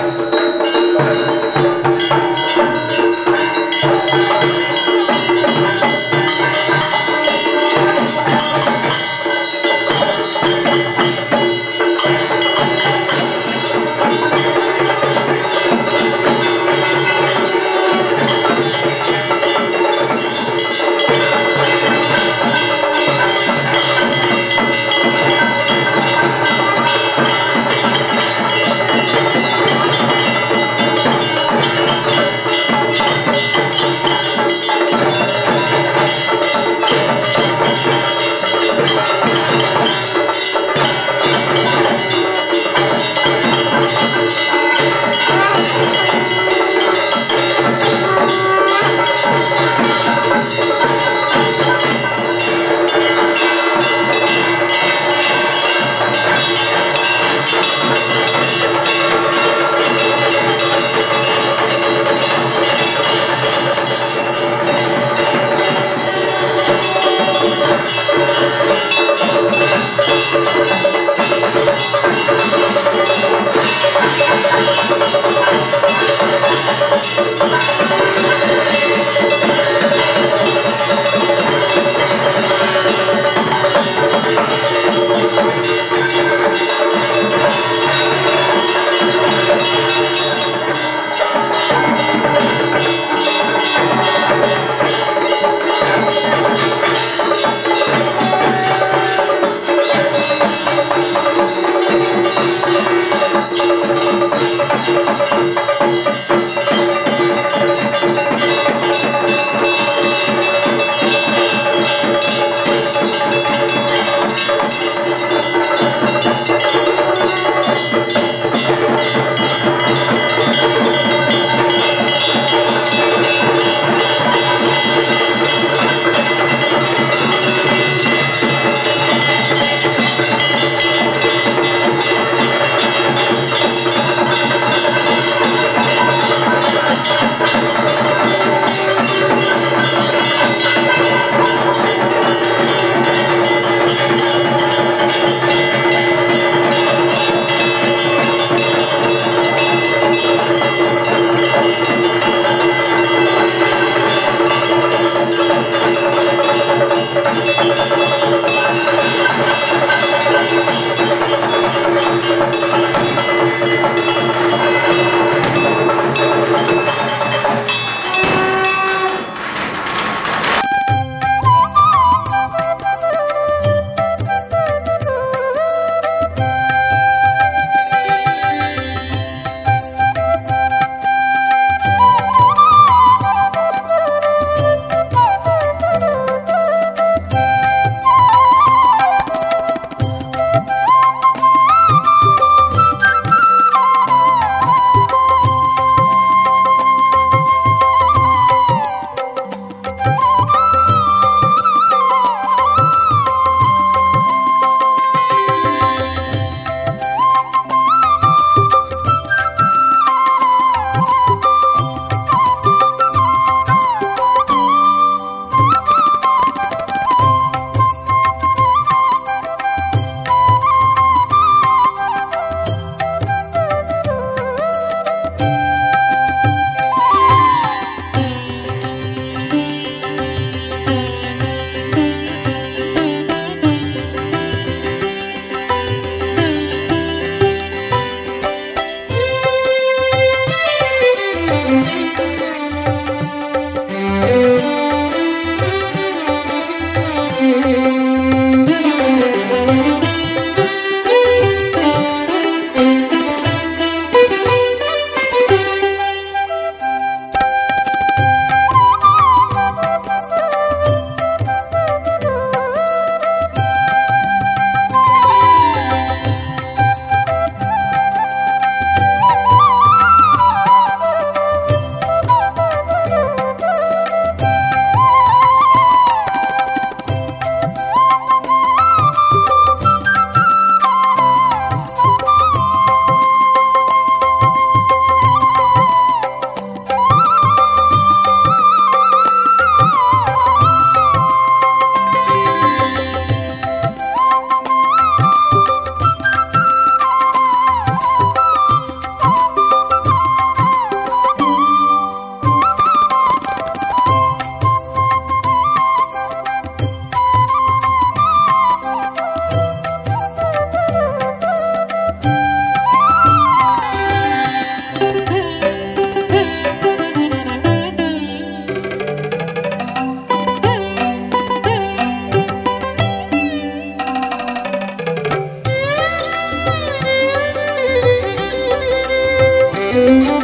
Thank you.